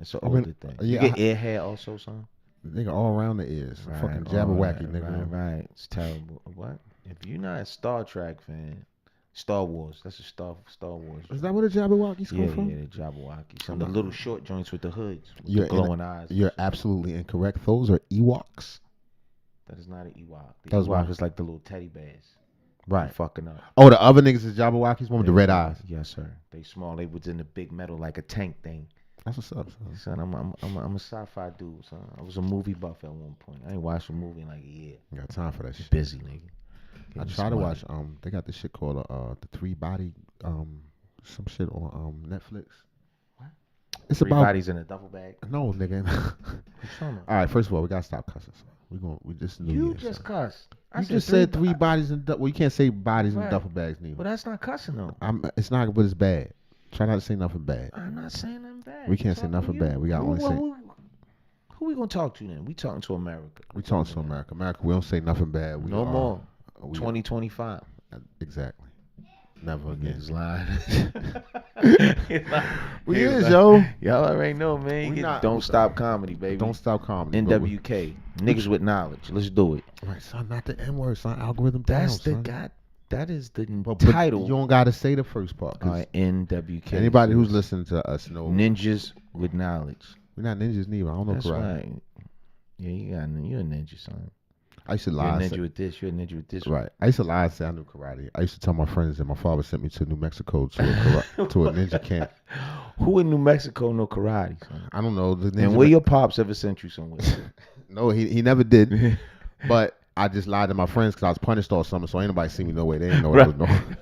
It's an older thing. Yeah, you get ear hair also, son? Nigga, all around the ears. Right, Fucking Jabberwacky, nigga. Right. It's terrible. What? If you're not a Star Trek fan, Star Wars. That's a Star Wars. Is that where the Jabberwockies come from? Yeah, the Jabberwockies. Some of the little short joints with the hoods, with the glowing eyes. You're absolutely incorrect. Those are Ewoks. That is not an Ewok. The Ewok is like the little teddy bears. Right. You're fucking up. Oh, the other niggas is Jabberwockies, one with the red eyes. Yes, sir. They small. They was in the big metal like a tank thing. That's what's up, son. I'm a sci-fi dude, son. I was a movie buff at one point. I ain't watched a movie in like a year. You got time for that shit. Busy, nigga. I try to watch. They got this shit called the Three Body some shit on Netflix. What? It's Three about bodies in a duffel bag. No, nigga. All right, first of all, we gotta stop cussing. So we just New Year, just cussed. You just said three bodies in. Well, you can't say bodies in duffel bags, neither. Well, that's not cussing though. It's not, but it's bad. Try not to say nothing bad. I'm not saying nothing bad. We can't say nothing bad. We got only say. Who we gonna talk to then? We talking to America. We talking to America. America, we don't say nothing bad. No more. 2025. Exactly. Never again. He's lying. We is, yo. Y'all already know, man. Don't stop comedy, baby. Don't stop comedy. NWK. Niggas with knowledge. Let's do it. Right, son. Not the N word, son. Algorithm down, son. That is the title. You don't gotta say the first part. All right, NWK. Anybody who's listening to us knows. Ninjas with knowledge. We're not ninjas neither. I don't know That's karate. Right. Yeah, you're a ninja, son. I used to lie. You're a ninja with this. You're a ninja with this. Right. I used to lie and say I knew karate. I used to tell my friends that my father sent me to New Mexico to a ninja camp. Who in New Mexico know karate, son? I don't know. And where your pops ever sent you somewhere? No, he never did. But I just lied to my friends because I was punished all summer, so ain't nobody see me no way. They didn't know what I was doing.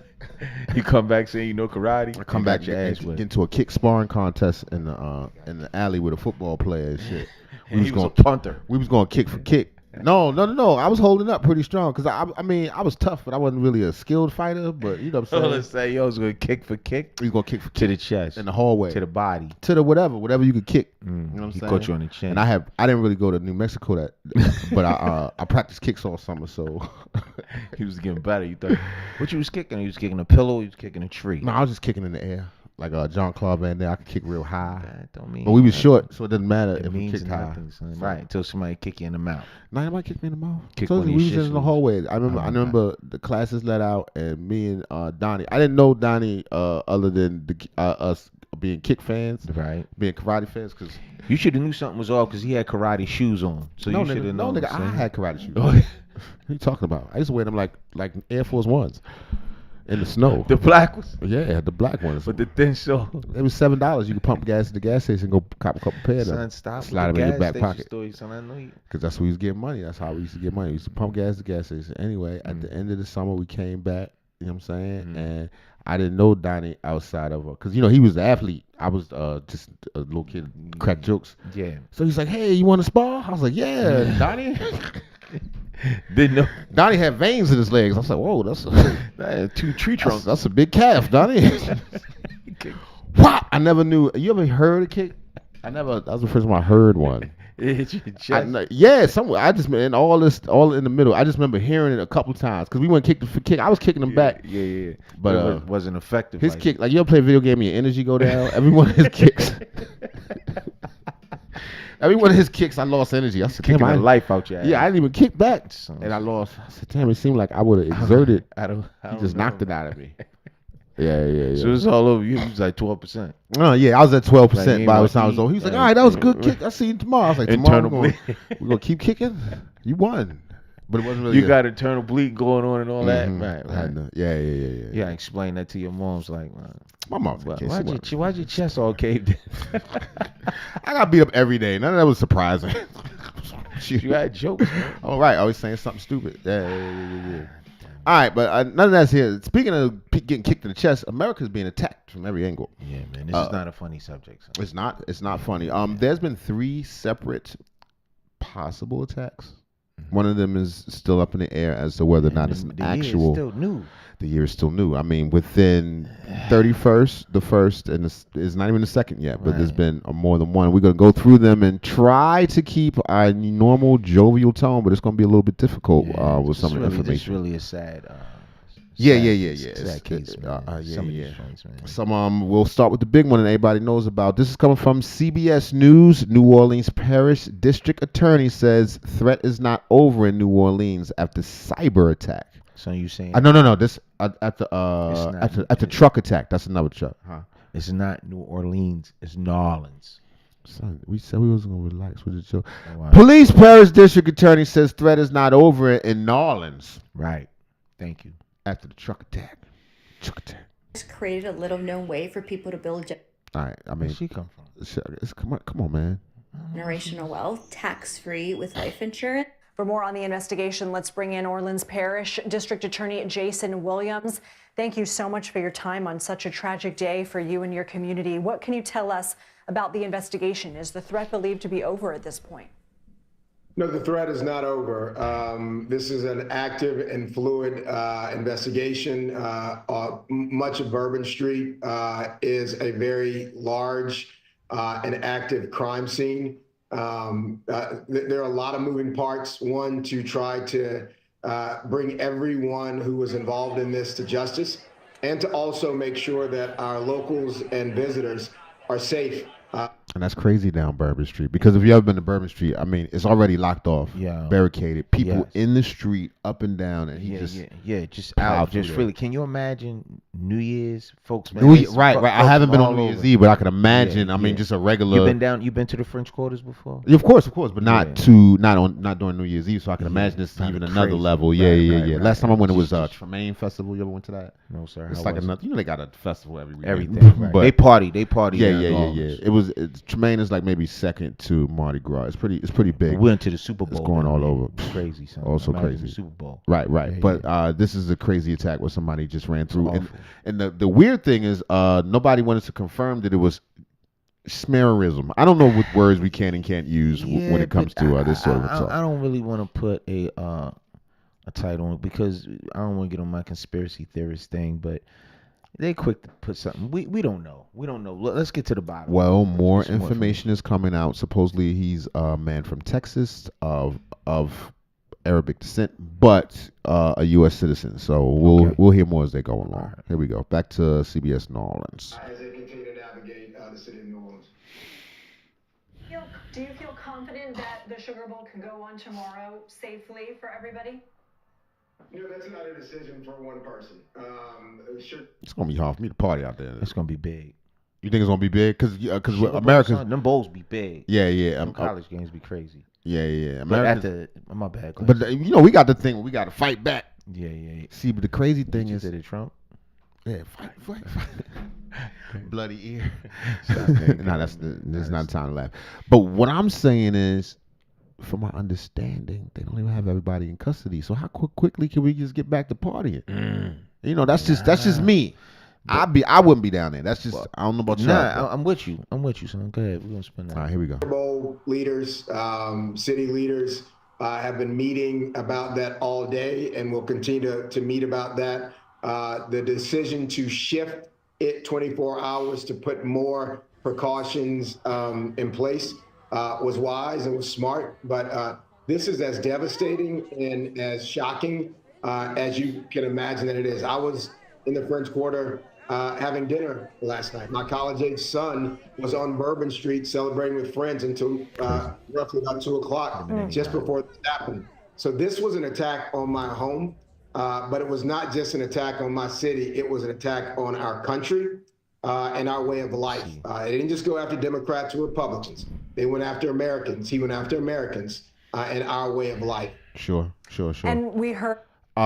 You come back saying you know karate. I come back get into a kick sparring contest in the alley with a football player and shit. He was a punter. We was going kick for kick. No. I was holding up pretty strong because I mean I was tough, but I wasn't really a skilled fighter. But you know what I'm saying. Let's say yo was gonna kick for kick. He was gonna kick for to the chest, in the hallway, to the body, to the whatever you could kick. You know what I'm he saying? caught you on the chin. And I didn't really go to New Mexico but I practiced kicks all summer. So he was getting better. You thought what you was kicking? He was kicking a pillow. He was kicking a tree. No, I was just kicking in the air. Like John Claude Van Damme, I could kick real high. That don't mean. But we was short, so it doesn't matter if we kicked high. Right, until somebody kick you in the mouth. No, nobody kicked me in the mouth. We was in the hallway. I remember the classes let out, and me and Donnie. I didn't know Donnie other than us being kick fans, right? Being karate fans, because you should have knew something was off because he had karate shoes on. So you should have known. No, nigga, I had karate shoes. What are you talking about? I used to wear them like Air Force Ones. In the snow. The black ones? Yeah, the black ones. With the thin sole. It was $7. You could pump gas at the gas station and go cop a couple pair of them. Son, stop slide them in your back pocket. Because that's where we was getting money. That's how we used to get money. We used to pump gas at the gas station. Anyway, at the end of the summer, we came back. You know what I'm saying? And I didn't know Donnie outside of her. Because, he was the athlete. I was just a little kid, crack jokes. Yeah. So he's like, hey, you want to spar? I was like, yeah, Donnie. Didn't know. Donnie had veins in his legs. I was like, whoa, that's two tree trunks. That's a big calf, Donnie. What? I never knew. You ever heard a kick? That was the first time I heard one. It hit your chest. Yeah, somewhere. I just in all in the middle. I just remember hearing it a couple times because we went kick for kick. I was kicking him back. Yeah. But it wasn't effective. His kick, like you ever play a video game and your energy go down? Every one of his kicks. Every one of his kicks, I lost energy. I said, kicking the life out your ass. Yeah, I didn't even kick back, and I lost. I said, damn, it seemed like I would have exerted. He just knocked it out of me. Yeah. So it's all over. You was like 12%. Oh yeah, I was at 12% by the time I was over. He was like, all right, that was a good kick. I'll see you tomorrow. I was like, tomorrow we're gonna keep kicking. You won. But it wasn't really. You got internal bleed going on and all that, right? Yeah. Yeah, explain that to your mom's like, my mom's why'd your chest all caved in? I got beat up every day. None of that was surprising. You had jokes, man. All right, always saying something stupid. Yeah. All right, but none of that's here. Speaking of getting kicked in the chest, America's being attacked from every angle. Yeah, man, this is not a funny subject. So. It's not funny. There's been 3 separate possible attacks. One of them is still up in the air as to whether or not it's an actual. The year is still new. The year is still new. I mean, within 31st, the first, and it's not even the second yet, but there's been more than one. We're going to go through them and try to keep our normal jovial tone, but it's going to be a little bit difficult with some of the information. It's really a sad Yeah. Sad case, man. Some of these joints, man. We'll start with the big one that everybody knows about. This is coming from CBS News. New Orleans Parish District Attorney says threat is not over in New Orleans after cyber attack. So you saying? No. This at the truck attack. That's another truck. Huh? It's not New Orleans. It's New Orleans. Son, we said we wasn't gonna relax with the show. Oh, wow. Police Parish District Attorney says threat is not over in New Orleans. Right. Thank you. After the truck attack. It's created a little known way for people to build all right. I mean, where's she come from? Come on, man. Generational wealth, tax-free with life insurance. For more on the investigation, let's bring in Orleans Parish District Attorney Jason Williams. Thank you so much for your time on such a tragic day for you and your community. What can you tell us about the investigation? Is the threat believed to be over at this point? No, the threat is not over. This is an active and fluid investigation. Much of Bourbon Street is a very large and active crime scene. There are a lot of moving parts. One, to try to bring everyone who was involved in this to justice, and to also make sure that our locals and visitors are safe. And that's crazy down Bourbon Street, because if you ever been to Bourbon Street, I mean, it's already locked off, barricaded, people in the street, up and down, and just out, just really. Can you imagine New Year's, folks? Man, right. I haven't been on New Year's Eve, but I can imagine. I mean, just a regular. You've been to the French Quarters before? Of course, but not during New Year's Eve. So I can imagine it's even another level. Right. Last time I went, it was Tremaine Festival. You ever went to that? No, sir. It's like another. You know, they got a festival every week. Everything. Right. But they party. Yeah. Tremaine is like maybe second to Mardi Gras. It's pretty big. We went to the Super Bowl. It's going all over. Crazy, son. Also crazy. Super Bowl. Right. But this is a crazy attack where somebody just ran through. And the weird thing is, nobody wanted to confirm that it was smearism. I don't know what words we can and can't use when it comes to this sort of talk. I don't really want to put a title on it, because I don't want to get on my conspiracy theorist thing, but they quick to put something. We don't know. Let's get to the bottom. Well, more information is coming out. Supposedly he's a man from Texas of Arabic descent, but a U.S. citizen. So we'll hear more as they go along. Right. Here we go. Back to CBS New Orleans. As they continue to navigate the city of New Orleans. Do you feel confident that the Sugar Bowl can go on tomorrow safely for everybody? That's not a decision for one person. It's gonna be hard for me to party out there. It's gonna be big. You think it's gonna be big? Because Americans, them bowls be big. Yeah. Them college games be crazy. Yeah. My bad. But we got the thing. We got to fight back. Yeah. See, but the crazy thing is, did it Trump? Yeah, fight. Bloody ear. No, that's not time to laugh. But what I'm saying is, from my understanding, they don't even have everybody in custody. So how quickly can we just get back to partying? That's just me. I wouldn't be down there. That's just, I don't know about you. I'm with you, son. Go ahead. We're gonna spend that. All right, here we go. Bowl leaders, city leaders have been meeting about that all day, and will continue to meet about that. The decision to shift it 24 hours to put more precautions in place was wise and was smart, but this is as devastating and as shocking as you can imagine that it is. I was in the French Quarter having dinner last night. My college-age son was on Bourbon Street celebrating with friends until roughly about 2 o'clock, just before this happened. So this was an attack on my home, but it was not just an attack on my city. It was an attack on our country and our way of life. It didn't just go after Democrats or Republicans. They went after Americans. He went after Americans and our way of life. Sure. And we heard. We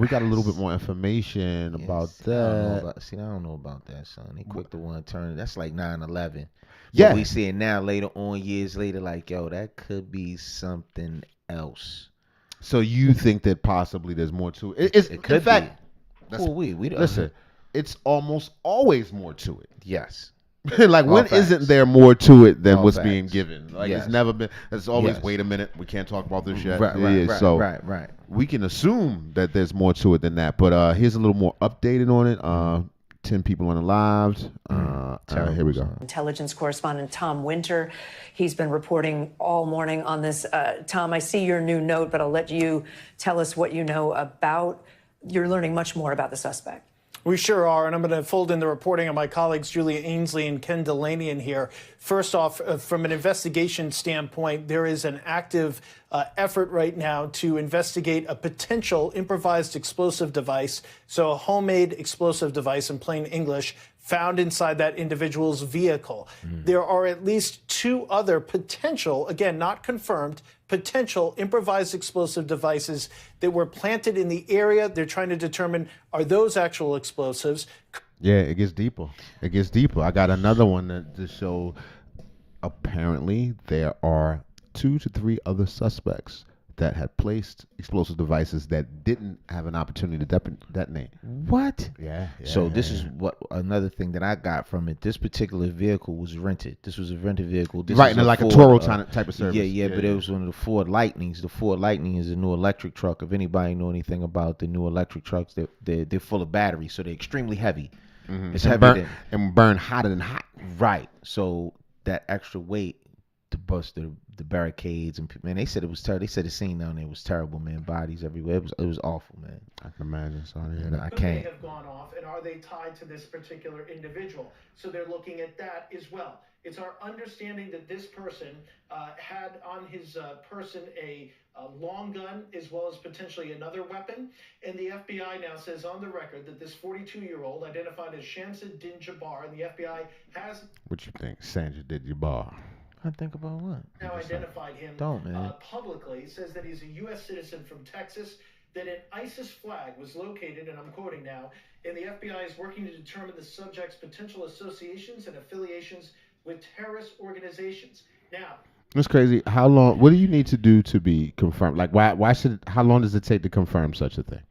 got a little bit more information about that. I don't know about that, son. They quick to want to turn it. That's like 9/11. Yeah. We see it now, later on, years later, like, yo, that could be something else. So you think that possibly there's more to it? It could in fact, be. We listen. It's almost always more to it. Yes. Like, when isn't there more to it than what's being given? Like, yes. It's never been. It's always, wait a minute, we can't talk about this yet. Right. We can assume that there's more to it than that. But here's a little more updated on it. 10 people unalived. Here we go. Intelligence correspondent Tom Winter. He's been reporting all morning on this. Tom, I see your new note, but I'll let you tell us what you know about you're learning much more about the suspect. We sure are, and I'm going to fold in the reporting of my colleagues Julia Ainsley and Ken Delaney in here. First off, from an investigation standpoint, there is an active effort right now to investigate a potential improvised explosive device, so a homemade explosive device in plain English, found inside that individual's vehicle. There are at least 2 other potential, again, not confirmed, potential improvised explosive devices that were planted in the area. They're trying to determine, are those actual explosives? Yeah, it gets deeper. It gets deeper. I got another one to show. Apparently, there are 2 to 3 other suspects that had placed explosive devices that didn't have an opportunity to detonate. What? Yeah. So this is what another thing that I got from it. This particular vehicle was rented. This was a rented vehicle. This right, is and like Ford, a Toro type of service. Yeah, but it was one of the Ford Lightnings. The Ford Lightning is a new electric truck. If anybody know anything about the new electric trucks, they're full of batteries, so they're extremely heavy. It's heavy and burn hotter than hot. Right. So that extra weight to bust the barricades and man, they said it was terrible. They said the scene down there was terrible, man. Bodies everywhere. It was awful, man. I can imagine. Sorry, I Could can't. they have gone off, and are they tied to this particular individual? So they're looking at that as well. It's our understanding that this person had on his person a long gun as well as potentially another weapon. And the FBI now says on the record that this 42-year-old identified as Shamsuddin Jabbar, and the FBI has... What you think, Sandra did your bar? I think about what? Now identified him publicly, says that he's a U.S. citizen from Texas, that an ISIS flag was located, and I'm quoting now, and the FBI is working to determine the subject's potential associations and affiliations with terrorist organizations. Now, it's crazy. How long? What do you need to do to be confirmed? Like, why should? How long does it take to confirm such a thing?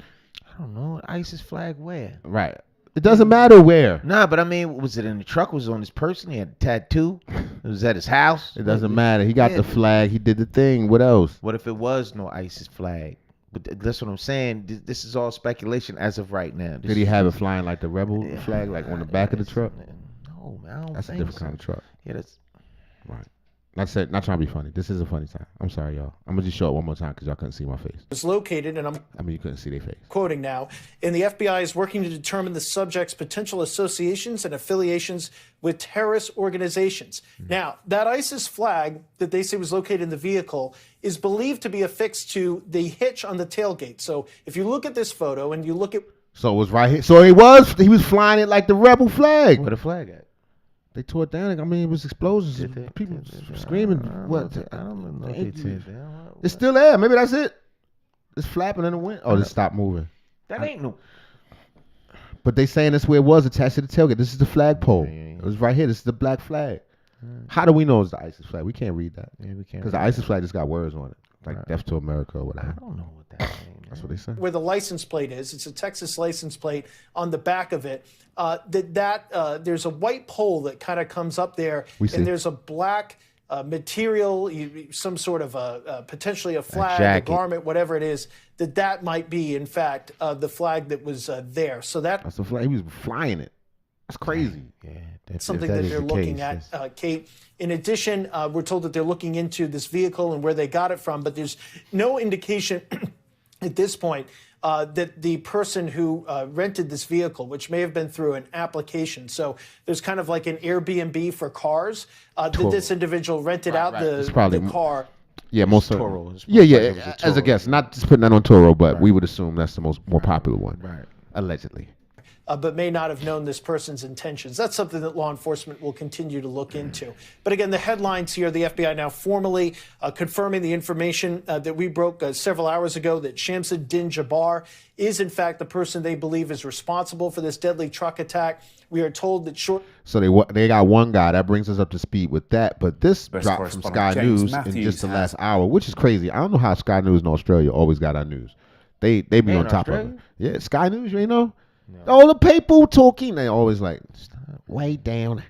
I don't know. ISIS flag where? Right. It doesn't matter where. Nah, but I mean, was it in the truck? Was it on his person? He had a tattoo? It was at his house? It doesn't matter. He got the flag. He did the thing. What else? What if it was no ISIS flag? But that's what I'm saying. This is all speculation as of right now. Did he have it flying like the rebel flag, like on the back of the truck? No, man. I don't That's think a different so. kind of truck. Yeah, that's right. Not trying to be funny. This is a funny time. I'm sorry, y'all. I'm gonna just show it one more time because y'all couldn't see my face. it's located, and I mean, you couldn't see their face. quoting now, and the FBI is working to determine the subject's potential associations and affiliations with terrorist organizations. Now, that ISIS flag that they say was located in the vehicle is believed to be affixed to the hitch on the tailgate. So if you look at this photo and you look at... So it was right here. So he was flying it like the rebel flag. where the flag at? They tore it down. I mean, it was explosions. People screaming. What? I don't know if they tore it down. It's still there. Maybe that's it. It's flapping in the wind. Oh, it stopped moving. That ain't no. But they saying that's where it was attached to the tailgate. This is the flagpole. It was right here. This is the black flag. How do we know it's the ISIS flag? We can't read that. Yeah, we can't. Because the ISIS flag just got words on it, like "Death to America" or whatever. I don't know what that means. That's what they say. where the license plate is. It's a Texas license plate on the back of it. There's a white pole that kind of comes up there, and there's a black material, some sort of potentially a flag, a garment, whatever it is. That might be, in fact, the flag that was there. So that's the flag. He was flying it. That's crazy. Yeah, something that they're looking at, Kate. In addition, we're told that they're looking into this vehicle and where they got it from, but there's no indication at this point that the person who rented this vehicle, which may have been through an application, so there's kind of like an Airbnb for cars, that this individual rented out the car. Yeah, most Toro. Yeah. As a guess, not just putting that on Toro, but we would assume that's the more popular one, right? Allegedly. But may not have known this person's intentions. That's something that law enforcement will continue to look into. But again, the headlines here, the FBI now formally confirming the information that we broke several hours ago, that Shamsuddin Jabbar is in fact the person they believe is responsible for this deadly truck attack. We are told that So they got one guy. That brings us up to speed with that. But this dropped from Sky News in just the last hour, which is crazy. I don't know how Sky News in Australia always got our news. They be on top of it. Yeah, Sky News, you ain't know? No. All the people talking, they always like way down.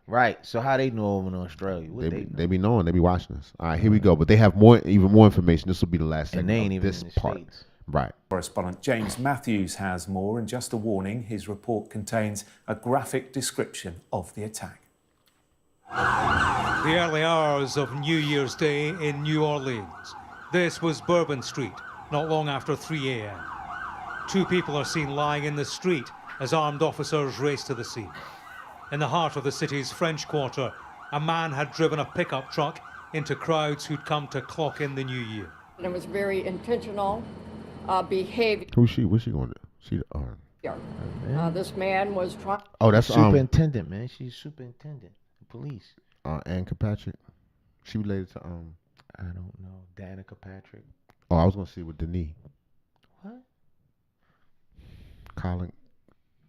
Right. So how they know over in Australia? They be knowing. They be watching us. All right, here we go. But they have even more information. This will be the last segment. And they ain't of even this in the part. States. Right. Correspondent James Matthews has more, and just a warning, his report contains a graphic description of the attack. The early hours of New Year's Day in New Orleans. This was Bourbon Street, not long after 3 a.m. 2 people are seen lying in the street as armed officers race to the scene. In the heart of the city's French Quarter, a man had driven a pickup truck into crowds who'd come to clock in the new year. And it was very intentional behavior. Who's she? What's she going to do? She This man was trying. Oh, that's superintendent, man. She's superintendent, police. Ann Kirkpatrick. She related to I don't know, Danica Patrick. Oh, I was gonna see with Denis. What? Colin.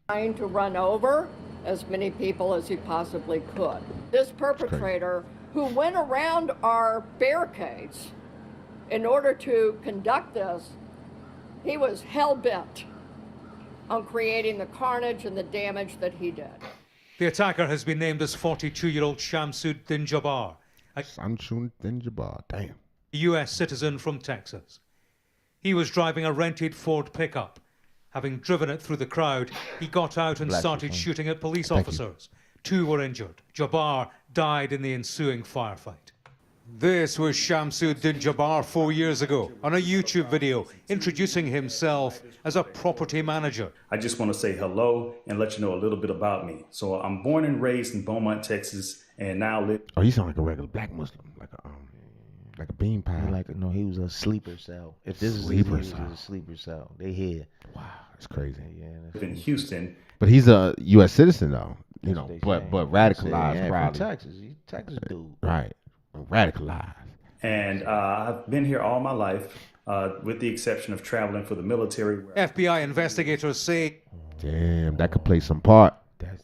Trying to run over as many people as he possibly could. This perpetrator, who went around our barricades in order to conduct this, he was hell-bent on creating the carnage and the damage that he did. The attacker has been named as 42-year-old Shamsuddin Jabbar, Damn. a U.S. citizen from Texas. He was driving a rented Ford pickup. Having driven it through the crowd, he got out and started shooting at police officers. 2 were injured. Jabbar died in the ensuing firefight. This was Shamsuddin Jabbar 4 years ago on a YouTube video introducing himself as a property manager. I just want to say hello and let you know a little bit about me. So I'm born and raised in Beaumont, Texas, and now live. Oh, you sound like a regular black Muslim, like a bean pie. He was a sleeper cell. If this is Sleeper he was cell. a sleeper cell. They here. Wow, that's crazy. Yeah, in Houston. But he's a U.S. citizen though, you know. they But say. radicalized, Yeah, probably. from Texas. He's a Texas dude. Right, radicalized. And I've been here all my life, with the exception of traveling for the military. FBI investigators say Damn, that could play some part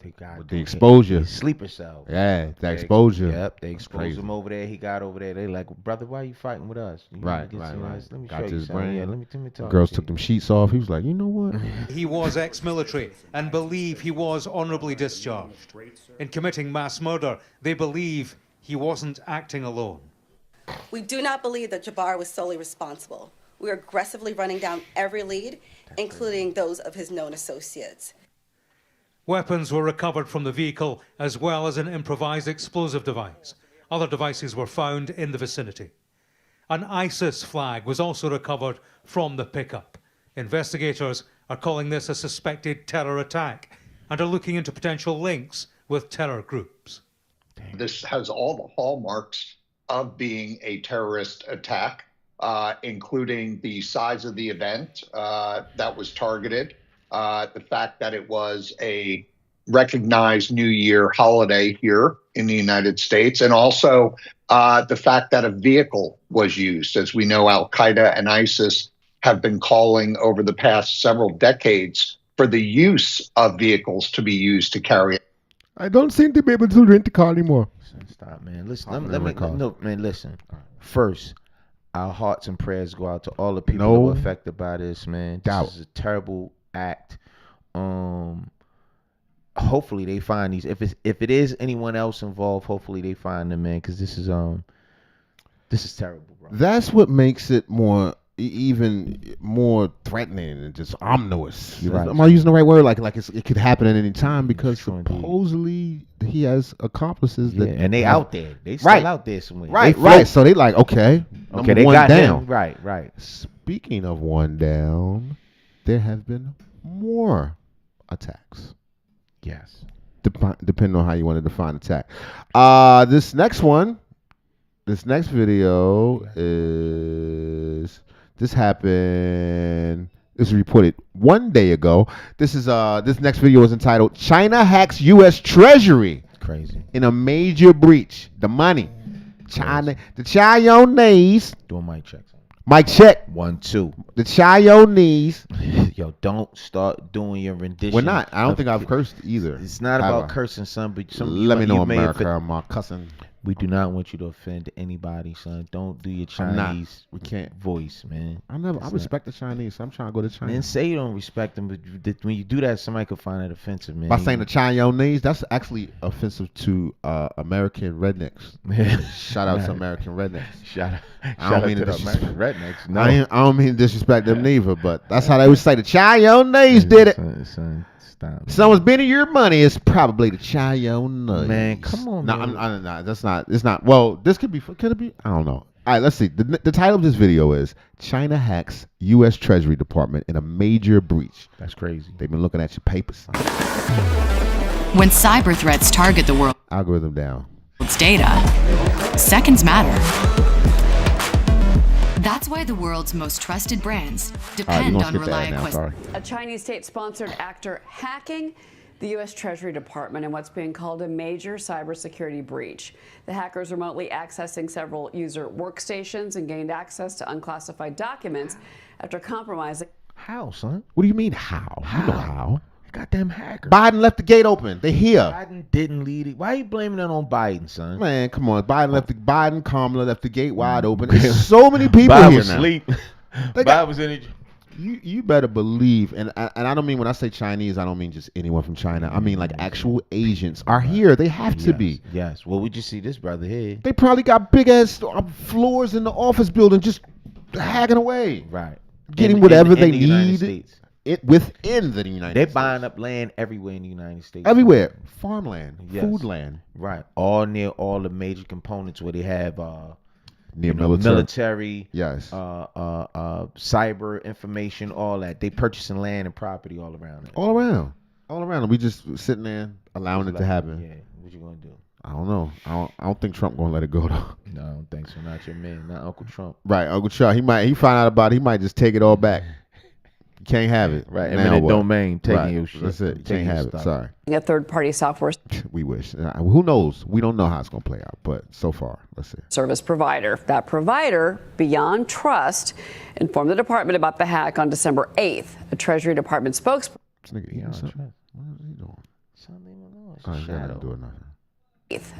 They got with the exposure. his sleeper cell. Yeah, the exposure. Yep, they That's exposed crazy. him over there. He got over there. They like, brother, why you fighting with us? You Right. Let me Got show to you his something. brain. Yeah, let me talk. Girls to took you. them sheets off. He was like, you know what? he was ex-military and believe he was honorably discharged. In committing mass murder, they believe he wasn't acting alone. We do not believe that Jabbar was solely responsible. We are aggressively running down every lead, including those of his known associates. Weapons were recovered from the vehicle, as well as an improvised explosive device. Other devices were found in the vicinity. An ISIS flag was also recovered from the pickup. Investigators are calling this a suspected terror attack and are looking into potential links with terror groups. This has all the hallmarks of being a terrorist attack, including the size of the event that was targeted, the fact that it was a recognized New Year holiday here in the United States, and also the fact that a vehicle was used. As we know, Al-Qaeda and ISIS have been calling over the past several decades for the use of vehicles to be used to carry. I don't seem to be able to rent a car anymore. Stop, man. Listen, listen. First, our hearts and prayers go out to all the people who were affected by this, man. This is a terrible act. Hopefully they find these. If it is anyone else involved, hopefully they find them, man. Because this is terrible, bro. That's what makes it even more threatening and just ominous. Right. Am I using the right word? Like it could happen at any time because supposedly he has accomplices that and they out there. They still out there somewhere. Right. So they like, okay, they one got down. him. Right. Speaking of one down, there have been more attacks. Yes. Depending on how you want to define attack. This next video is. This happened. This was reported 1 day ago. This next video is entitled "China Hacks U.S. Treasury." Crazy. In a major breach. The money. China. The Chinese. Doing mic checks. Mic check. 1, 2. The Chinese. Yo, don't start doing your rendition. We're not. I don't think I've cursed either. It's not about cursing, son. But let me know, America. I'm cussing. We do not want you to offend anybody, son. Don't do your Chinese we can't voice, man. I respect the Chinese, so I'm trying to go to China. Man, say you don't respect them, but when you do that, somebody could find it offensive, man. By saying the Chinese, that's actually offensive to American rednecks. Shout out to American rednecks. Shout out to the American rednecks. No. I don't mean to disrespect them neither, but that's how they would say the Chinese did it. Son, stop. Someone's bending your money. It's probably the Chinese. Man, come on, man. No, that's not. It's not. Well, this could be. Could it be? I don't know. All right, let's see. The title of this video is China hacks U.S. Treasury Department in a major breach. That's crazy. They've been looking at your papers. When cyber threats target the world's Algorithm down. data, seconds matter. That's why the world's most trusted brands depend on reliable. A Chinese state-sponsored actor hacking the U.S. Treasury Department in what's being called a major cybersecurity breach. The hackers remotely accessing several user workstations and gained access to unclassified documents after compromising. How, son? What do you mean how? You know how. Goddamn hacker. Biden left the gate open. They here. Biden didn't lead it. Why are you blaming it on Biden, son? Man, come on. Kamala left the gate wide open. There's so many people Biden here was now. asleep. Biden was in it. You better believe, and I don't mean when I say Chinese, I don't mean just anyone from China. I mean like actual agents are here. They have to be. Yes. Well, we just see this brother here. They probably got big ass floors in the office building just hacking away. Right. Getting whatever they United need States. Within the United They're States. buying up land everywhere in the United States. Everywhere. Farmland, Yes. food land. Right. All near all the major components where they have Near military, yes, cyber information, all that. They purchasing land and property all around it. All around. We just sitting there allowing it to happen. Yeah. What you gonna do? I don't know. I don't think Trump gonna let it go though. No, I don't think so. Not your man. Not Uncle Trump. Right, Uncle Trump. He find out about it. He might just take it all back. You can't have it. Right. Now Eminent what? domain. Taking Right. your shit. That's it. You can't have it. Sorry. A third-party software We wish. Who knows? We don't know how it's gonna play out. But so far, let's see. service provider. That provider, Beyond Trust, informed the department about the hack on December 8th. A Treasury Department spokesperson. This nigga eating something. What is he doing? Oh, he ain't doing nothing.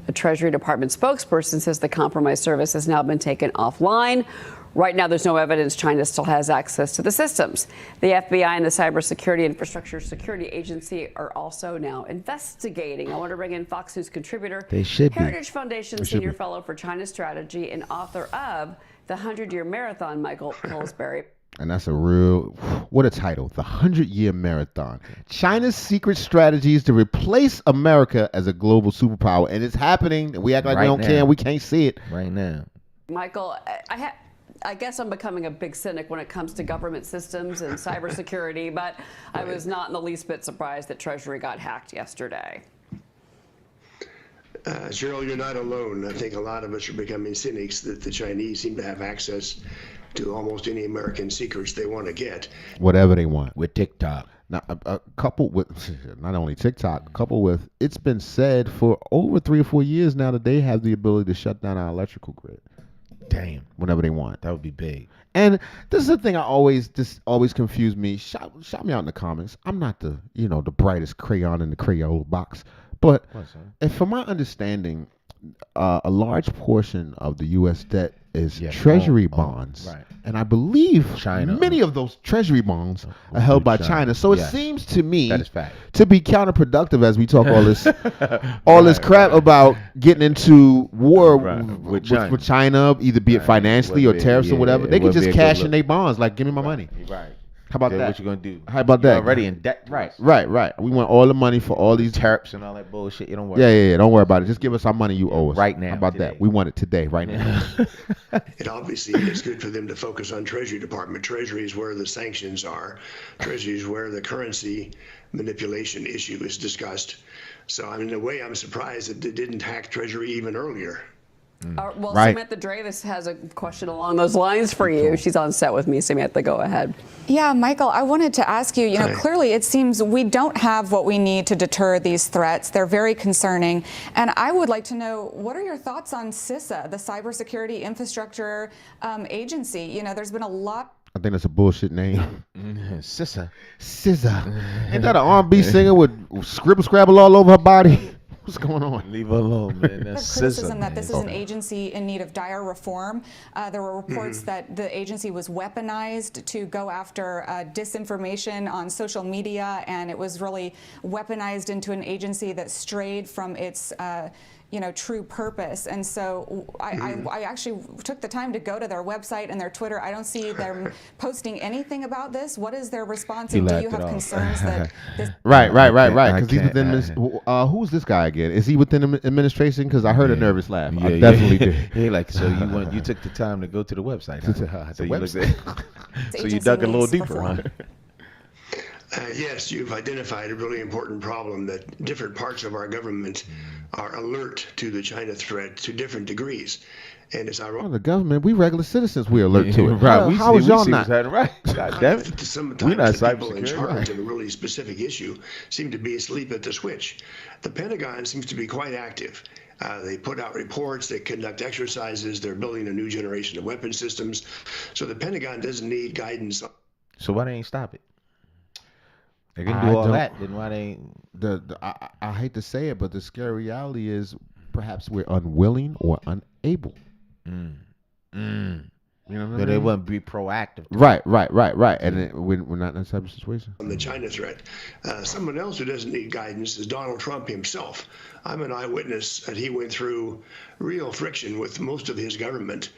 A Treasury Department spokesperson says the compromised service has now been taken offline. Right now, there's no evidence China still has access to the systems. The FBI and the Cybersecurity Infrastructure Security Agency are also now investigating. I want to bring in Fox News contributor, They should be. Heritage Foundation Senior Fellow for China Strategy and author of The 100-Year Marathon, Michael Pillsbury. And that's a real, what a title, The 100-Year Marathon. China's secret strategies to replace America as a global superpower. And it's happening. We act like we don't care and we can't see it. Right now. Michael, I guess I'm becoming a big cynic when it comes to government systems and cybersecurity, but I was not in the least bit surprised that Treasury got hacked yesterday. Cheryl, you're not alone. I think a lot of us are becoming cynics that the Chinese seem to have access to almost any American secrets they want to get. Whatever they want. With TikTok. Now, a couple with, not only TikTok, couple with, it's been said for over 3 or 4 years now that they have the ability to shut down our electrical grid. Damn. Whenever they want. That would be big. And this is the thing always confused me. Shout me out in the comments. I'm not the brightest crayon in the Crayola box. But if from my understanding, a large portion of the U.S. debt is treasury bonds. Right. And I believe China. many of those treasury bonds are held by China. So it seems to me that is fact. to be counterproductive as we talk all this crap about getting into war with China, either be it financially or tariffs or whatever. They can just cash in their bonds, like, give me my money. Right. How about that? What you gonna do? How about You're that? already in debt. Right. We want all the money for all these tariffs and all that bullshit. You don't worry. Yeah. Don't worry about it. Just give us our money you owe us right now. How about that? We want it today, right now. And obviously, it's good for them to focus on Treasury Department. Treasury is where the sanctions are. Treasury is where the currency manipulation issue is discussed. So, I mean, in a way, I'm surprised that they didn't hack Treasury even earlier. Well, Samantha Dravis has a question along those lines for you. She's on set with me. Samantha, go ahead. Yeah, Michael, I wanted to ask you, clearly it seems we don't have what we need to deter these threats. They're very concerning. And I would like to know, what are your thoughts on CISA, the Cybersecurity Infrastructure Agency? There's been a lot. I think that's a bullshit name. SZA. Ain't that an R&B singer with scribble scrabble all over her body? What's going on? Leave her alone, man. That's criticism that this is an agency in need of dire reform. There were reports that the agency was weaponized to go after disinformation on social media, and it was really weaponized into an agency that strayed from its true purpose. And so I actually took the time to go to their website and their Twitter. I don't see them posting anything about this. What is their response? And do you have concerns that this? Right. Because he's within. Who's this guy again? Is he within the administration? Because I heard a nervous laugh. I definitely did. He so you took the time to go to the website. So you looked at. So you dug a little deeper on it. Yes, you've identified a really important problem that different parts of our government are alert to the China threat to different degrees. And it's ironic. The government, we regular citizens, we alert to it. Right. How is y'all not? Right. God damn it. Sometimes We're not the people in cybersecurity. charge of a really specific issue seem to be asleep at the switch. The Pentagon seems to be quite active. They put out reports, they conduct exercises, they're building a new generation of weapon systems. So the Pentagon doesn't need guidance. So why they ain't stop it? They can do all that, then why they ain't... I hate to say it, but the scary reality is perhaps we're unwilling or unable. You know what I mean? They wouldn't be proactive. Right. And we're not in that type of situation. On the China threat. Someone else who doesn't need guidance is Donald Trump himself. I'm an eyewitness that he went through real friction with most of his government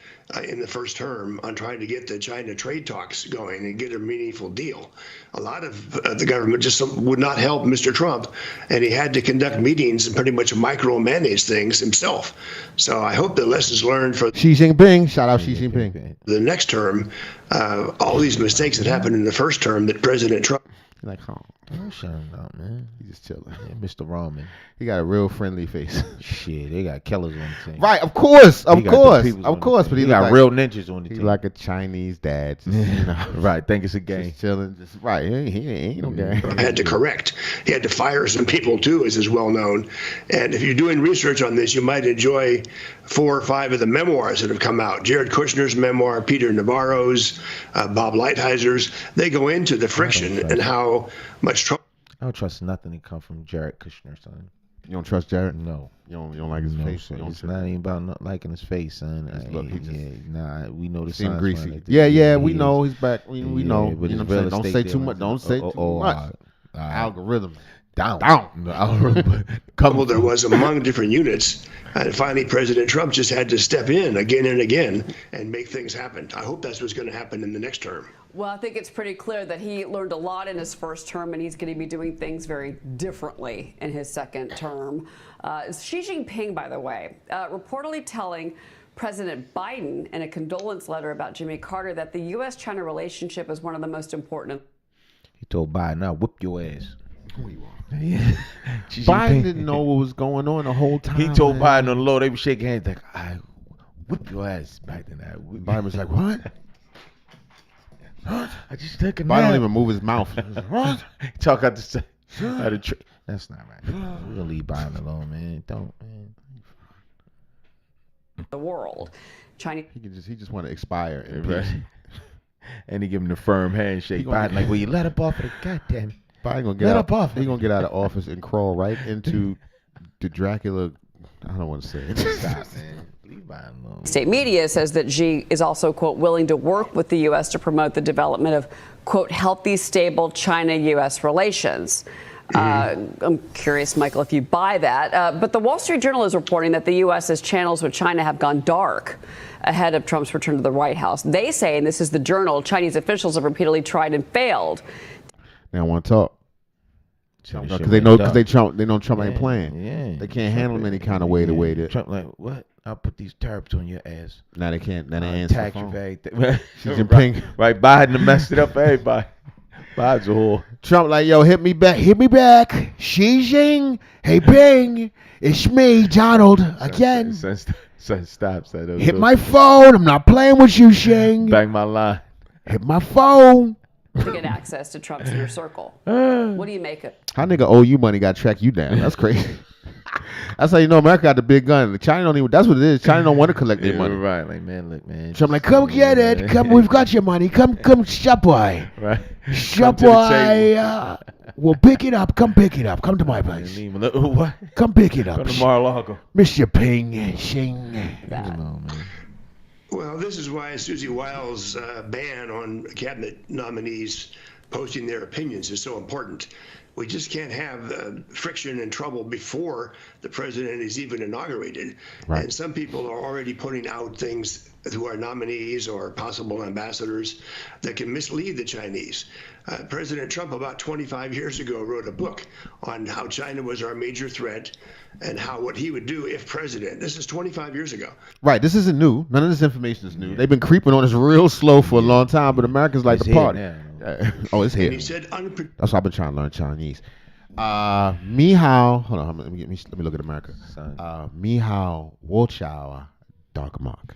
in the first term on trying to get the China trade talks going and get a meaningful deal. A lot of the government just would not help Mr. Trump, and he had to conduct meetings and pretty much micromanage things himself. So I hope the lessons learned for Xi Jinping, shout out Xi Jinping. The next term, all these mistakes that happened in the first term that President Trump. Like, don't shut him out, man. He's just chilling. Yeah, Mr. Ramen. He got a real friendly face. Shit, they got killers on the team. Right, of course. But he got real ninjas on the team. He's like a Chinese dad. Just, right, think it's a game. Just chilling. Just right. He ain't no game. Had to correct. He had to fire some people too, as is well known. And if you're doing research on this, you might enjoy 4 or 5 of the memoirs that have come out. Jared Kushner's memoir, Peter Navarro's, Bob Lighthizer. They go into the friction and how much trouble. I don't trust nothing that come from Jared Kushner, son. You don't trust Jared? No. You don't like his face? Son. It's not even about not liking his face, son. We know the seem signs. greasy. Like we know he's back. We know. But you know what I'm saying? Don't say too much. Don't say too much. Algorithm. Down. Well, there was among different units, and finally President Trump just had to step in again and again and make things happen. I hope that's what's going to happen in the next term. Well, I think it's pretty clear that he learned a lot in his first term, and he's going to be doing things very differently in his second term. Xi Jinping, by the way, reportedly telling President Biden in a condolence letter about Jimmy Carter that the U.S.-China relationship is one of the most important. He told Biden, "I'll whip your ass." Biden didn't know what was going on the whole time. He told Biden on the low, they were shaking hands like, "I whip your ass, Biden." Biden was like, "What?" I just took a Biden nap. don't even move his mouth. What? Talk out the side. That's not right. We're gonna leave Biden alone, man. Don't, man. The world, China. He just want to expire in peace. And he give him the firm handshake. Biden like, "Will you let up off of the goddamn?" Biden gonna get out. He gonna get out of office and crawl right into the Dracula. I don't want to say it. Stop, man. Leave Biden alone. State media says that Xi is also, quote, willing to work with the U.S. to promote the development of, quote, healthy, stable China-U.S. relations. I'm curious, Michael, if you buy that. But the Wall Street Journal is reporting that the U.S.'s channels with China have gone dark ahead of Trump's return to the White House. They say, and this is the Journal, Chinese officials have repeatedly tried and failed. They don't want to talk. Because they know Trump ain't playing. Yeah, they can't handle him any kind of way. The way that Trump like, what? I'll put these tariffs on your ass. Now they can't. Now they answer tax the you phone. for everything. Xi Jinping. Right, Biden messed it up for everybody. Biden's a whore. Trump like, yo, hit me back. Xi Jinping. Hey, Ping. It's me, Donald, again. Stop. Hit my phone. I'm not playing with you, Xing. Bang my line. Hit my phone. To get access to Trump's inner circle. What do you make of it? How nigga owe you money got to track you down? That's crazy. That's how you know America got the big gun. China don't even. That's what it is. China don't want to collect their money. Right, like, man, look, man. Trump like, come get it. Come, we've got your money. Come, shop boy. Right. Shop boy. We'll pick it up. Come pick it up. Come to my place. What? Come pick it up. Come to Mar-a-Lago. Mr. Ping, Xing. Well, this is why Susie Wiles' ban on cabinet nominees posting their opinions is so important. We just can't have friction and trouble before the president is even inaugurated. Right. And some people are already putting out things who are nominees or possible ambassadors that can mislead the Chinese. President Trump, about 25 years ago, wrote a book on how China was our major threat and what he would do if president. This is 25 years ago. Right. This isn't new. None of this information is new. Yeah. They've been creeping on us real slow for a long time, but Americans like to party. Oh, it's here. And he said, that's why I've been trying to learn Chinese. Mihao, hold on, let me look at America. Mihao Wochao Dogmark.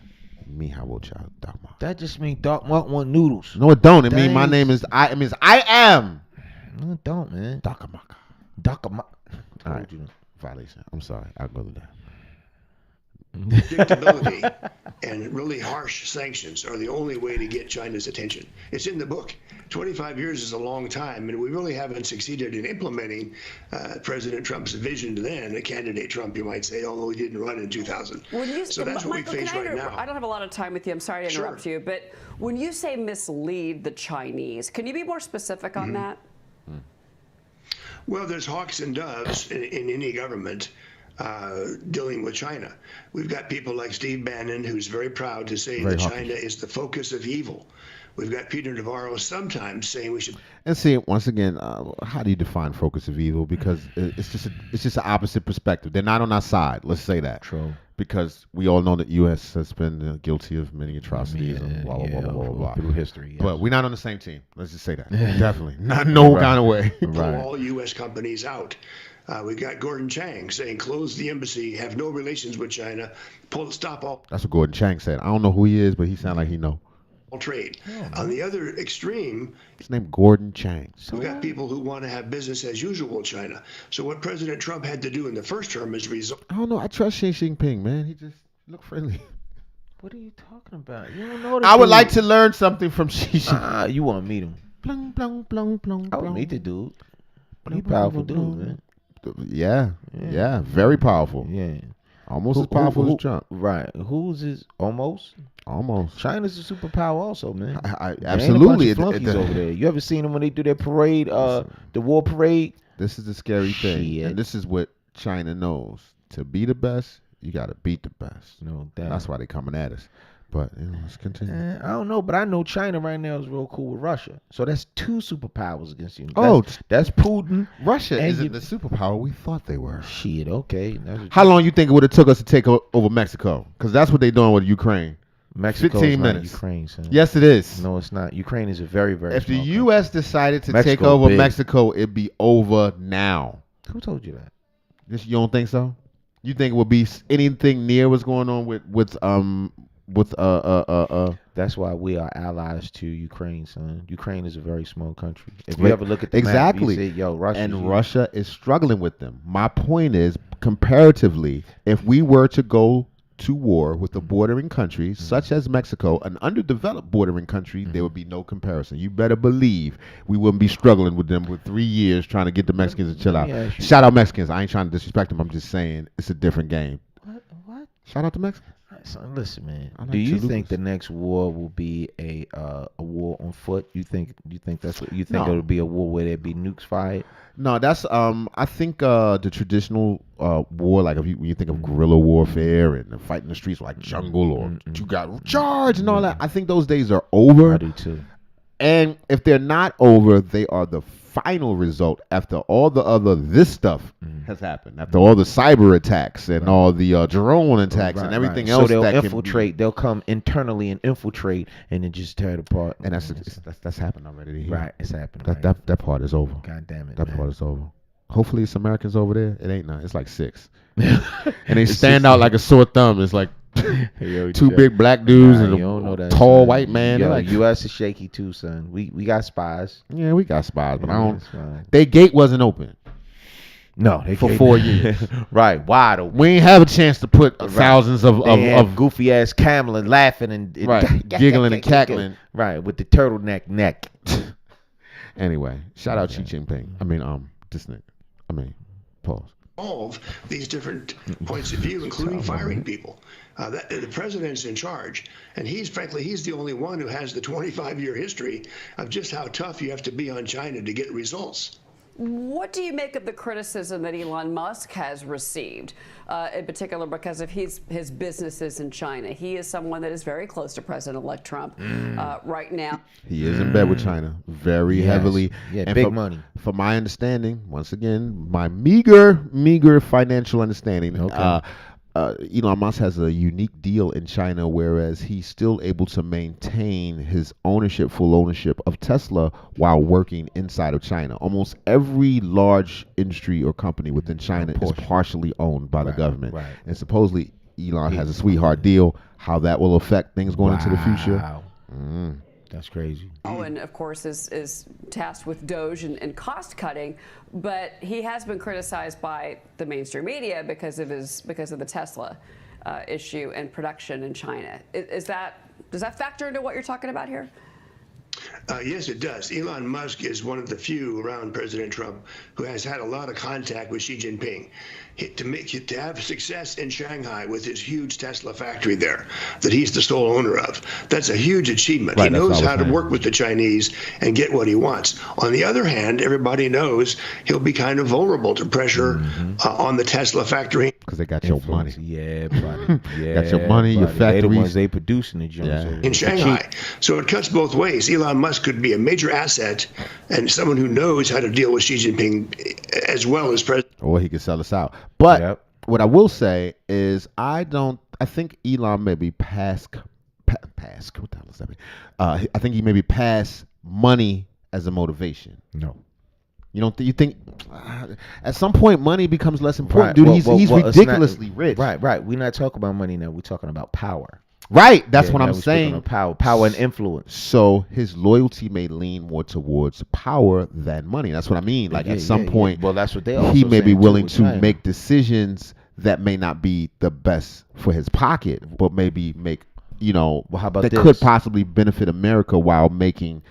Mihao Wochao Dogmark. That just means Doc Mark want noodles. No, it don't. It means my name is I. It means I am. No, it don't, man. Dogmark. Dogmark. All right. Violation. I'm sorry. I'll go to that. Predictability and really harsh sanctions are the only way to get China's attention. It's in the book. 25 years is a long time, and we really haven't succeeded in implementing President Trump's vision then, a candidate Trump, you might say, although he didn't run in 2000. So that's what Michael, we face right now. I don't have a lot of time with you. I'm sorry to interrupt you, but when you say mislead the Chinese, can you be more specific on that? Well, there's hawks and doves in any government dealing with China. We've got people like Steve Bannon, who's very proud to say that China is the focus of evil. We've got Peter Navarro sometimes saying we should. And see, once again, how do you define focus of evil? Because it's just an opposite perspective. They're not on our side. Let's say that. True. Because we all know that U.S. has been guilty of many atrocities and blah, blah, blah, blah, blah. Through history. Yes. But we're not on the same team. Let's just say that. Definitely. Not no kind of way. Pull all U.S. companies out. We got Gordon Chang saying close the embassy, have no relations with China, stop all. That's what Gordon Chang said. I don't know who he is, but he sounds like he know. Trade. On the other extreme, his name Gordon Chang. We've got people who want to have business as usual with China. So what President Trump had to do in the first term is resolve. I don't know. I trust Xi Jinping, man. He just look friendly. What are you talking about? You don't know. I would like to learn something from Xi Jinping. You want to meet him? Blung, blung, blung, blung, I would meet the dude. He powerful dude, man. Yeah. Very powerful. Yeah. Almost as powerful as Trump. Right. Who's his almost? Almost. China's a superpower also, man. Absolutely. Flunkies over there. You ever seen them when they do their parade, the war parade? This is the scary thing. And this is what China knows. To be the best, you got to beat the best. No doubt. That's why they coming at us. But let's continue. I don't know, but I know China right now is real cool with Russia. So that's two superpowers against you. That's Putin. Russia isn't the superpower we thought they were. Shit, okay. How long you think it would have took us to take over Mexico? Because that's what they're doing with Ukraine. Mexico 15 is minutes. Not Ukraine, son. Yes, it is. No, it's not. Ukraine is a very, very If the small U.S. country. decided to take over Mexico, it'd be over now. Who told you that? You don't think so? You think it would be anything near what's going on with That's why we are allies to Ukraine, son. Ukraine is a very small country. If you ever look at the map, you say, yo, Russia is struggling with them. My point is, comparatively, if we were to go to war with a bordering country such as Mexico, an underdeveloped bordering country, there would be no comparison. You better believe we wouldn't be struggling with them for 3 years trying to get the Mexicans to chill out. Shout out Mexicans. I ain't trying to disrespect them. I'm just saying it's a different game. What? Shout out to Mexicans. Son, listen, man. Do you think the next war will be a war on foot? You think that's what you think? It'll be a war where there be nukes fired? No, that's I think the traditional war, like when you think of guerrilla warfare and fighting in the streets like jungle or you got charge and all that. I think those days are over. I do too. And if they're not over, they are the final result after all the other this stuff has happened, after all the cyber attacks and all the drone attacks and everything else. So they'll infiltrate. They'll come internally and infiltrate and then just tear it apart. And that's happened already. Right, it's happened. That part is over. God damn it. That part is over. Hopefully it's Americans over there. It ain't none. It's like 6. And they stand out like a sore thumb. It's like two big black dudes and a tall white man. Yo, U.S. is shaky too, son. We got spies. Yeah, we got spies, but I don't. Their gate wasn't open. No, they for 4 years. Right, wide open. We ain't have a chance to put thousands of goofy ass camel and laughing and giggling and cackling. Right, with the turtleneck neck. Anyway, shout out Xi Jinping. I mean, this nigga. I mean, pause. All these different points of view, including firing people. The president's in charge, and he's the only one who has the 25-year history of just how tough you have to be on China to get results. What do you make of the criticism that Elon Musk has received, in particular because of his businesses in China? He is someone that is very close to President-elect Trump right now. He is in bed with China very heavily. Yeah, and big money. From my understanding, once again, my meager financial understanding, Elon Musk has a unique deal in China, whereas he's still able to maintain his full ownership of Tesla while working inside of China. Almost every large industry or company within China is partially owned by the government. Right. And supposedly Elon has a sweetheart deal. How that will affect things going into the future. That's crazy. And of course is tasked with Doge and cost cutting, but he has been criticized by the mainstream media because of the Tesla issue and production in China. Does that factor into what you're talking about here? Yes, it does. Elon Musk is one of the few around President Trump who has had a lot of contact with Xi Jinping. To have success in Shanghai with his huge Tesla factory there that he's the sole owner of, that's a huge achievement. He knows how to work with the Chinese and get what he wants. On the other hand, everybody knows he'll be kind of vulnerable to pressure on the Tesla factory. Because they got your money. Yeah, buddy. Got your money, your factories. They the ones they producing the joints. In Shanghai. So it cuts both ways. Elon Musk could be a major asset and someone who knows how to deal with Xi Jinping as well as President. Or he could sell us out. But what I will say is I think Elon may be past, what the hell does that mean? I think he may be past money as a motivation. No. You think at some point money becomes less important? Dude, he's ridiculously rich. Right. We're not talking about money now. We're talking about power. Right. That's what I'm saying. Power and influence. So his loyalty may lean more towards power than money. That's what I mean. Like at some point, well, that's what they also he may be saying willing too, to make decisions that may not be the best for his pocket, but maybe make how about that this? could possibly benefit America while making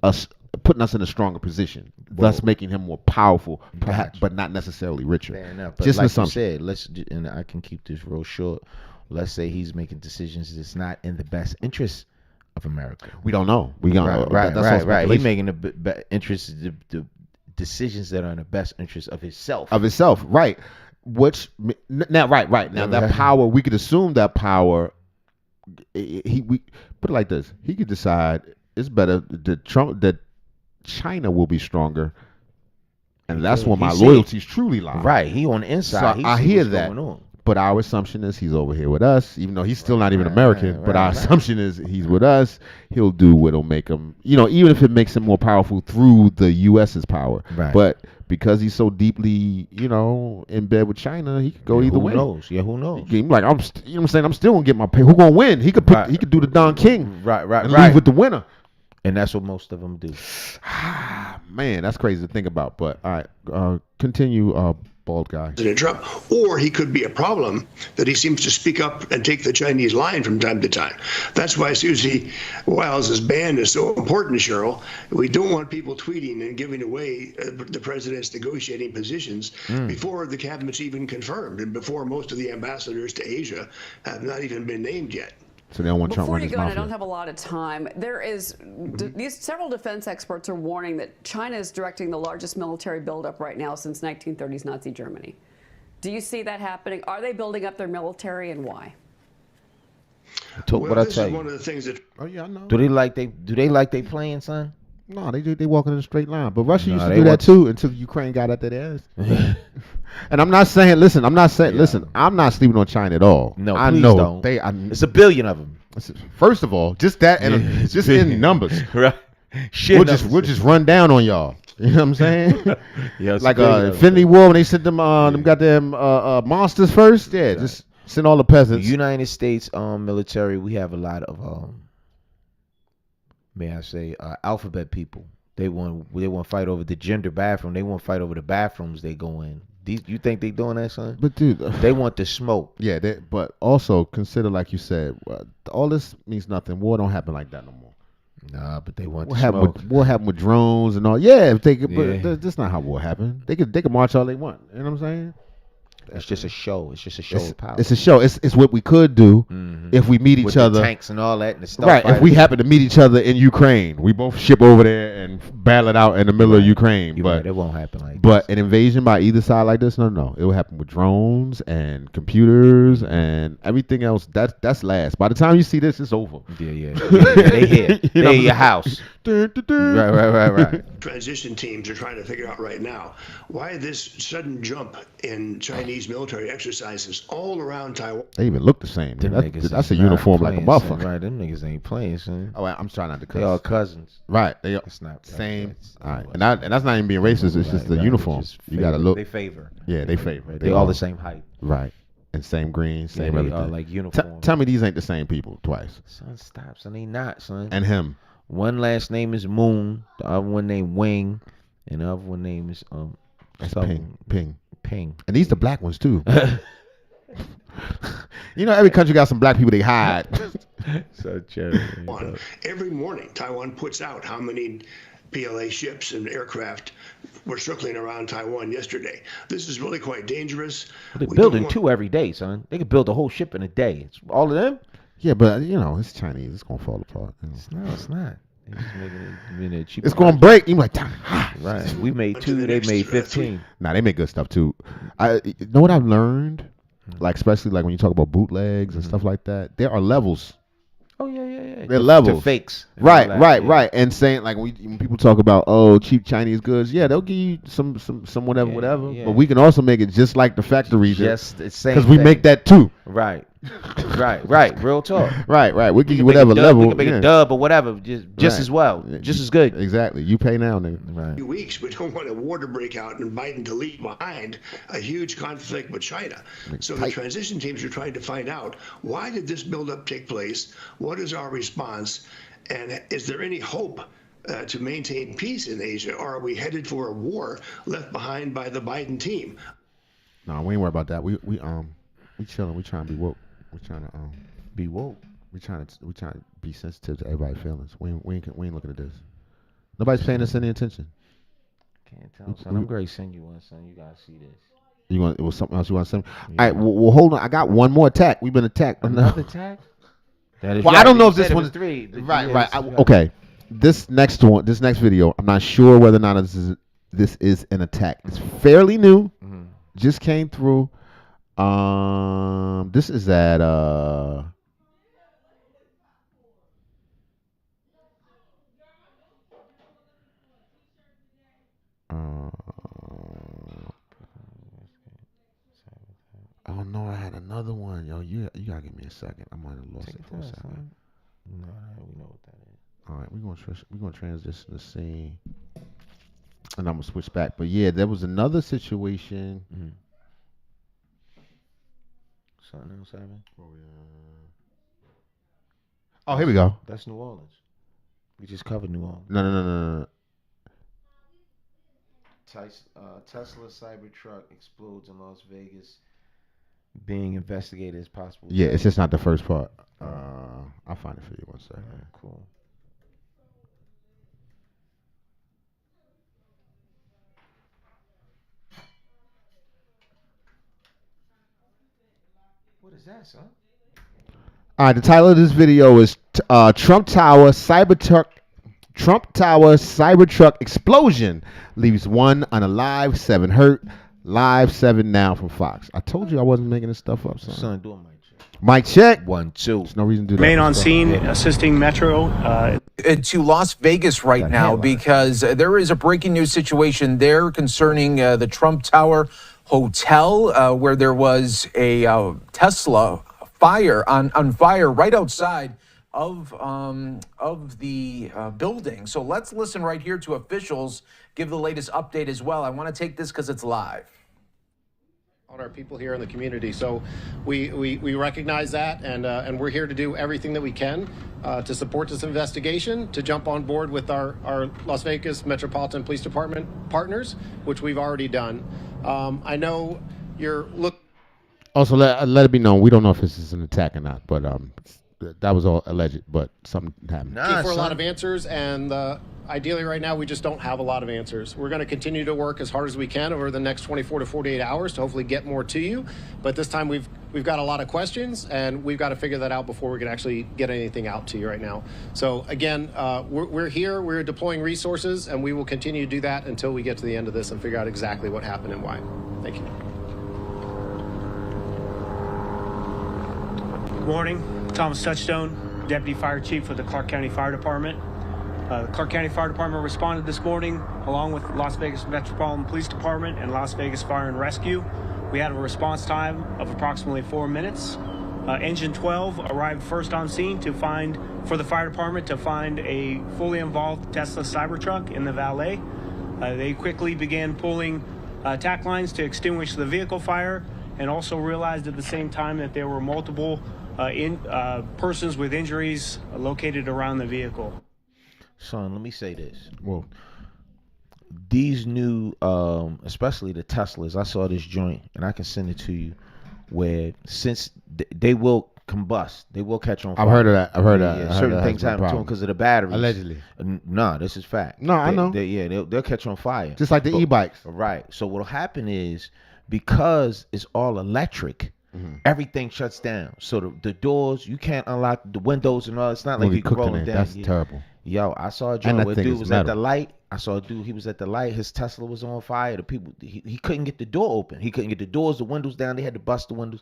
us putting us in a stronger position, thus making him more powerful, perhaps, but not necessarily richer. Fair enough. But just like an assumption. you said, and I can keep this real short. Let's say he's making decisions that's not in the best interest of America. We don't know. We got right. He's making the interest, the decisions that are in the best interest of himself. Right. Which now, right now, that power, we could assume that power. We put it like this: he could decide it's better that China will be stronger, and that's where my loyalties truly lie. Right. He on the inside. So I hear that. Going on. But our assumption is he's over here with us, even though he's still not even American. But our assumption is he's with us. He'll do what'll make him, even if it makes him more powerful through the U.S.'s power. Right. But because he's so deeply, in bed with China, he could go either way. Who knows? Yeah, who knows? Like I'm saying, I'm still gonna get my pay. Who gonna win? He could he could do the Don King. Right. And leave with the winner. And that's what most of them do. Man, that's crazy to think about. But all right, continue. Bald guy. President Trump, or he could be a problem that he seems to speak up and take the Chinese line from time to time. That's why Susie Wiles' ban is so important, Cheryl. We don't want people tweeting and giving away the president's negotiating positions before the cabinet's even confirmed and before most of the ambassadors to Asia have not even been named yet. So they don't want Trump running his mouth. I don't have a lot of time. There is these several defense experts are warning that China is directing the largest military buildup right now since 1930s Nazi Germany. Do you see that happening? Are they building up their military, and why? This is one of the things that. Oh yeah, I know. Do they like they playing, son? No, they walking in a straight line. But Russia used to do that too until Ukraine got at their ass. And I'm not saying, listen, I'm not sleeping on China at all. No, I please know don't. It's a billion of them. First of all, just that, and just in numbers. Right. We'll just run down on y'all. You know what I'm saying? Yeah, like Infinity War when they sent them goddamn monsters first. Yeah, right. Just send all the peasants. The United States military, we have a lot of may I say, alphabet people. They want to fight over the gender bathroom. They want to fight over the bathrooms they go in. You think they doing that, son? But dude, they want the smoke. Yeah, but also consider, like you said, all this means nothing. War don't happen like that no more. Nah, but they want the smoke. War happen with drones and all. Yeah, but that's not how war happened. They could march all they want. You know what I'm saying? It's just a show. It's just a show of power. It's a show. It's what we could do if we meet each other. The tanks and all that and the stuff. Right. If we happen to meet each other in Ukraine, we both ship over there and battle it out in the middle of Ukraine. But it won't happen like But an invasion by either side like this, no. It will happen with drones and computers and everything else. That's last. By the time you see this, it's over. Yeah. They here. They in your house. Right. Transition teams are trying to figure out right now why this sudden jump in Chinese military exercises all around Taiwan. They even look the same. That's a uniform like a motherfucker. Right, them niggas ain't playing, son. Oh, I'm trying not to cuss. They all cousins. Right. They are not same. All right. And that's not even being racist. It's just the uniform. You got to look. They favor. Yeah, they favor. They all the same height. Right. And same green, same they everything. Are like uniform. Tell me these ain't the same people twice. Son, stop. Son, they not, son. And him. One last name is Moon. The other one named Wing. And the other one name is That's Ping. Ping. And these the black ones too. You know, every country got some black people they hide. So cherry. Every morning, Taiwan puts out how many PLA ships and aircraft were circling around Taiwan yesterday. This is really quite dangerous. They're building two every day, son. They could build a whole ship in a day. It's all of them. Yeah, but you know, it's Chinese. It's gonna fall apart. It's not. They're just making it cheap. It's gonna break. You like, right? We made 2. They made 15. Nah, they make good stuff too. You know what I've learned? Like especially like when you talk about bootlegs and stuff like that, there are levels. Oh yeah. They're levels. To fakes. Right. And saying like when people talk about cheap Chinese goods, yeah, they'll give you some whatever. Yeah. But we can also make it just like the factories. Just the same. Because we make that too. Right. Real talk. Right. We'll give you whatever level. We can make a dub or whatever, just as well, just as good. Exactly. You pay now, nigga. Right. Weeks, we don't want a war to break out and Biden to leave behind a huge conflict with China. So the transition teams are trying to find out, why did this buildup take place? What is our response? And is there any hope to maintain peace in Asia? Or are we headed for a war left behind by the Biden team? No, we ain't worried about that. We chilling. We trying to be woke. We trying to be woke. We trying to be sensitive to everybody's feelings. We ain't looking at this. Nobody's paying us any attention. Can't tell, son. I'm going to send you one, son. You gotta see this. It was something else you want to send me? Yeah. All right. Well, hold on. I got one more attack. We've been attacked. Another attack? That is right. I don't know if this one's 3. Right. Okay. This next video, I'm not sure whether or not this is an attack. It's fairly new. Just came through. This is at oh no, I had another one. Yo, you gotta give me a second. I might have lost it for a second. No, we know what that is. All right, we're gonna transition the scene, and I'm gonna switch back. But yeah, there was another situation. Something else happened? Oh, here we go. That's New Orleans. We just covered New Orleans. No. Tesla Cybertruck explodes in Las Vegas, being investigated as possible. Yeah, it's just not the first part. I'll find it for you one second. Cool. What is that, son? All right, the title of this video is Trump Tower Cybertruck explosion leaves 1 unalive, 7 hurt. Live 7 now from Fox. I told you I wasn't making this stuff up, son. Do a mic check. Mic check. 1, 2. There's no reason to do that. Remain on scene, assisting Metro. To Las Vegas right now because there is a breaking news situation there concerning the Trump Tower Hotel where there was a Tesla on fire right outside of the building. So let's listen right here to officials give the latest update as well. I want to take this because it's live. On our people here in the community. So we recognize that, and we're here to do everything that we can to support this investigation, to jump on board with our Las Vegas Metropolitan Police Department partners, which we've already done. I know you're Also, let it be known, we don't know if this is an attack or not, but that was all alleged, but something happened. For a lot of answers, and ideally right now we just don't have a lot of answers. We're going to continue to work as hard as we can over the next 24 to 48 hours to hopefully get more to you. But this time we've got a lot of questions, and we've got to figure that out before we can actually get anything out to you right now. So again, we're here, we're deploying resources, and we will continue to do that until we get to the end of this and figure out exactly what happened and why. Thank you. Good morning, Thomas Touchstone, Deputy Fire Chief with the Clark County Fire Department. The Clark County Fire Department responded this morning along with Las Vegas Metropolitan Police Department and Las Vegas Fire and Rescue. We had a response time of approximately 4 minutes. Engine 12 arrived first on scene for the fire department to find a fully involved Tesla Cybertruck in the valet. They quickly began pulling tack lines to extinguish the vehicle fire, and also realized at the same time that there were multiple persons with injuries located around the vehicle. Son, let me say this. Well, these new, especially the Teslas, I saw this joint, and I can send it to you, where since they will combust, they will catch on fire. I've heard of that. I've heard that. Yeah, certain things happen to them because of the batteries. Allegedly. Nah, this is fact. No, I know. They'll catch on fire. Just like the e-bikes. Right. So what'll happen is, because it's all electric, everything shuts down. So the doors, you can't unlock the windows and all. It's not like you can roll them down. That's terrible. Yo, I saw a joint where dude was at the light. I saw a dude, he was at the light. His Tesla was on fire. The people, he couldn't get the door open. He couldn't get the doors, the windows down. They had to bust the windows.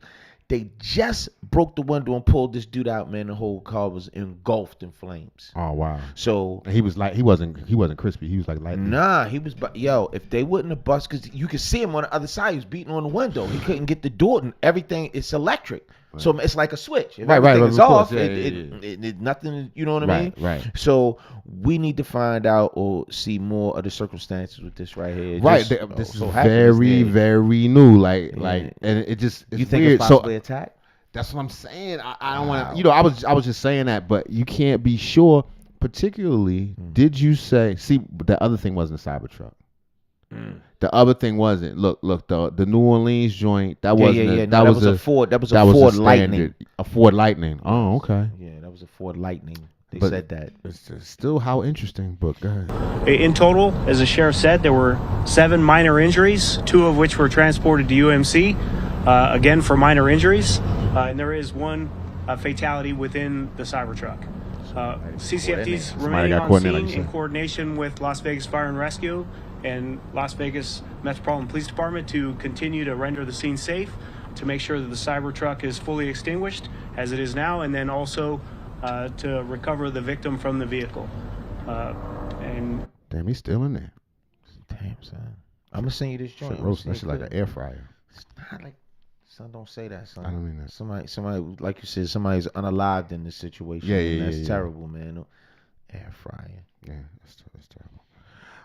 They just broke the window and pulled this dude out, man. The whole car was engulfed in flames. Oh wow! So he was like, he wasn't crispy. He was like light. Nah, he was. Yo, if they wouldn't have bust, because you could see him on the other side. He was beating on the window. He couldn't get the door, and everything. It's electric, so it's like a switch. If everything is off, it nothing. You know what I mean? Right. So we need to find out or see more of the circumstances with this right here. Right. This is very, very new. Like, and it just it's you think weird. it's possibly attack? That's what I'm saying. I don't want to. You know, I was just saying that, but you can't be sure. Particularly, did you say? See, the other thing wasn't a Cybertruck. The other thing wasn't. Look. The New Orleans joint. That wasn't. That was a Ford. That was a Ford Lightning. A Ford Lightning. Oh, okay. Yeah, that was a Ford Lightning. They But said that. It's still how interesting, but go ahead. In total, as the sheriff said, there were 7 minor injuries, 2 of which were transported to UMC, again for minor injuries. And there is 1 fatality within the Cybertruck. CCFD's remaining on scene in coordination with Las Vegas Fire and Rescue and Las Vegas Metropolitan Police Department to continue to render the scene safe, to make sure that the Cybertruck is fully extinguished as it is now, and then also to recover the victim from the vehicle. And damn, he's still in there. Damn, son. I'm gonna send you this joint. Roast that shit like an air fryer. It's not like, son, don't say that, son. I don't mean that. Somebody, like you said, somebody's unalived in this situation. Yeah, that's terrible, man. Air fryer. Yeah, that's terrible.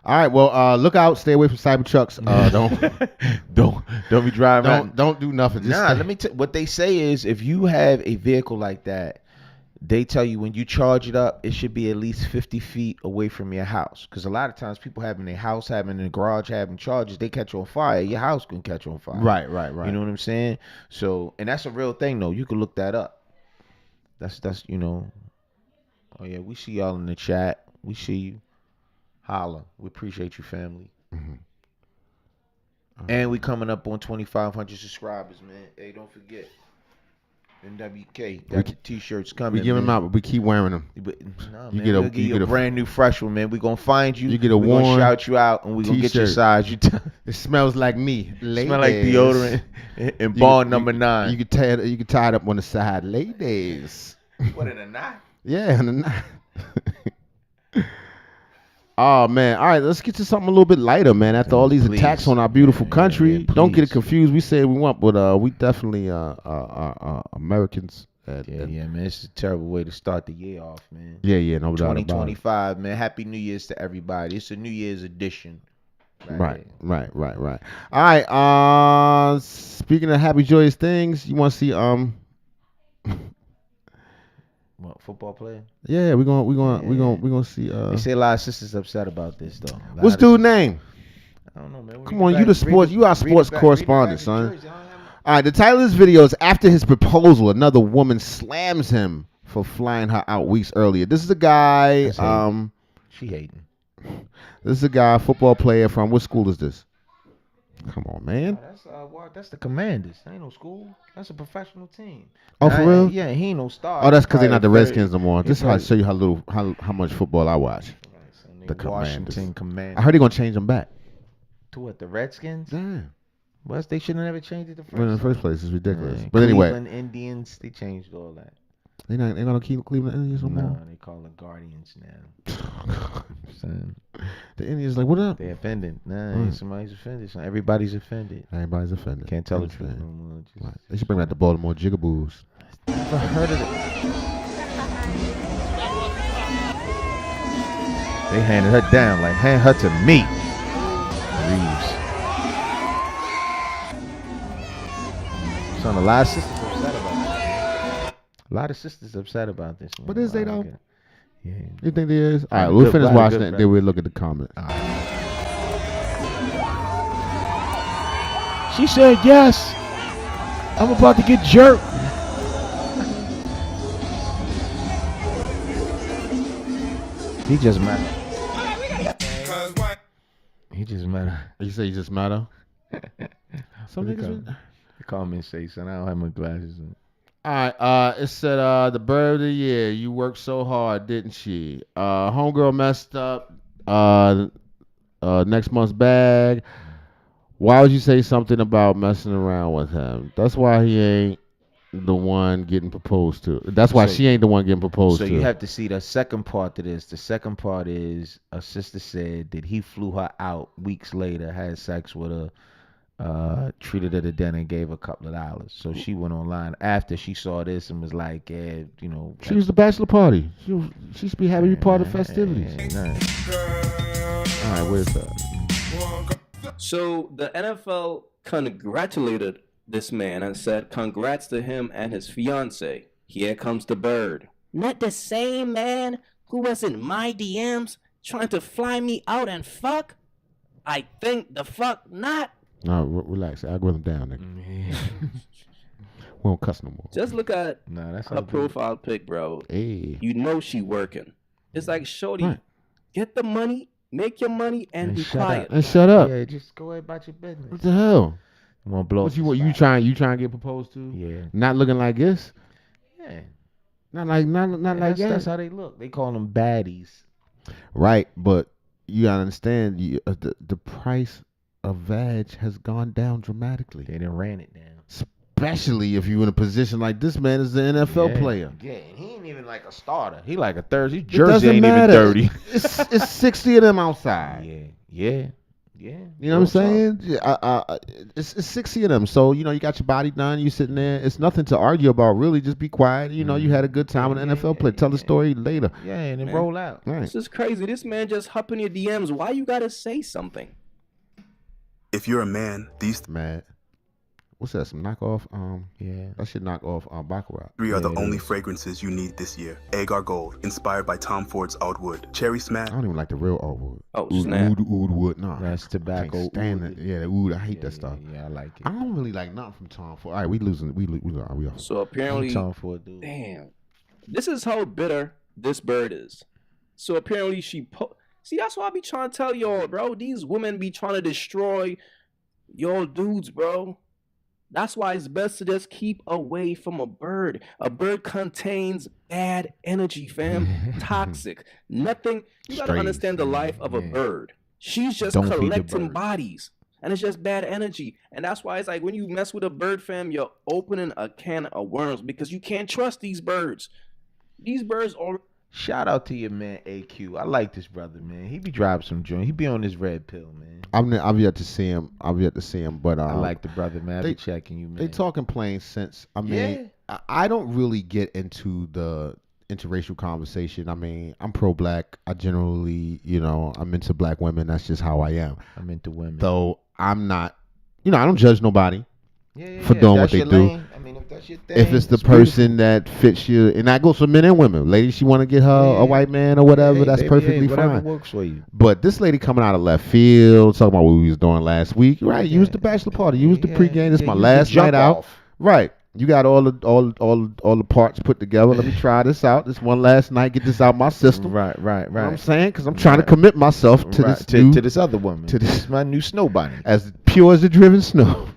All right, well, look out. Stay away from Cybertrucks. Don't be driving. Don't do nothing. Just let me tell. What they say is, if you have a vehicle like that, they tell you when you charge it up, it should be at least 50 feet away from your house. Because a lot of times people having their house, having their garage, having charges, they catch on fire. Your house can catch on fire. Right. You know what I'm saying? So, and that's a real thing, though. You can look that up. That's you know. Oh yeah, we see y'all in the chat. We see you. Holla. We appreciate you, family. And we coming up on 2,500 subscribers, man. Hey, don't forget. NWK, got the t-shirts coming. We give them out, but we keep wearing them. Nah, man, we'll give you a brand new fresh one, man. We're going to find you. You get a warm. We're going to shout you out, and we're going to get your size. It smells like me. Ladies. Smell like deodorant and ball number 9. You can tie it up on the side. Ladies. What, in a knot? Yeah, in a knot. Oh, man. All right, let's get to something a little bit lighter, man. After all these attacks on our beautiful country. Don't get it confused. We say we want, but we definitely Americans. Man. It's a terrible way to start the year off, man. Yeah, no doubt about it. 2025, man. Happy New Year's to everybody. It's a New Year's edition. Right. All right. Speaking of happy, joyous things, you want to see What, football player? Yeah, we're gonna see. They say a lot of sisters upset about this though. What's dude's name? I don't know, man. Come on, you our sports correspondent, son. All right, the title of this video is after his proposal, another woman slams him for flying her out weeks earlier. This is a guy. She hating. This is a guy, football player from what school is this? Come on, man. That's the Commanders. That ain't no school. That's a professional team. Oh, for real? Yeah, he ain't no star. Oh, that's because they're not the Probably Redskins no more. This is how I show you how much football I watch. The Washington Commanders. Commanders. I heard they're gonna change them back. To what? The Redskins? Yeah. Well, they should have never changed it the first Well, in the time. first place, it's ridiculous. Yeah, But anyway, Cleveland Indians, they changed all that. they're gonna keep Cleveland Indians no more. No, they call the Guardians now. Son. The Indians like, what up? They offended. Nah, somebody's offended. Son. Everybody's offended. Everybody's offended. Can't tell the truth no more. Right. They should bring back the Baltimore Jigaboos. Never heard of it. They handed her down like, hand her to me. Reeves. Son, a lot of sisters upset about it. A lot of sisters upset about this. But is they though? Yeah. You think there is? All right, we'll finish watching it, then we'll look at the comments. She said yes. I'm about to get jerked. He just mad. He just mad. You say he just mad? Some niggas. They call me and say, son, I don't have my glasses on. All right, it said the bird of the year. You worked so hard, didn't she? Homegirl messed up next month's bag. Why would you say something about messing around with him? That's why he ain't the one getting proposed to. That's why she ain't the one getting proposed to. So you have to see the second part to this. The second part is a sister said that he flew her out weeks later, had sex with her, treated her to dinner and gave her a couple of dollars. So she went online after she saw this and was like, yeah, you know. She was the bachelor party. She should be happy to be part of the festivities. All right, where's that? So the NFL congratulated this man and said, congrats to him and his fiance. Here comes the bird. Not the same man who was in my DMs trying to fly me out and fuck? I think the fuck not. No, relax. Algorithm down, nigga. We don't cuss no more. Just look at her profile pic, bro. Hey. You know she working. It's like, shorty, get the money, make your money, and be quiet. And shut up. Yeah, just go about your business. What the hell? You want to blow? What you trying to get proposed to? Yeah. Not looking like this. Yeah. Not like that. That's how they look. They call them baddies. Right, but you gotta understand the price of vag has gone down dramatically. They done ran it down. Especially if you're in a position like this man is an NFL player. Yeah, he ain't even like a starter. He like a third. His jersey ain't even dirty. It's 60 of them outside. Yeah. You know what I'm saying? It's 60 of them. So, you know, you got your body done. You sitting there. It's nothing to argue about, really. Just be quiet. You know, you had a good time with an NFL player. Tell the story later. Yeah, and then roll out. Right. This is crazy. This man just hopping your DMs. Why you gotta say something? If you're a man, these mad. What's that? Some knockoff? Yeah. That should knock off Baccarat. three are the only fragrances you need this year. Agar Gold, inspired by Tom Ford's Outwood. Cherry Smash. I don't even like the real Outwood. Oh, snap. Oud wood. No. That's tobacco. I can't stand it. Yeah, the oud. I hate that stuff. Yeah, I like it. I don't really like nothing from Tom Ford. All right, we losing. We off. So apparently, Tom Ford, dude. Damn, this is how bitter this bird is. So apparently see, that's why I be trying to tell y'all, bro. These women be trying to destroy y'all dudes, bro. That's why it's best to just keep away from a bird. A bird contains bad energy, fam. Toxic. Nothing. You gotta understand the life of a bird. She's just collecting bodies. And it's just bad energy. And that's why it's like when you mess with a bird, fam, you're opening a can of worms because you can't trust these birds. These birds are... Shout out to your man AQ. I like this brother, man. He be driving some joint. He be on this red pill, man. I've yet to see him. But I like the brother, man. I be checking you, man. They talking plain sense. I mean, I don't really get into the interracial conversation. I mean, I'm pro-black. I generally, I'm into black women. That's just how I am. I'm into women. Though I'm not, I don't judge nobody for doing what they do. I mean, if that's your thing, if it's the person that fits you, and that goes for men and women. Ladies, she want to get her a white man or whatever, that's perfectly whatever fine. Works for you. But this lady coming out of left field, talking about what we was doing last week. Right, use the bachelor party, use the pregame. This is my last night out. Right. You got all the parts put together. Let me try this out. This one last night. Get this out my system. Right. You know what I'm saying? Because I'm trying to commit myself to this to this other woman. To this is my new snow bunny. As pure as the driven snow.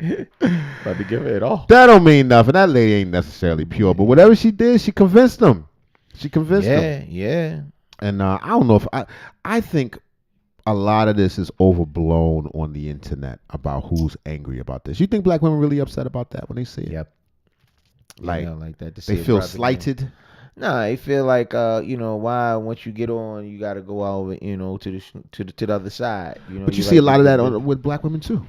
About to give it all. That don't mean nothing. That lady ain't necessarily pure, but whatever she did, she convinced them. Yeah. And I don't know if I think a lot of this is overblown on the internet about who's angry about this. You think black women really upset about that when they see it? Yep. Like that. They feel slighted. No, they feel like why once you get on, you got to go over to the other side. But you see a lot of that with black women too.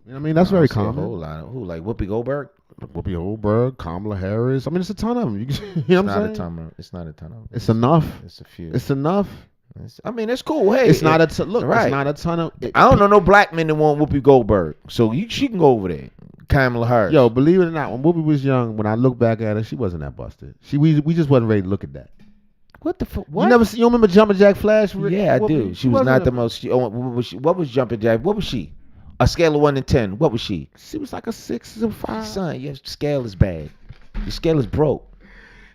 You know what I mean? That's very common. A whole lot of who, like Whoopi Goldberg? Whoopi Goldberg, Kamala Harris. I mean, it's a ton of them. You know what I'm saying? It's not a ton of them. It's enough. It's a few. It's enough. It's cool. Hey, it's not a ton. Look, right. It's not a ton of. I don't know no black men that want Whoopi Goldberg, so she can go over there. Kamala Harris. Yo, believe it or not, when Whoopi was young, when I look back at her, she wasn't that busted. We just wasn't ready to look at that. What the fuck? What? You remember Jumpin' Jack Flash? Yeah, I do. She was not the most. What was Jumpin' Jack? What was she? A scale of 1 to 10. What was she? She was like a 6 or 5. Son, your scale is bad. Your scale is broke.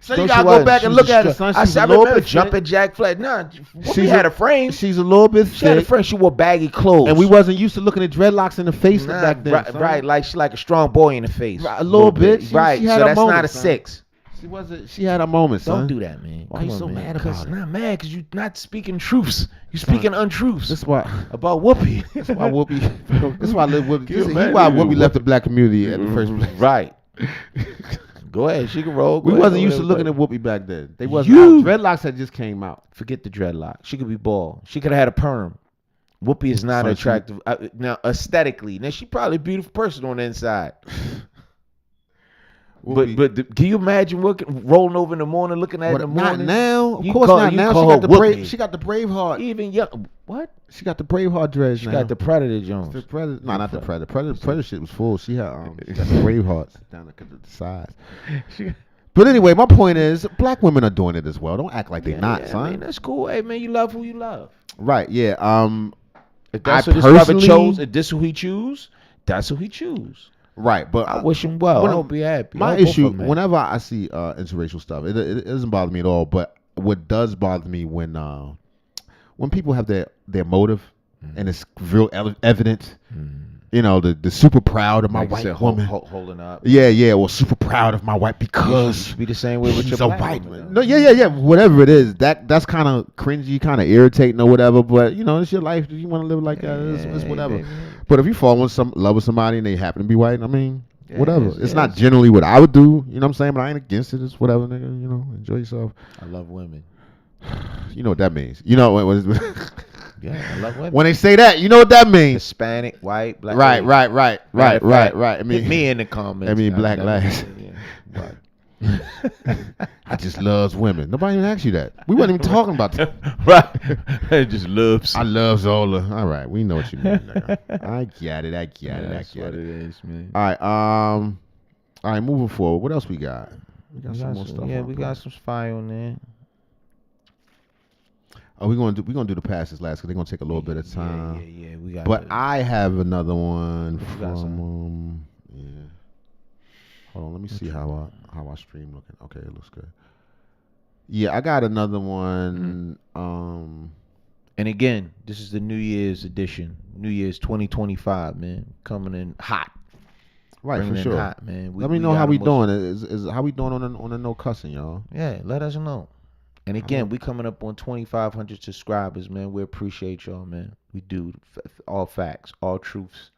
So you gotta go back and look at it, son. I remember Jumpin' Jack Flash. Nah, she had a frame. She's a little bit thick. She had a frame. She wore baggy clothes. And we wasn't used to looking at dreadlocks in the face back then. Right, like she like a strong boy in the face. Right, a little bit. Right, so that's not a 6. She had a moment, son. Don't do that, man. Why you so mad about it? Not mad because you're not speaking truths. You're speaking untruths. That's why about Whoopi. That's why Whoopi. That's why Whoopi left the black community at the first place. Right. Go ahead. She can roll. We wasn't used to looking at Whoopi back then. They wasn't. Dreadlocks had just came out. Forget the dreadlock. She could be bald. She could have had a perm. Whoopi is not attractive now aesthetically. Now she probably a beautiful person on the inside. But can you imagine rolling over in the morning, looking at it in the morning? Not now. Of course not now. She got the Braveheart. Even young. What? She got the Braveheart dress. She got the Predator Jones. The Predator. No, not the Predator. Predator shit was full. She had she got the Bravehearts down the sides. But anyway, my point is, black women are doing it as well. Don't act like they're not, son. I mean, that's cool. Hey, man, you love who you love. Right. Yeah. If that's what his brother chose, if this who he choose, that's who he choose. Right, but I wish him well. I hope he happy. My issue, whenever I see interracial stuff, it doesn't bother me at all. But what does bother me when people have their motive and it's real evident. You know, the super proud of my white woman holding up. Yeah. Well, super proud of my white because be the same way with your black white woman. No, yeah. Whatever it is, that's kind of cringy, kind of irritating or whatever. But you know, it's your life. You want to live like that? It's whatever. Baby. But if you fall in love with somebody and they happen to be white, I mean, whatever. It's not generally what I would do. You know what I'm saying? But I ain't against it. It's whatever, nigga. You know, enjoy yourself. I love women. You know what that means. You know what? Yeah, I love women. When they say that, you know what that means. Hispanic, white, black. Right. I mean, hit me in the comments. I mean, black lives. Right. I just loves women. Nobody even asked you that. We wasn't even talking about that. Right. I just loves. I loves Zola. All right, we know what you mean. I get it. That's what it is, man. All right. Moving forward. What else we got? We got some more stuff. Yeah, we got some fire on there. Oh, we're gonna do the passes last because they're gonna take a little bit of time. Yeah. We got. But I have another one from. Hold on, let me see how our stream looking. Okay, it looks good. Yeah, I got another one. And again, this is the New Year's edition. New Year's 2025, man, coming in hot. Right, for sure. Hot, man. Let me know how we doing. Is how we doing on the no cussing, y'all? Yeah, let us know. And again, we coming up on 2,500 subscribers, man. We appreciate y'all, man. We do all facts, all truths.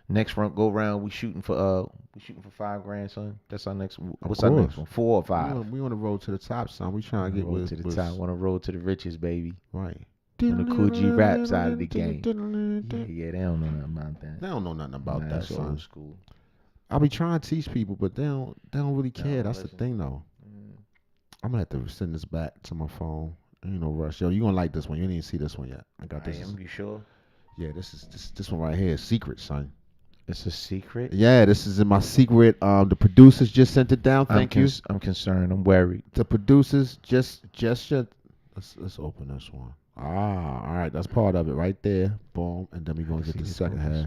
Next go round, we shooting for $5,000, son. That's our next. What's our next one? 4 or 5? We on the road to the top, son. We trying to get to the top. Want to roll to the riches, baby. Right. On the cool G rap side of the game. Yeah, they don't know nothing about that. They don't know nothing about that, son. Old school. I be trying to teach people, but they don't really care. That's the thing, though. I'm gonna have to send this back to my phone. Ain't no rush. Yo, you gonna like this one? You didn't even see this one yet. I got this. You sure? Yeah, this one right here is secret, son. It's a secret? Yeah, this is in my secret. The producers just sent it down. Thank you. I'm concerned. I'm worried. The producers just let's open this one. All right, that's part of it right there. Boom, and then we're gonna get the second half.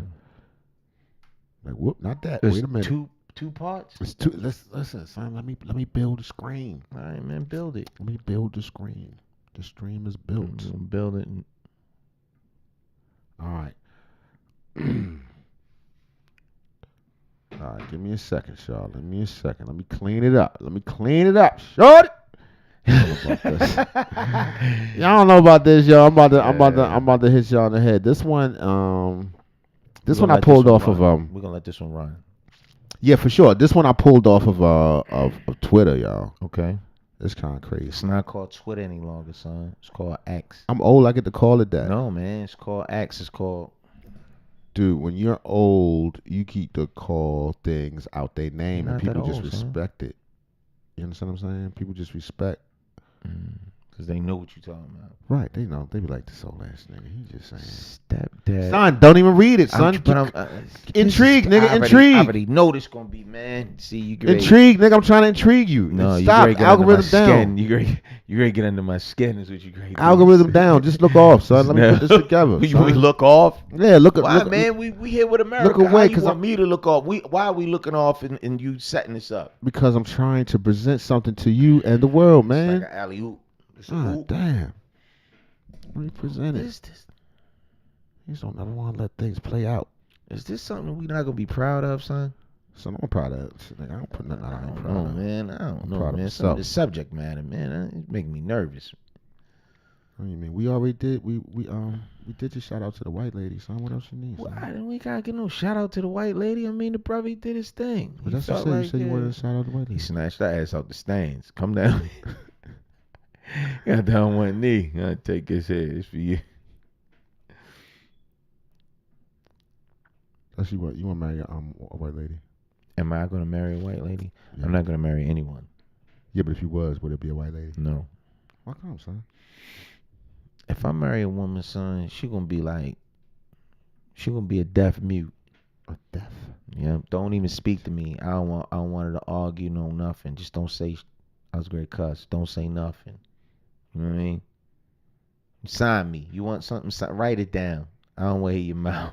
Like, whoop, not that. There's Wait a minute. 2 parts? It's two. Listen, son. Let me build the screen. All right, man, build it. Let me build the screen. The stream is built. Build it. All right. All right, give me a second, y'all. Let me a second. Let me clean it up. Shorty. Y'all don't know about this, y'all. I'm about to hit y'all in the head. This one, I pulled off of We're gonna let this one run. Yeah, for sure. This one I pulled off of Twitter, y'all. Okay. It's kind of crazy. It's not called Twitter any longer, son. It's called X. I'm old. I get to call it that. No, man. It's called X. It's called. Dude, when you're old, you keep to call things out their name, and people just respect it. You understand what I'm saying? People just respect. Because they know what you're talking about. Right, they know. They be like, this old ass nigga. He just saying. Stepdad. Son, don't even read it, son. Intrigue, nigga. Intrigue. I already know this gonna be, man. See, you great. Intrigue, nigga. I'm trying to intrigue you. No, stop. You Algorithm down. You ready get under my skin is what you great. Algorithm down. Just look off, son. Let me put this together. We look off? Yeah, look. Why, look, man? We here with America. Look away, because you want me to look off? Why are we looking off and you setting this up? Because I'm trying to present something to you and the world, man. It's like an alley-oop. Oh, damn. Let me present it. You just don't ever want to let things play out. Is this something we not gonna be proud of, son? Son, I'm proud of it. I don't put nothing out. I ain't proud of. Man. I don't know, proud of man. Some of the subject matter, man, it's making me nervous. What do you mean? We already did. We did just shout out to the white lady, son. What else you need? Why didn't we gotta get no shout out to the white lady? I mean, the brother he did his thing. But that's what you said. You said you wanted to shout out the white lady. He snatched her ass out the stands. Come down. Got down one knee. I take his head. It's for you. That's you. What you want to marry a white lady? Am I gonna marry a white lady? Yeah. I'm not gonna marry anyone. Yeah, but if you was, would it be a white lady? No. Why come, son? If I marry a woman, son, she gonna be a deaf mute. A deaf? Yeah. Don't even speak to me. I don't want her to argue, no nothing. Just don't say. I was great cuss. Don't say nothing. You know what I mean? Sign me. You want something? Write it down. I don't want to hear your mouth.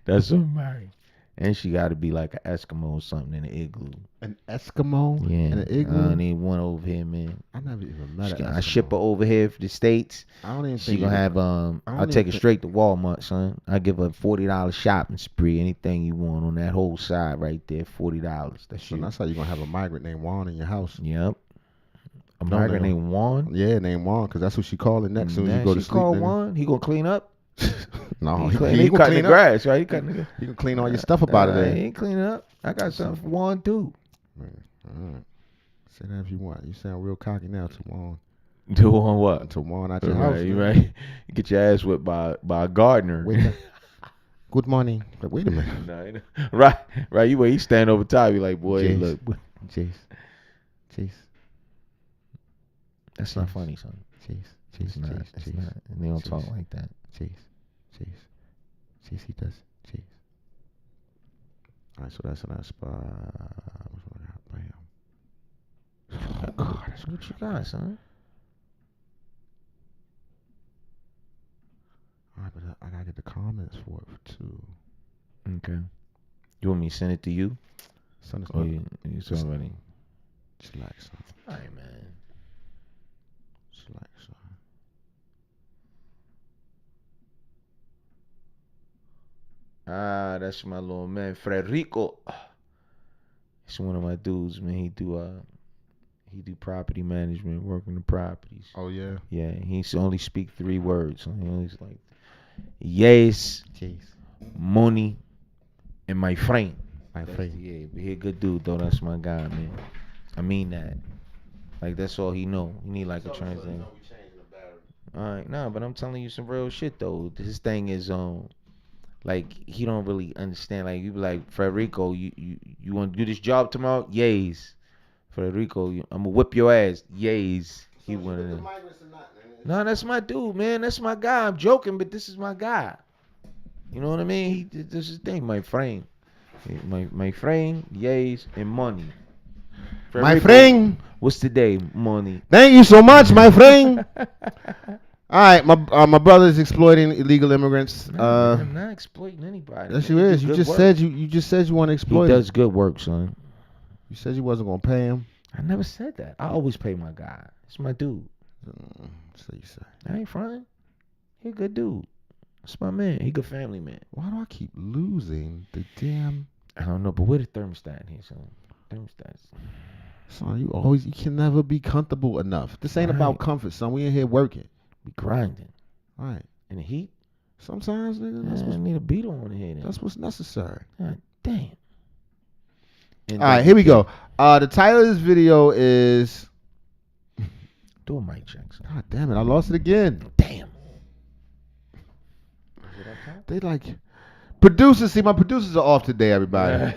That's what I'm marrying. And she got to be like an Eskimo or something in an igloo. An Eskimo? Yeah. In an igloo? I don't need one over here, man. I never even met her. I ship her over here for the States. I don't even she think gonna have I'll take her straight to Walmart, son. I give her a $40 shopping spree. Anything you want on that whole side right there, $40. That's so that's how you gonna have a migrant named Juan in your house. Yep. A migrant named Juan? Yeah, named Juan, because that's what she call it next soon as you go to sleep. Call Juan? He gonna clean up? No, he cutting the grass, right? He can clean all your stuff about it. He ain't cleaning up. I got something for Juan too. All right. Say that if you want. You sound real cocky now to Juan. To Juan what? To Juan out your house. You right. You get your ass whipped by a gardener. Good morning. But wait a minute. Right. You stand over top. You like, boy, Jace. Look. Jace. That's not funny, son. Chase. It's not. And they don't talk like that. Chase, he does. Chase. All right, so that's a nice spot. Bam. Oh, God, that's what you got, son. All right, but I gotta get the comments for it too. Okay. You want me to send it to you? Send it to you. It's already. Just like so. All right, man. Just like so. That's my little man, Frederico. It's one of my dudes, man. He do property management, working the properties. Oh yeah. Yeah, he only speak 3 words. So he only like yes, money, and my friend. Yeah, but he a good dude though. That's my guy, man. I mean that. Like that's all he know. He need like a translator. All right, but I'm telling you some real shit though. His thing is like he don't really understand. Like you be like, Federico, you want to do this job tomorrow? Yays. Federico, I'm gonna whip your ass. Yays. He wanted to. No, that's my dude, man. That's my guy. I'm joking, but this is my guy. You know what I mean? This is the thing, my friend. My friend, yays, and money. My friend. What's today? Money. Thank you so much, my friend. All right, my brother's exploiting illegal immigrants. I'm not exploiting anybody. Yes, you is. You just said you just said you want to exploit. He does good work, son. You said you wasn't gonna pay him. I never said that. I always pay my guy. It's my dude. So you say. I ain't fronting. He a good dude. That's my man. He good family man. Why do I keep losing the damn? I don't know, but where the thermostat in here, son? Thermostats. Son, you can never be comfortable enough. This ain't about comfort, son. We in here working. We grinding. All right. In the heat? Sometimes, nigga. I need a beetle on the head. That's what's necessary. God damn. All right, here we go. The title of this video is. Do a mic check. Son. God damn it! I lost it again. Damn. They like producers. See, my producers are off today, everybody.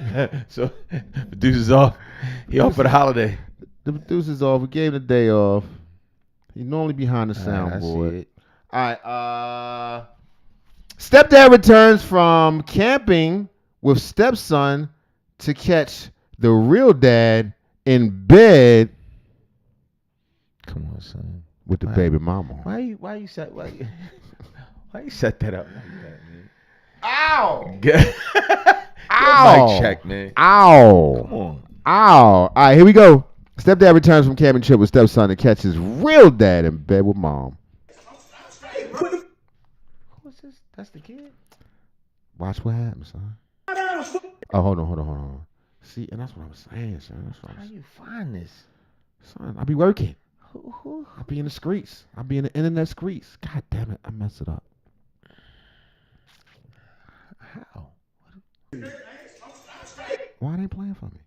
So producers off. He off for the holiday. The producers off. We gave him the day off. He normally behind the soundboard. All right. Stepdad returns from camping with stepson to catch the real dad in bed. Come on, son. With the baby mama. Why you set that up like that, man? Ow! Ow! Mic check, man. Ow! Come on. Ow! All right, here we go. Stepdad returns from camping trip with stepson to catch his real dad in bed with mom. Who's this? That's the kid? Watch what happens, son. Oh, hold on. See, and that's what I was saying, son. How you find this? Son, I be working. Who? I be in the streets. I be in the internet streets. God damn it, I messed it up. How? Why they ain't playing for me?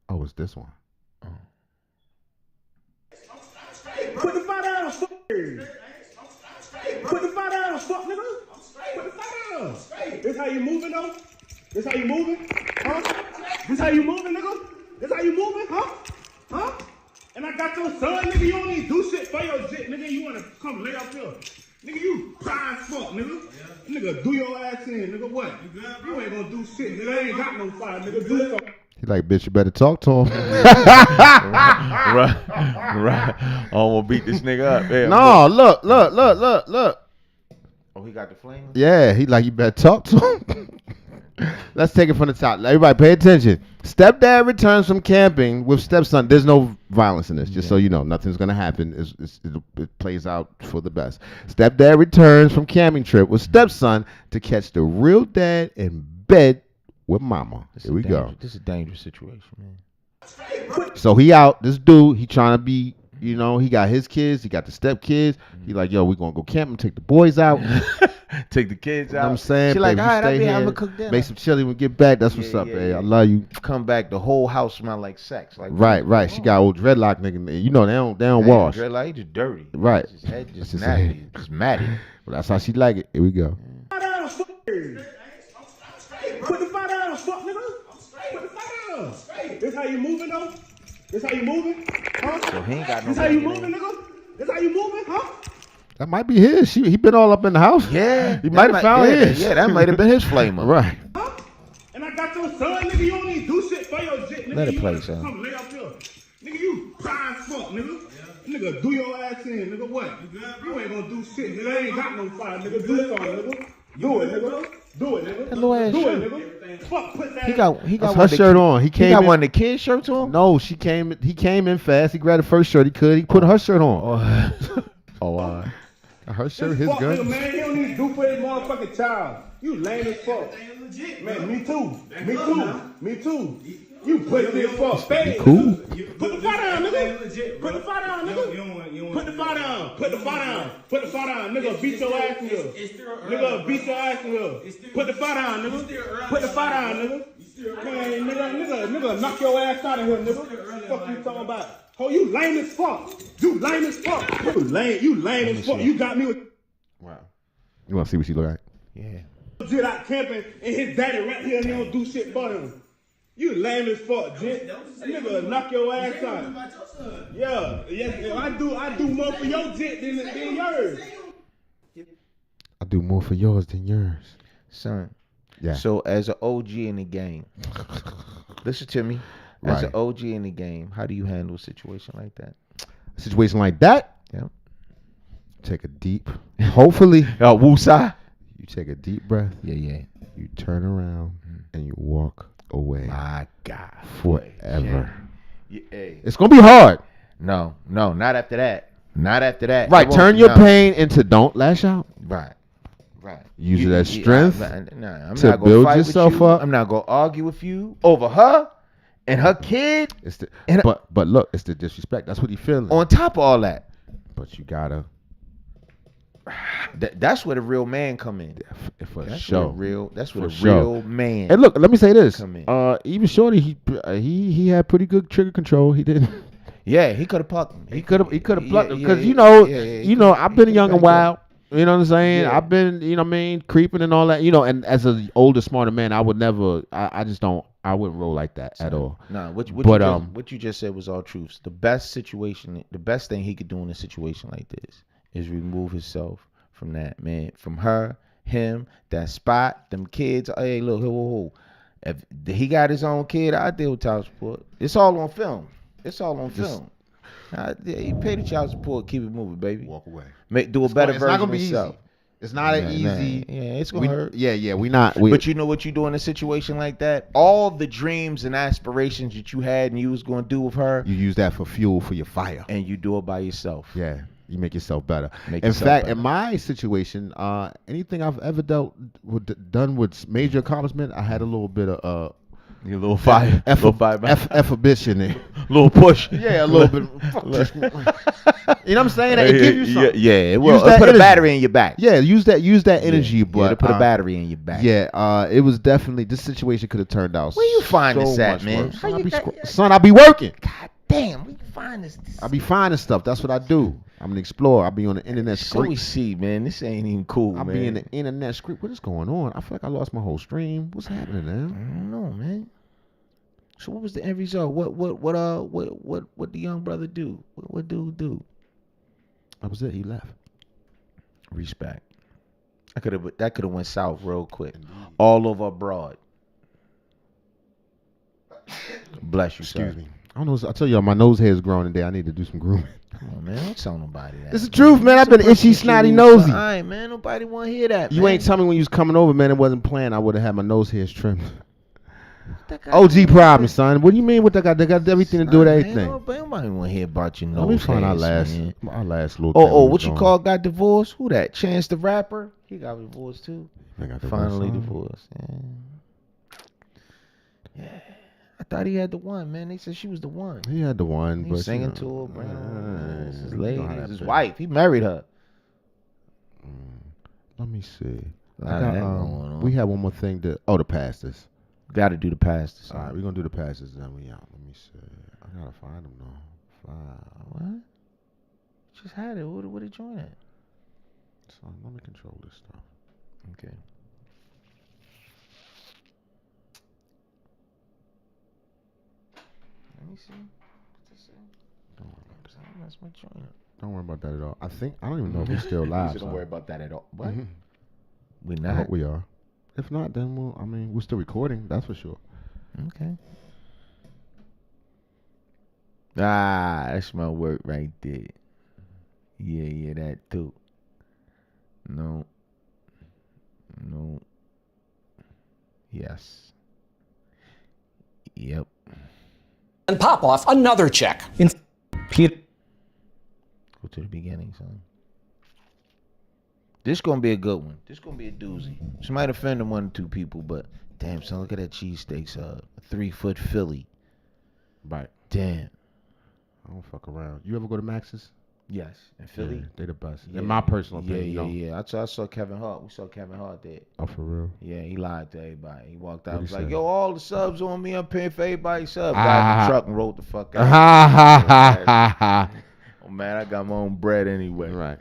Oh, it's this one. Oh. Put the fight down, fuck. Put the fight down, fuck, nigga. Put the fight down. This how you moving, though? This how you moving? Huh? This how you moving, nigga? This how you moving, huh? Huh? And I got your son, nigga. You don't even do shit for your shit, nigga. You wanna come lay up here. Nigga, you prime fuck, nigga. Nigga, do your ass in, nigga. What? You ain't gonna do shit, nigga. I ain't got no fire, nigga. Do something. He like, bitch, you better talk to him. right. I don't want to beat this nigga up. Yeah, no, look. Oh, he got the flame? Yeah, he like, you better talk to him. Let's take it from the top. Everybody pay attention. Stepdad returns from camping with stepson. There's no violence in this, just so you know. Nothing's going to happen. It plays out for the best. Stepdad returns from camping trip with stepson to catch the real dad in bed with mama. Here we go. This is a dangerous situation, man. So he out. This dude, he trying to be, you know, he got his kids. He got the step kids. He like, yo, we going to go camping, take the boys out. Take the kids out. You know what I'm saying? She like, baby, all right, I'll be here, having cook dinner. Make some chili when we get back. That's what's up, babe. I love you. Come back, the whole house smell like sex. Like right. She got old dreadlock nigga. You know, they don't wash. Dreadlock, he just dirty. Right. His head just natty. Just matty. Well, that's how she like it. Here we go. Put the fight down, fuck, nigga. Put the fight down. This how you moving, though? This how you moving? Huh? So he ain't got no. This how you moving, nigga? This how you moving, huh? That might be his. He been all up in the house. Yeah. He might have found his. Yeah, that might have been his flame up. Right. Huh? And I got your son, nigga. You don't even do shit for your shit, nigga. Let it play, you son. Come lay up here. Nigga, you prime fuck, nigga. Nigga, do your ass in, nigga. What? You ain't gonna do shit, nigga. I ain't got no fire, nigga. Do something, nigga. Do it, nigga. Do it, nigga. That little ass do shirt. it, nigga. Fuck, put that. He got That's one her shirt on. He got one of the kids' shirts on? No, he came in fast. He grabbed the first shirt he could. He put her shirt on. Her shirt, his fuck gun. Nigga, man, he don't need to do for his motherfucking child. You lame as fuck. Man, me too. You put this fuck. Cool. Put the fight down, nigga. Put the fight down, nigga. Put the fight down. Put the fight down. Put the fight down. Nigga, beat your ass in here. Nigga, beat your ass in here. Put the fight down, nigga. Put the fight down, nigga. Man, nigga, knock your ass out of here, nigga. Fuck you talking about? Oh, you lame as fuck. You lame as fuck. You lame as fuck. You got me with. Wow. You want to see what she look like? Yeah. Jit out camping and his daddy right here and he don't do shit for him. You lame as fuck, Jit. Nigga, knock your ass out. Yeah, I do more for your Jit than yours. I do more for yours than yours. Son. Yeah. So as an OG in the game, listen to me. As an Right. OG in the game, how do you handle a situation like that? A situation like that? Yeah. take a deep, hopefully, woosah. You take a deep breath. Yeah. You turn around and you walk away. My God. Forever. Yeah. Hey. It's going to be hard. No, not after that. Not after that. Right. Turn your pain into don't lash out. Right. Use it as strength I'm to not gonna build fight yourself with you. up. I'm not going to argue with you over her and her kid. But look, it's the disrespect. That's what he feeling. On top of all that. But you got to. That's where the real man come in. That's where the real man. And look, let me say this. Come in. Even Shorty, he had pretty good trigger control. He didn't. Yeah, he could have plucked him. He could have plucked him because I've been young and wild. You know what I'm saying? Yeah. I've been, creeping and all that. And as an older, smarter man, I would never. I just don't. I wouldn't roll like that at all. Nah, what you just said was all truths. The best thing he could do in a situation like this is remove himself from that, man. From her, him, that spot, them kids. Hey, look, whoa. If he got his own kid, I deal with child support. It's all on film. Film. You pay the child support, keep it moving, baby. Walk away. Do a better version It's not gonna be of yourself. easy. It's not an easy. Yeah, it's gonna hurt. Yeah, we not. But you know what you do in a situation like that? All the dreams and aspirations that you had and you was gonna do with her, You use that for fuel for your fire. and you do it by yourself. Yeah, you make yourself better. Make In yourself fact, better. in my situation, anything I've ever done with major accomplishment, I had a little bit of Your little fire, efferbition there. little push. Yeah, a little bit. You know what I'm saying? It give you something. Yeah, it will. Use that Put a energy. battery in your back. Yeah, use that energy, but to put a battery in your back. Yeah, it was definitely this situation could have turned out. Where you find so this at, much man? worse. Son, I be working. God damn, where you find this? I be finding stuff. That's what I do. I'm an explorer. I be on the internet So we screep. see, man. This ain't even cool, I man. be in the internet screep. What is going on? I feel like I lost my whole stream. What's happening I now? don't know, man. So what was the end result? What the young brother do? What dude do? That was it. He left. Respect. That could have went south real quick. All over abroad. Bless you, Excuse sir. me. I don't know. I tell y'all, my nose hair is growing today. I need to do some grooming. Come on, man. Don't tell nobody that. It's the truth, man. I've been itchy, snotty, nosy. All right, man. Nobody want to hear that, You man. ain't tell me when you was coming over, man. It wasn't planned. I would have had my nose hairs trimmed. OG problem, son. What do you mean? What that got? They got everything to do with everything. Nobody want to hear about your nose. Let me find our hairs, last man. little. thing we What was you on. call got divorced? Who that? Chance the Rapper? He got divorced too. They got Finally divorced, divorced. Yeah. I thought he had the one, man. They said she was the one. He had the one, He but singing to her, bringing her. This is his lady. you know how This that is his been. wife. He married her. Let me see. A lot of that going on. We have one more thing to. Oh, the pastors. Got to do the pastors. All right, we're gonna do the pastors. Then we out. Let me see. I gotta find them though. What? Just had it. What did you join at? So let me control this stuff. Okay. Let me see. What's this say? That's my joint. Don't worry about that at all. I don't even know if we're still live. Don't worry about that at all. What? Mhm. We I not. hope we are. If not, then we're still recording. That's for sure. Okay. That's my work right there. Yeah, that too. No. Yes. Yep. And pop off another check. Go to the beginning, son. This gonna be a good one. This gonna be a doozy. She might offend one or two people, but damn, son, look at that cheesesteaks. A 3-foot Philly. Right. Damn. I don't fuck around. You ever go to Max's? Yes, in Philly. Yeah, they the best. Yeah. In my personal opinion. Yeah. I saw Kevin Hart. We saw Kevin Hart there. Oh, for real? Yeah, he lied to everybody. He walked out. What'd Was he like, say? yo, all the subs on me. I'm paying for everybody's subs. Got in the truck and rolled the fuck out. Oh, man, I got my own bread anyway. Right.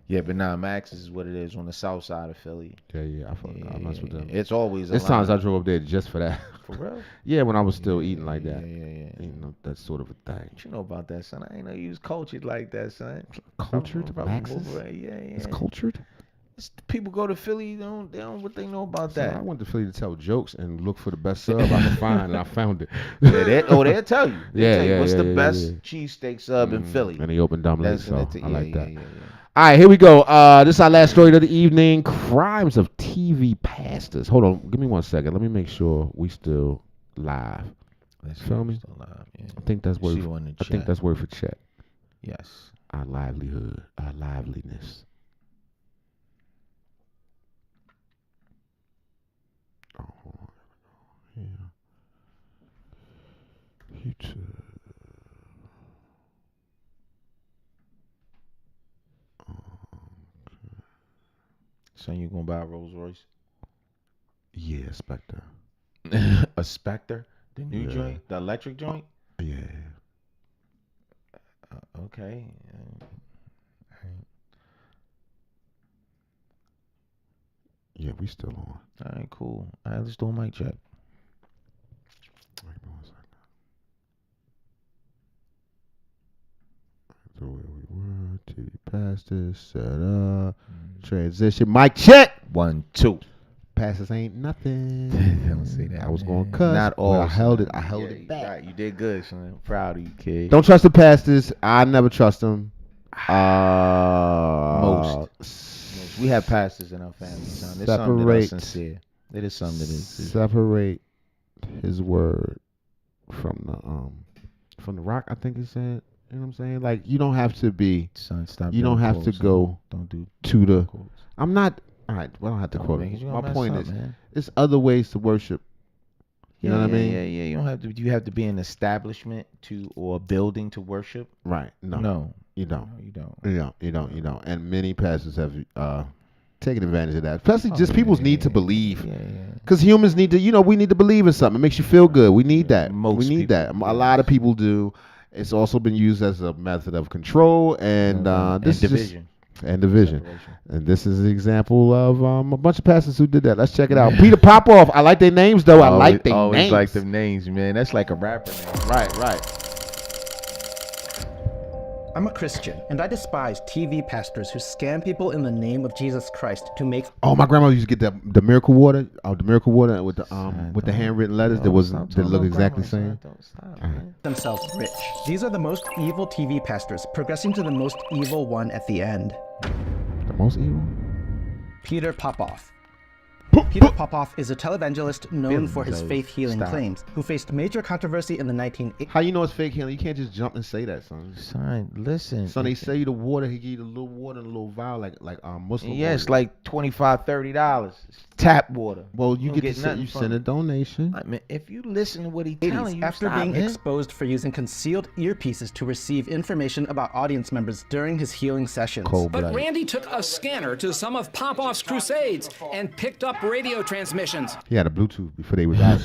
Yeah, but nah, Max's is what it is on the south side of Philly. Yeah. I mess with them. It's always a There's times I line. drove up there just for that. For real? Yeah, when I was still eating like that. Yeah. Eating that sort of a thing. What you know about that, son? I ain't know you was cultured like that, son. Cultured? From Max's? over there. Yeah. It's cultured? People go to Philly, they don't what they know about So that. I went to Philly to tell jokes and look for the best sub I could find, and I found it. They'll tell you. They'll tell you what's the best yeah. cheesesteak sub in Philly. And they opened Dominique, That's so it. I like that. All right, here we go. This is our last story of the evening. Crimes of TV pastors. Hold on. Give me 1 second. Let me make sure we still live. Feel me? Still live, yeah. I think that's word. I think that's word for chat. Yes. Our livelihood, our liveliness. Oh, yeah. YouTube. So you gonna buy a Rolls Royce? Yeah, Spectre. A Spectre? The new joint? The electric joint? Yeah. Okay. Yeah, we still on. All right, cool. All right, let's do a mic check. Wait 1 second. So where we were, TV pastors, set up, transition, mic check. 1, 2. Pastors ain't nothing. Don't say that. I was man. going to cuss. Not all. I held it. son. I held Yeah, it back. Right. You did good, son. Proud of you, kid. Don't trust the pastors. I never trust them. Most. We have pastors in our family, son. There's some that are sincere. It is some that is. Separate his word from the rock. I think he said. You know what I'm saying? Like you don't have to be. Son, stop. You don't have to go. Don't do. To the. Quotes. I'm not. All right. Well, I don't have to quote man, him. you gonna My mess point up, is, man. it's other ways to worship. You know what I mean? Yeah. You don't have to. You have to be an establishment or a building to worship. Right. No. You don't. No, you don't. You don't. And many pastors have taken advantage of that. Especially just people's need to believe. Because humans need to, we need to believe in something. It makes you feel good. We need that. We need that. A lot of people do. It's also been used as a method of control and this is division. And division. And this is an example of a bunch of pastors who did that. Let's check it out. Peter Popoff. I like their names though. I like their names. Always like them names, man. That's like a rapper name. Right. I'm a Christian, and I despise TV pastors who scam people in the name of Jesus Christ to make. Oh, my grandma used to get the miracle water. The miracle water with the handwritten letters that look exactly the same. Themselves rich. These are the most evil TV pastors, progressing to the most evil one at the end. The most evil? Peter Popoff. Peter Popoff is a televangelist known for his faith healing claims, who faced major controversy in the 1980s. How you know it's fake healing? You can't just jump and say that, son. Son, listen. Son, they sell you the water. He give you the little water and a little vial, like Muslim. Yeah, it's like $25, $30. It's tap water. Well, you get to you send a donation. I mean, if you listen to what he's telling you, after being exposed for using concealed earpieces to receive information about audience members during his healing sessions. But Randy took a scanner to some of Popoff's crusades and picked up radio transmissions. He had a Bluetooth before they was out.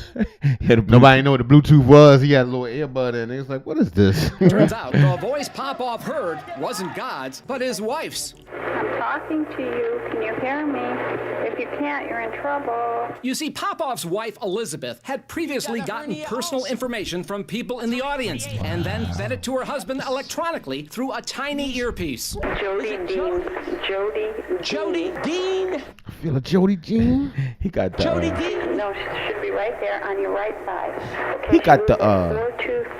Nobody knew what the Bluetooth was. He had a little earbud in. He was like, "What is this?" Turns out the voice Popoff heard wasn't God's, but his wife's. I'm talking to you. Can you hear me? If you can't, you're in trouble. You see, Popoff's wife, Elizabeth, had previously gotten personal information from people in the audience and then fed it to her husband electronically through a tiny earpiece. Jody Dean. Jody Dean. I feel a Jody Dean. He got the Jody Dean. No, she should be right there on your right side. Okay, he got the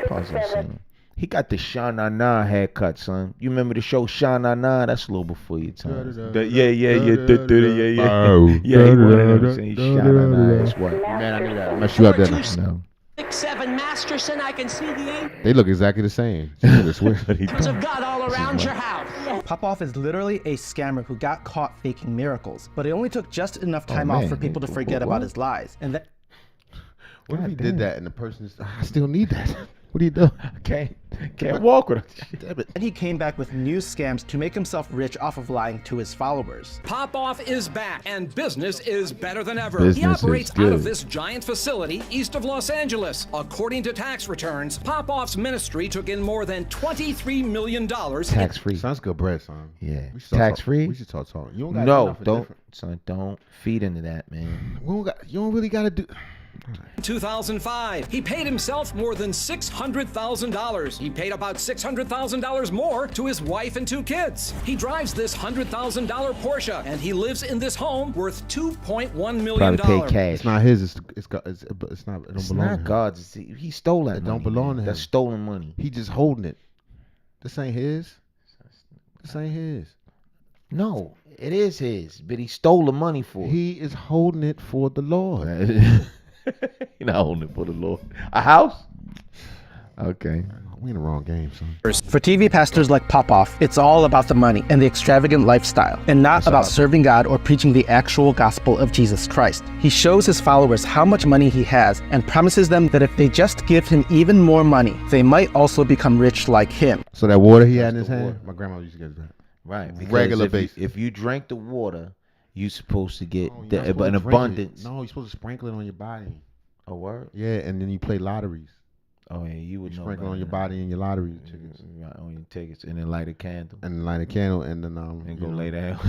pause this, son. He got the Sha Na Na haircut, son. You remember the show Sha Na Na? That's a little before your time. Yeah. Yeah, he one of them saying Sha Na Na. That's what. Man, I knew that. I'm mess you up there. No. 6'7" Masterson, I can see the angels They look exactly the same. of God all around your house. Popoff is literally a scammer who got caught faking miracles, but it only took just enough time off for people to forget about his lies. And that. What if he did that and the person is, I still need that. What do you do? Can't walk with him. And he came back with new scams to make himself rich off of lying to his followers. Popoff is back, and business is better than ever. Business he operates is out good. of this giant facility east of Los Angeles. According to tax returns, Popoff's ministry took in more than $23 million. Tax free. Sounds good bread, son. Yeah. Tax free? We should talk. You don't got no, don't feed into that, man. You don't really got to do. In 2005, he paid himself more than $600,000. He paid about $600,000 more to his wife and 2 kids. He drives this $100,000 Porsche, and he lives in this home worth $2.1 million. Probably pay cash. It's not his. It's not. It don't belong. It's not God's. He stole that. It don't belong to him. That's stolen money. He just holding it. This ain't his. This ain't his. No, it is his, but he stole the money for it. He is holding it for the Lord. You're not holding it for the Lord. A house? Okay. We in the wrong game, son. For TV pastors like Popoff, it's all about the money and the extravagant lifestyle, and not about serving God or preaching the actual gospel of Jesus Christ. He shows his followers how much money he has and promises them that if they just give him even more money, they might also become rich like him. So that water he had in his hand, my grandma used to get that. Right. Regular basis. If you drink the water, you're supposed to get No, you're not supposed an to drink abundance. it. No, you're supposed to sprinkle it on your body. A word? Yeah, and then you play lotteries. Oh yeah, you would know. Sprinkle on your that. body and your lottery tickets. Right, on your tickets, and then light a candle. And light a candle, and then And go lay down.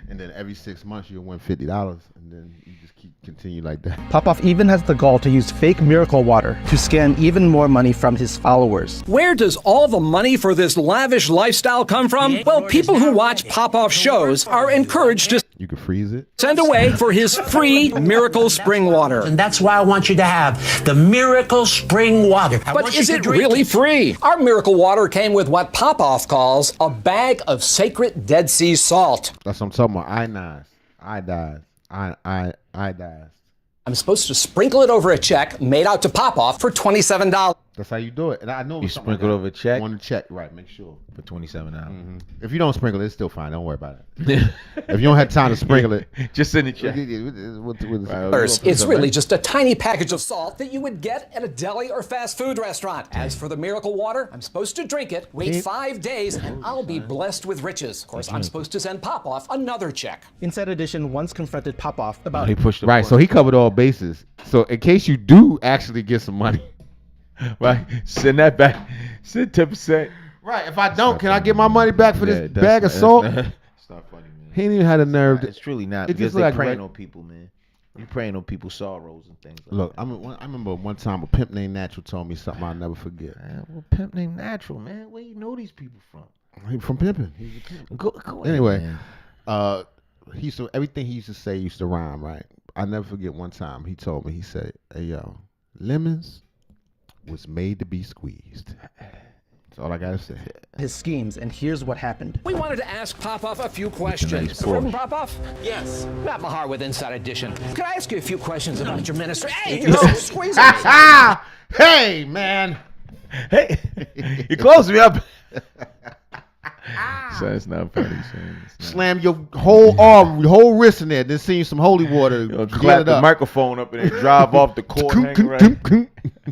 And then every 6 months you'll win $50, and then you just continue like that. Popoff even has the gall to use fake miracle water to scam even more money from his followers. Where does all the money for this lavish lifestyle come from? Well, people who watch Popoff shows are encouraged to You can freeze it. send away for his free miracle spring water. And that's why I want you to have the miracle spring water. But is it really free? Our miracle water came with what Popoff calls a bag of sacred Dead Sea salt. That's what I'm talking about. Iodized. I'm supposed to sprinkle it over a check made out to Popoff for $27. That's how you do it. And I know You sprinkle it over a check? On the check, right? Make sure. For $27. If you don't sprinkle it, it's still fine. Don't worry about it. If you don't have time to sprinkle it, just send the check. It's really just a tiny package of salt that you would get at a deli or fast food restaurant. As for the miracle water, I'm supposed to drink it, wait 5 days, and I'll be blessed with riches. Of course, I'm supposed to send Popoff another check. Inside Edition once confronted Popoff about He pushed the right. So he covered all bases. So in case you do actually get some money, right, send that back. Send 10%. Right. If I don't, can I get my money back for this bag of salt? It's not funny, man. He ain't even had a nerve. It's truly not. It Because just they're like preying on people, man. You're preying on people's sorrows and things like Look, that. I remember one time a pimp named Natural told me something I'll never forget. Well, pimp named Natural, man. Where you know these people from? He from pimping. He's a pimp. Go Anyway, man. he used to everything he used to say used to rhyme, right? I never forget one time he told me, he said, "Hey yo, lemons was made to be squeezed." That's all I gotta say. his schemes, and here's what happened. We wanted to ask Popoff a few questions. Reverend Popoff? Yes. Matt Mahar with Inside Edition. Could I ask you a few questions about your ministry? Hey, you're so squeezing me. Hey, man. Hey, you closed me up. So it's not funny. Slam your whole arm, your whole wrist in there, then send you some holy water. Clap the microphone up and then drive off the cord.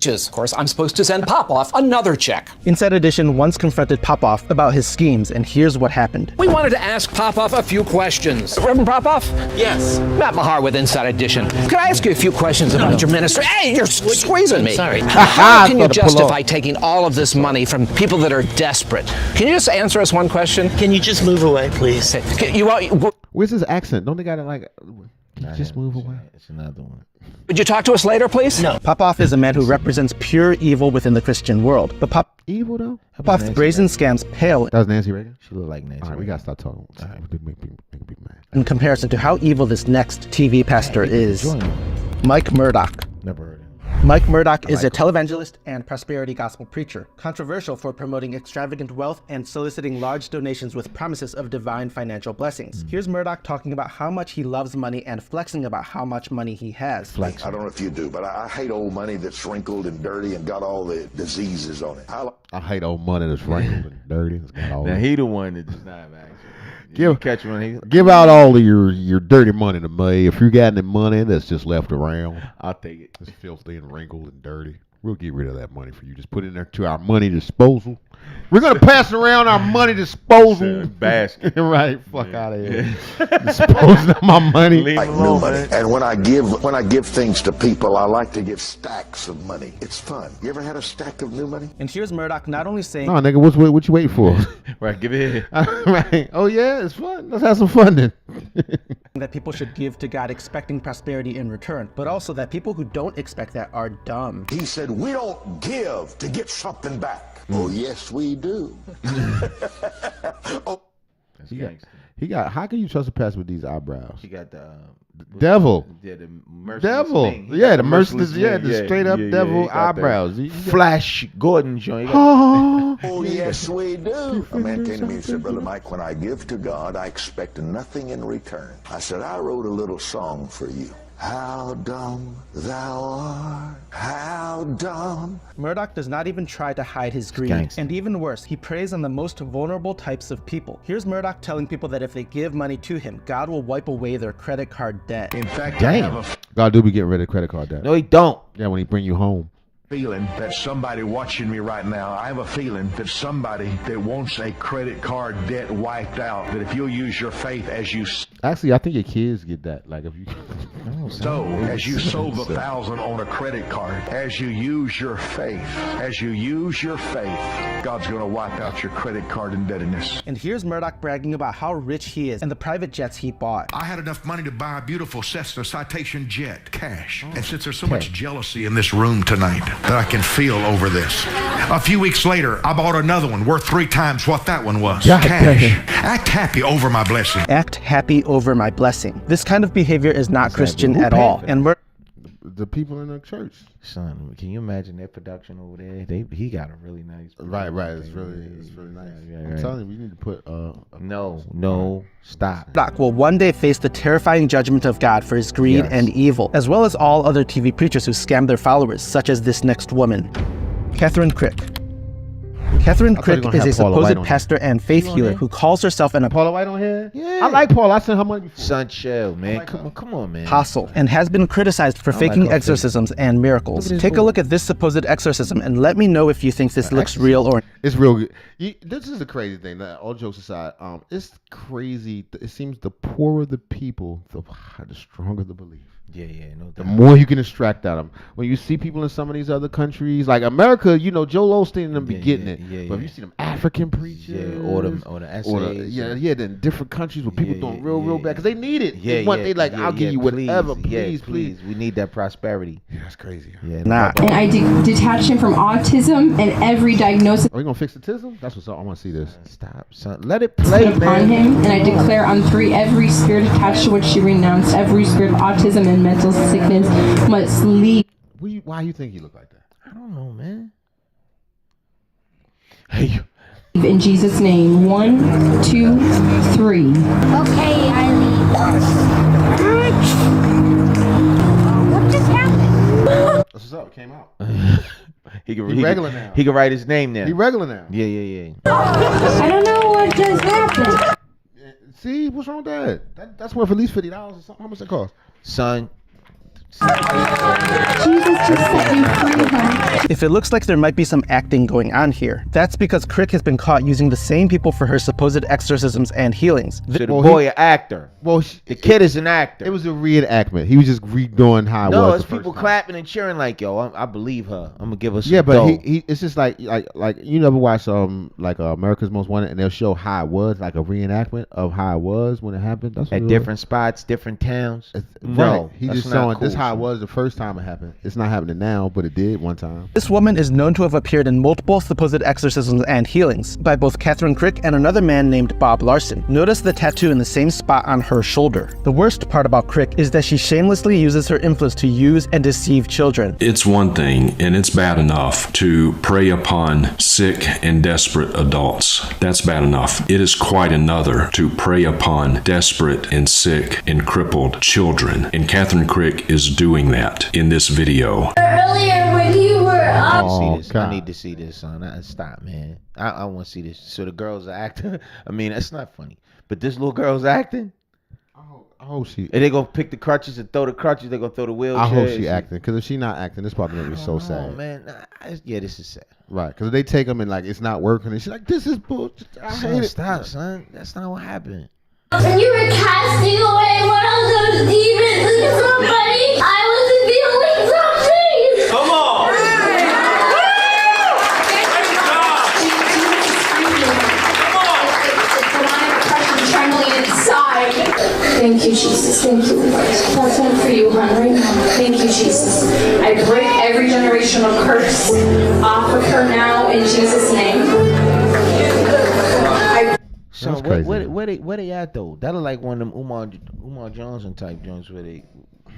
Of course, I'm supposed to send Popoff another check. Inside Edition once confronted Popoff about his schemes, and here's what happened. We wanted to ask Popoff a few questions. Reverend Popoff? Yes. Matt Mahar with Inside Edition. Could I ask you a few questions about your ministry? Hey, you're squeezing me. Sorry. How can you justify taking all of this money from people that are desperate? Can you just answer us one question? Can you just move away, please? Where's his accent? Don't they got it like? Just move away. It's another one. Would you talk to us later, please? No. Popoff is a man who represents pure evil within the Christian world. But evil though? Popoff's brazen scams pale. That was Nancy Reagan? She looked like Nancy All right, Reagan. we gotta start talking. All right. Make people mad. In comparison to how evil this next TV pastor is. Mike Murdoch. Never heard of him. Mike Murdoch is a televangelist and prosperity gospel preacher, controversial for promoting extravagant wealth and soliciting large donations with promises of divine financial blessings. Here's Murdoch talking about how much he loves money and flexing about how much money he has. I don't know if you do, but I hate old money that's wrinkled and dirty and got all the diseases on it. I hate old money that's wrinkled and dirty. It's got all Now that. he the one that does not actually. Give out all of your dirty money to me. If you got any money that's just left around, I'll take it. It's filthy and wrinkled and dirty. We'll get rid of that money for you. Just put it in there to our money disposal. We're gonna pass around our money disposal basket. Right? Fuck out of here. Disposing of my money. Like new money. And when I give things to people, I like to give stacks of money. It's fun. You ever had a stack of new money? And here's Murdoch not only saying, No, nigga, what you waiting for? Right, give it here. Right. Oh yeah, it's fun. Let's have some fun then. that people should give to God expecting prosperity in return, but also that people who don't expect that are dumb. He said, we don't give to get something back. Oh, yes, we do. He got. How can you trust a pastor with these eyebrows? He got Devil. Yeah, the merciless Devil. thing. He Yeah, got the merciless. Yeah, the straight up devil he got eyebrows. that Flash Gordon joint. Oh, yes, we do. A man came to me and said, Brother Mike, when I give to God, I expect nothing in return. I said, I wrote a little song for you. How dumb thou art, how dumb. Murdoch does not even try to hide his greed. Gangster. And even worse, he preys on the most vulnerable types of people. Here's Murdoch telling people that if they give money to him, God will wipe away their credit card debt. In fact, Damn. God do be getting rid of credit card debt. No, he don't. Yeah, when he bring you home. feeling that somebody watching me right now, I have a feeling that somebody that wants a credit card debt wiped out, that if you'll use your faith as you Actually, I think your kids get that. Like if you as you sow the 1,000 on a credit card, as you use your faith, God's going to wipe out your credit card indebtedness. And here's Murdoch bragging about how rich he is and the private jets he bought. I had enough money to buy a beautiful Cessna Citation jet, cash. And since there's so much jealousy in this room tonight that I can feel over this, a few weeks later, I bought another one worth 3 times what that one was. Cash. Act happy over my blessing. Act happy over my blessing. This kind of behavior is not Christian at all. And we're the people in the church. Son, can you imagine their production over there? He got a really nice. Right. It's really nice. I'm telling you, we need to put. No, stop. Murdoch will one day face the terrifying judgment of God for his greed and evil, as well as all other TV preachers who scam their followers, such as this next woman, Catherine Crick. Catherine Crick is a supposed pastor and faith healer who calls herself an Paula White on here? Yeah. I like Paula. I sent her money before. Son, chill, man. Come on, man. Apostle, and has been criticized for faking exorcisms and miracles. Take a look at this supposed exorcism and let me know if you think this looks real or... It's real good. This is the crazy thing. All jokes aside, it's crazy. It seems the poorer the people, the stronger the belief. No doubt. The more you can extract out of them. When you see people in some of these other countries, like America, you know, Joel Osteen and them be getting it. But if you see them African preachers, or the essays, then different countries where people doing real bad because they need it. They like, I'll give you whatever, please. We need that prosperity. Yeah, that's crazy. And I detached him from autism and every diagnosis. Are we gonna fix autism? That's what's up. I want to see this. Stop, son. Let it play, man. Upon him, and I declare on 3 every spirit attached to which she renounced, every spirit of autism and mental sickness must leave. Why you think he looked like that? I don't know, man. Hey. In Jesus' name. 1, 2, 3. Okay, Eileen. What just happened? That's what's up. It came out. He regular now. He can write his name now. He regular now. Yeah. I don't know what just happened. See, what's wrong with that? That's worth at least $50 or something. How much it cost? Son. Jesus just set you free, honey. If it looks like there might be some acting going on here, that's because Crick has been caught using the same people for her supposed exorcisms and healings. So the boy an actor. Well, the kid is an actor. It was a reenactment. He was just redoing how it was. No, it's people clapping and cheering like, yo, I believe her. I'm gonna give her some but dough. it's just like you never watch America's Most Wanted and they'll show how it was, like a reenactment of how it was when it happened. That's what at different spots, different towns. No, he just showing cool. this how it was the first time it happened. It's not happening now, but it did one time. This woman is known to have appeared in multiple supposed exorcisms and healings by both Catherine Crick and another man named Bob Larson. Notice the tattoo in the same spot on her shoulder. The worst part about Crick is that she shamelessly uses her influence to use and deceive children. It's one thing, and it's bad enough, to prey upon sick and desperate adults. That's bad enough. It is quite another to prey upon desperate and sick and crippled children. And Catherine Crick is doing that in this video. Earlier when you were up. I need to see this, son. Stop, man. I want to see this. So the girl's acting. I mean, that's not funny. But this little girl's acting. I hope she. And they gonna pick the crutches and throw the crutches. They gonna throw the wheelchair. I hope she acting, because if she not acting, this probably make me so sad. Oh man, this is sad. Right, because they take them and like it's not working, and she's like, "This is bullshit. I hate it." Stop, son. That's not what happened. And you were casting away one of those demons in somebody. I wasn't feeling something. Come on. Trembling inside. Thank you, Jesus. Thank you, Lord. That's one for you, hon, right now. Thank you, Jesus. I break every generational curse off of her now in Jesus' name. That's crazy. Where they at though? That look like one of them Umar Johnson type joints where they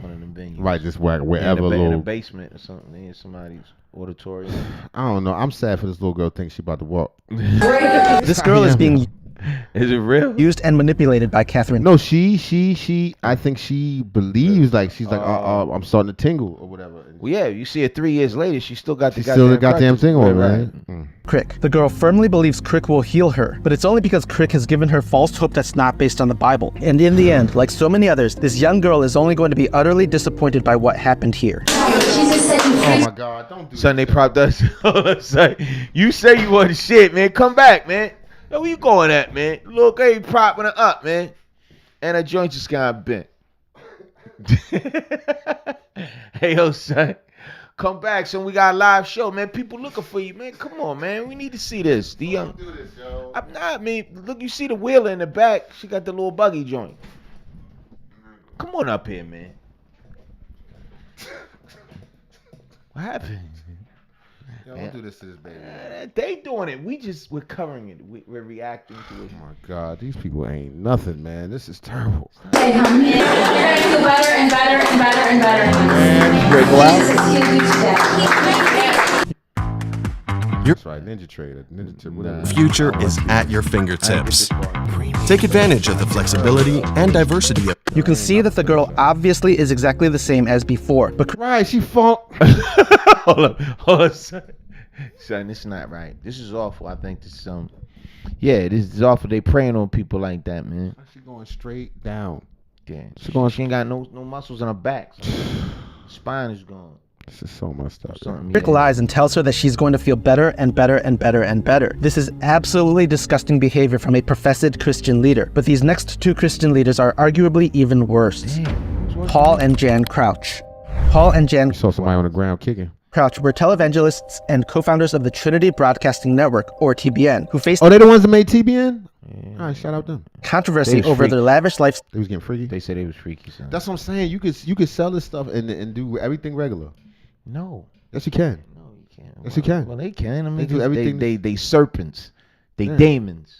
one of them venues. Right, just wherever in the basement or something. They in somebody's auditorium. I don't know. I'm sad for this little girl. Thinks she about to walk. This girl is being Is it real? used and manipulated by Catherine. No, she. I think she believes like she's like, I'm starting to tingle or whatever. Well, yeah, you see her 3 years later, she still got the goddamn tingle, right? Crick. The girl firmly believes Crick will heal her, but it's only because Crick has given her false hope that's not based on the Bible. And in the end, like so many others, this young girl is only going to be utterly disappointed by what happened here. Oh my God! Don't do Son, they propped us. Son, you say you want the shit, man. Come back, man. Yo, where you going at, man? Look, hey, propping her up, man. And her joint just got bent. Hey, yo, son. Come back, son. We got a live show, man. People looking for you, man. Come on, man. We need to see this. The young. do this, yo. I'm not, man. Look, you see the wheeler in the back. She got the little buggy joint. Come on up here, man. What happened? Yo, don't do this to this baby. They doing it. We're covering it. We're reacting to it. Oh my God, these people ain't nothing, man. This is terrible. Hey, honey, you're gonna feel better and better and better and better. That's right, Ninja Trader, whatever. Future is at your fingertips. Take advantage of the flexibility and diversity of. You can see that the girl obviously is exactly the same as before, but right, she fall. Hold on, son. Son, this is not right. This is awful. I think this is this is awful. They preying on people like that, man. She going straight down. Yeah, she ain't got no muscles in her back. So spine is gone. This is so messed up. Crick lies and tells her that she's going to feel better and better and better and better. This is absolutely disgusting behavior from a professed Christian leader. But these next two Christian leaders are arguably even worse. Paul and Jan Crouch. Paul and Jan saw somebody on the ground kicking. Crouch were televangelists and co-founders of the Trinity Broadcasting Network, or TBN, who faced they the ones that made TBN? All right, shout out them. Controversy over their lavish life. They was getting freaky. They said they was freaky, son. That's what I'm saying. You could sell this stuff and do everything regular. No. Yes, you can. No, you can't. Yes, you can. Well, they can. I mean, they do everything. They serpents. They demons.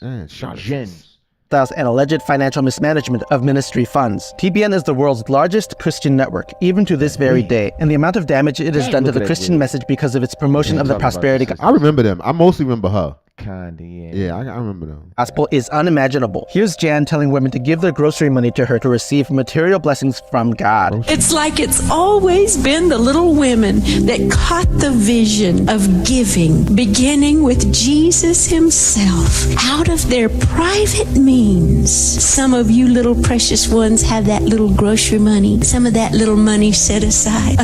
Jinns. And alleged financial mismanagement of ministry funds. TBN is the world's largest Christian network, even to this very day, and the amount of damage it has done to the Christian message because of its promotion of the prosperity gospel. I remember them. I mostly remember her. Kinda, yeah. Yeah, I remember them. Gospel is unimaginable. Here's Jan telling women to give their grocery money to her to receive material blessings from God. It's like it's always been the little women that caught the vision of giving, beginning with Jesus himself, out of their private means. Some of you little precious ones have that little grocery money, some of that little money set aside.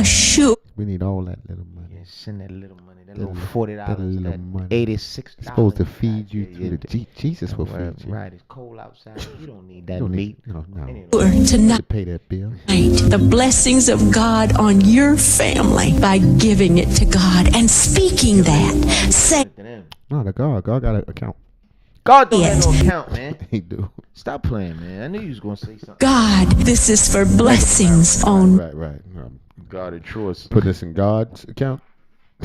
We need all that little money. Yeah, send that little money. That little $40. That $86. It's supposed to feed you through the Jesus will feed you. Right, it's cold outside. You don't need that meat. No. Tonight, pay that bill. The blessings of God on your family by giving it to God and speaking that. Say, no, God got an account. God don't have no account, man. He do. Stop playing, man. I knew you was gonna say something. God, this is for blessings on Right. God and trust. Put this in God's account.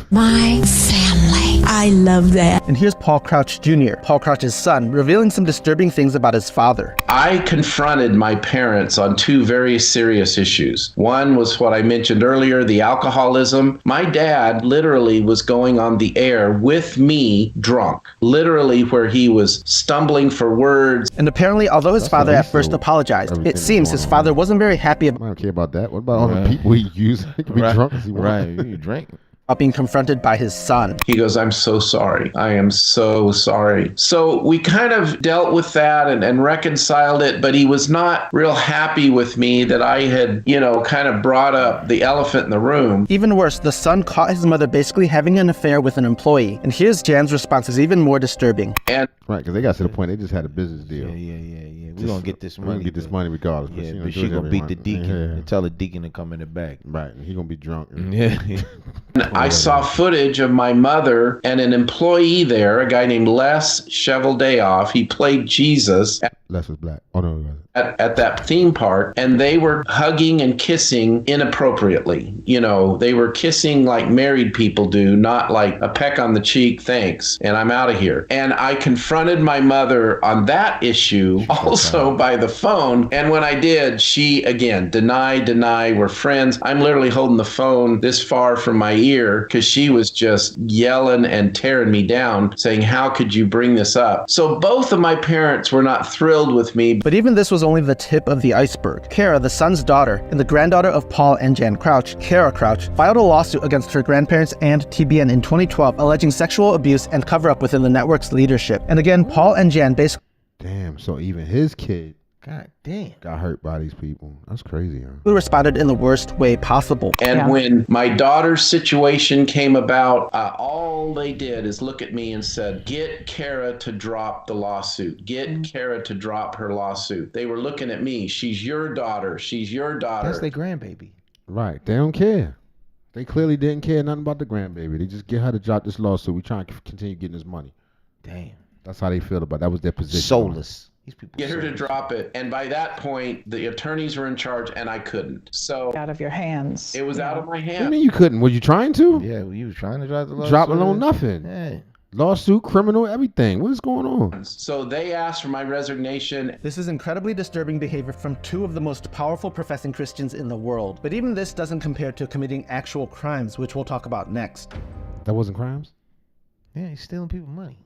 My family. I love that. And here's Paul Crouch Jr., Paul Crouch's son, revealing some disturbing things about his father. I confronted my parents on two very serious issues. One was what I mentioned earlier, the alcoholism. My dad literally was going on the air with me drunk, literally where he was stumbling for words. And apparently, although his father at first apologized, it seems his father wasn't very happy about. I don't care about that. What about all the people he used? He could be drunk as he wants. Right, you drink. Being confronted by his son. He goes, I'm so sorry. I am so sorry. So we kind of dealt with that and reconciled it, but he was not real happy with me that I had, kind of brought up the elephant in the room. Even worse, the son caught his mother basically having an affair with an employee. And here's Jan's response is even more disturbing. And right, because they got to the point they just had a business deal. Yeah. We're going to get this money. We're going to get this money regardless. Yeah, but she going to beat the deacon and tell the deacon to come in the back. Right, and he going to be drunk. Yeah. I saw footage of my mother and an employee there, a guy named Les Cheveldayoff. He played Jesus. Les was black. Oh, no, he wasn't. at that theme park, and they were hugging and kissing inappropriately. They were kissing like married people do, not like a peck on the cheek, thanks, and I'm out of here. And I confronted my mother on that issue also by the phone. And when I did, she, again, deny, we're friends. I'm literally holding the phone this far from my ear because she was just yelling and tearing me down, saying, how could you bring this up? So both of my parents were not thrilled with me. But even this was only the tip of the iceberg. Kara, the son's daughter and the granddaughter of Paul and Jan Crouch, Kara Crouch, filed a lawsuit against her grandparents and TBN in 2012, alleging sexual abuse and cover-up within the network's leadership. And again, Paul and Jan basically... Damn, so even his kid God damn. got hurt by these people. That's crazy, huh? who responded in the worst way possible. And when my daughter's situation came about, all they did is look at me and said, get Kara to drop the lawsuit. Get Kara to drop her lawsuit. They were looking at me. She's your daughter. She's your daughter. That's their grandbaby. Right. They don't care. They clearly didn't care nothing about the grandbaby. They just get her to drop this lawsuit. We trying to continue getting this money. Damn. That's how they feel about it. That was their position. Soulless. These people Get her to drop it. And by that point, the attorneys were in charge and I couldn't. So out of your hands. It was out of my What do you hands. mean you couldn't? Were you trying to? Yeah, well, you was trying to drop the lawsuit. Drop alone nothing. Hey. Lawsuit, criminal, everything. What is going on? So they asked for my resignation. This is incredibly disturbing behavior from two of the most powerful professing Christians in the world. But even this doesn't compare to committing actual crimes, which we'll talk about next. That wasn't crimes? Yeah, he's stealing people's money.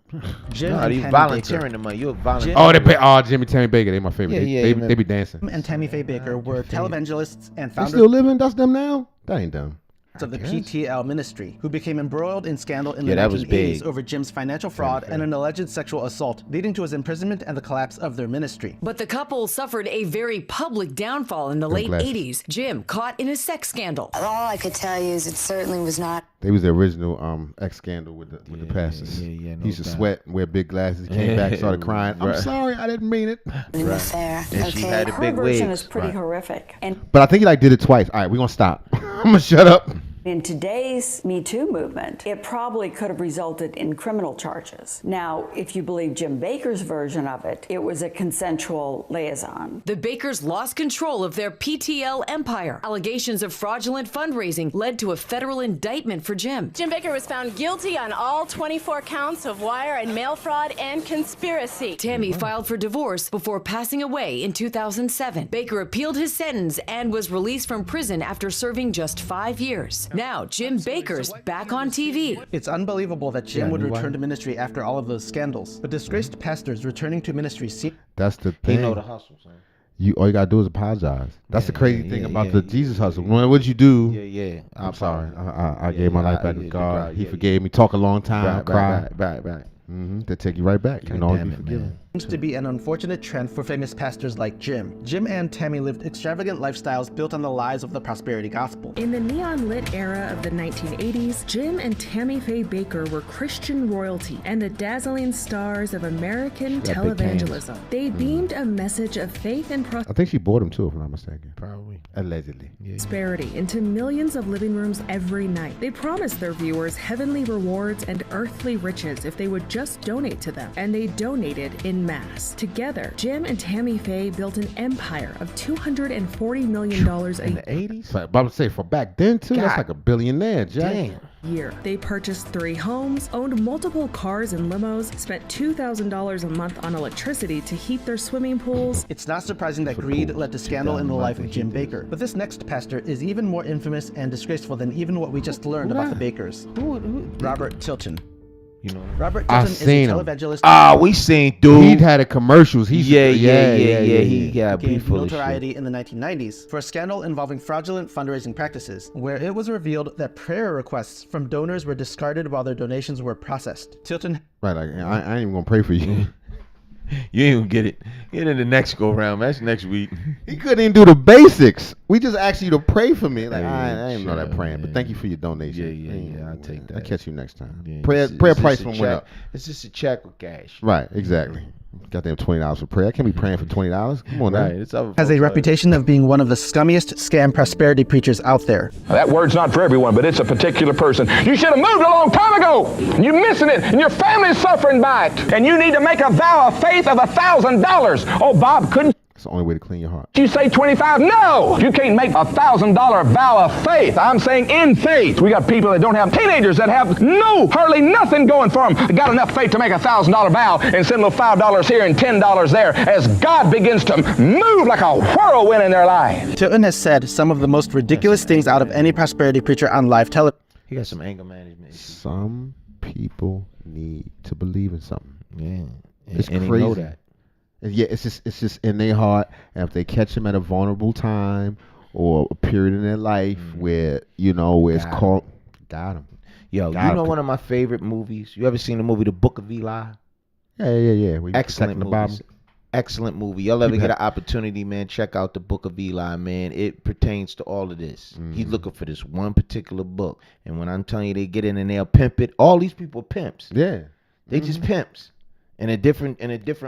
Jim no, and he's Tammy volunteering Baker. the money. You're volunteering. Oh, Jimmy Tammy Baker. They my favorite. They be dancing. Jim and Tammy Faye Baker were televangelists and They founders still living? That's them now? That ain't them. of the PTL ministry, who became embroiled in scandal in the that was 1980s big. over Jim's financial fraud and an alleged sexual assault, leading to his imprisonment and the collapse of their ministry. But the couple suffered a very public downfall in the late 80s. Jim caught in a sex scandal. All I could tell you is it certainly was not. They was the original ex scandal with the pastors. No he used to doubt. sweat and wear big glasses. He came back, started crying. I'm Right. sorry, I didn't mean it. An affair. And she Okay. had a Her big version wig. is pretty Right. horrific. And But I think he did it twice. All right, we're gonna stop. I'm gonna shut up. In today's Me Too movement, it probably could have resulted in criminal charges. Now, if you believe Jim Baker's version of it, it was a consensual liaison. The Bakers lost control of their PTL empire. Allegations of fraudulent fundraising led to a federal indictment for Jim. Jim Baker was found guilty on all 24 counts of wire and mail fraud and conspiracy. Tammy filed for divorce before passing away in 2007. Baker appealed his sentence and was released from prison after serving just 5 years. Now, Jim Baker's back on TV. It's unbelievable that Jim would return to ministry after all of those scandals. But disgraced pastors returning to ministry seem... That's the He thing. know the hustle, son. All you gotta do is apologize. That's the crazy thing about the Jesus hustle. What'd you do? Yeah. I'm sorry. I gave my life back to yeah, God. He yeah, forgave me. Talk a long time. Cry. Right. They take you right back. And all damn be it, forgiven. man. seems to be an unfortunate trend for famous pastors like Jim. Jim and Tammy lived extravagant lifestyles built on the lies of the prosperity gospel. In the neon-lit era of the 1980s, Jim and Tammy Faye Baker were Christian royalty and the dazzling stars of American televangelism. They beamed a message of faith and I think she bought him too, if I'm not mistaken. Probably. Allegedly. prosperity into millions of living rooms every night. They promised their viewers heavenly rewards and earthly riches if they would just donate to them, and they donated in mass. Together, Jim and Tammy Faye built an empire of $240 million a In the 80s? But I would say for back then too, that's like a billionaire, Jack. year. They purchased 3 homes, owned multiple cars and limos, spent $2,000 a month on electricity to heat their swimming pools. It's not surprising that greed led to scandal in the life of Jim Baker. But this next pastor is even more infamous and disgraceful than even what we just learned about the Bakers. Robert Tilton. You know, Robert I Tilton is a seen him. televangelist. We seen dude. He'd had a commercials. He's Yeah. He got gained be full of shit. notoriety in the 1990s for a scandal involving fraudulent fundraising practices, where it was revealed that prayer requests from donors were discarded while their donations were processed. Tilton. Right, like I ain't even gonna pray for you. You ain't gonna get it. Get in the next go round. That's next week. He couldn't even do the basics. We just asked you to pray for me. Like I ain't know that praying, but thank you for your donation. Yeah. I'll take that. I'll catch you next time. Yeah, prayer price went up. It's just a check with cash. Right, exactly. Goddamn $20 for prayer. I can't be praying for $20. Come on, Right, now. it's other Has a reputation of being one of the scummiest scam prosperity preachers out there. That word's not for everyone, but it's a particular person. You should have moved a long time ago. You're missing it, and your family's suffering by it. And you need to make a vow of faith of $1,000. Oh, Bob couldn't. the only way to clean your heart. You say 25? No! You can't make $1,000 vow of faith. I'm saying in faith. We got people that don't have, teenagers that have hardly nothing going for them. They got enough faith to make $1,000 vow and send a little $5 here and $10 there as God begins to move like a whirlwind in their life. Tilton has said some of the most ridiculous things out of any prosperity preacher on live television. He got some anger management issues. Some people need to believe in something. Yeah. It's and crazy. They know that. Yeah, it's just in their heart, and if they catch them at a vulnerable time or a period in their life where where it's called, got them. Yo, one of my favorite movies. You ever seen the movie The Book of Eli? Yeah. Excellent movie. Excellent movie. Y'all ever get an opportunity, man? Check out The Book of Eli, man. It pertains to all of this. He's looking for this one particular book, and when I'm telling you, they get in and they'll pimp it. All these people are pimps. Yeah, they just pimps. In a different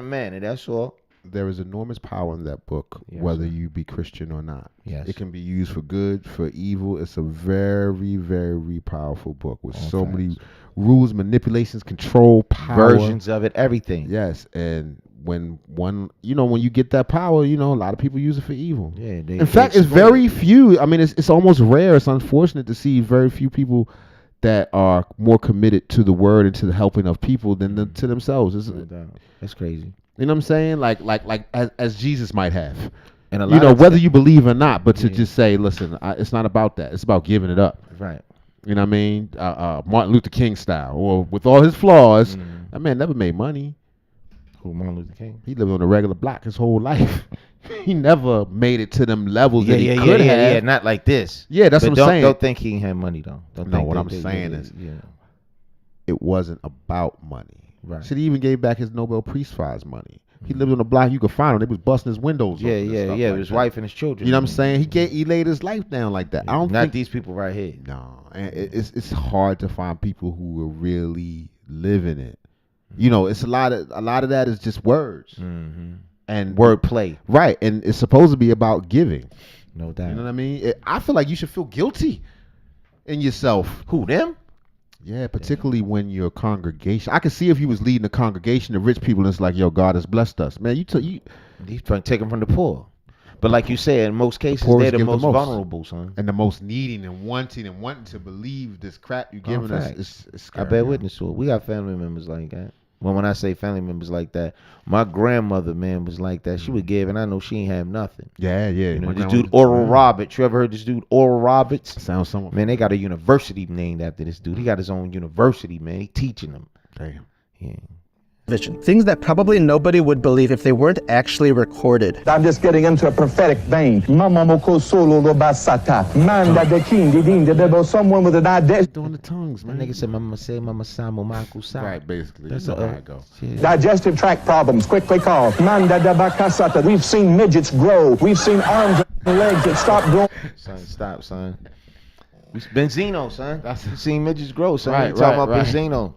manner, that's all. There is enormous power in that book, whether you be Christian or not. Yes. It can be used for good, for evil. It's a very, very powerful book with so many rules, manipulations, control, power. Versions of it, everything. Yes, and when you get that power, a lot of people use it for evil. Yeah. In fact, it's very few. I mean, it's almost rare. It's unfortunate to see very few people that are more committed to the word and to the helping of people than to themselves. That's crazy. You know what I'm saying? Like as Jesus might have. And a lot whether you believe or not, but to just say, listen, it's not about that. It's about giving it up. Right. You know what I mean? Martin Luther King style, or with all his flaws, that man never made money. Who, Martin Luther King? He lived on a regular block his whole life. He never made it to them levels that he could have. Yeah, not like this. Yeah, that's what I'm saying. Don't think he had money though. What I'm saying is, it wasn't about money. Right. So he even gave back his Nobel Peace Prize money. He lived on a block you could find him. They was busting his windows. Yeah. His wife and his children. You know what I'm saying? He laid his life down like that. Yeah, I don't not think these people right here. No, and it's hard to find people who are really living it. It's a lot of that is just words and wordplay, right? And it's supposed to be about giving. No doubt. You know what I mean? I feel like you should feel guilty in yourself. Who, them? Yeah, particularly when you're a congregation. I could see if you was leading a congregation of rich people, and it's like, yo, God has blessed us, man. He's trying to take them from the poor. But like you said, in most cases, they're the most vulnerable, son. And the most needing and wanting to believe this crap you're giving us. It's scary. I bear witness to it. We got family members like that. Well, when I say family members like that, my grandmother, man, was like that. She would give, and I know she ain't have nothing. Yeah. This dude, Oral Roberts. You ever heard this dude, Oral Roberts? Sounds somewhat. Man, they got a university named after this dude. He got his own university, man. He teaching them. Damn. Yeah. Things that probably nobody would believe if they weren't actually recorded. I'm just getting into a prophetic vein. Someone with an idea. Doing the tongues, man. That nigga said, Mama say, Mama Samu Maku Sa. Right, basically. That's how it goes. Digestive tract problems, quickly called. We've seen midgets grow. We've seen arms and legs that stop growing. Son, stop, son. Benzino, son. You seen midgets grow, son. Right, You talking about right. Benzino.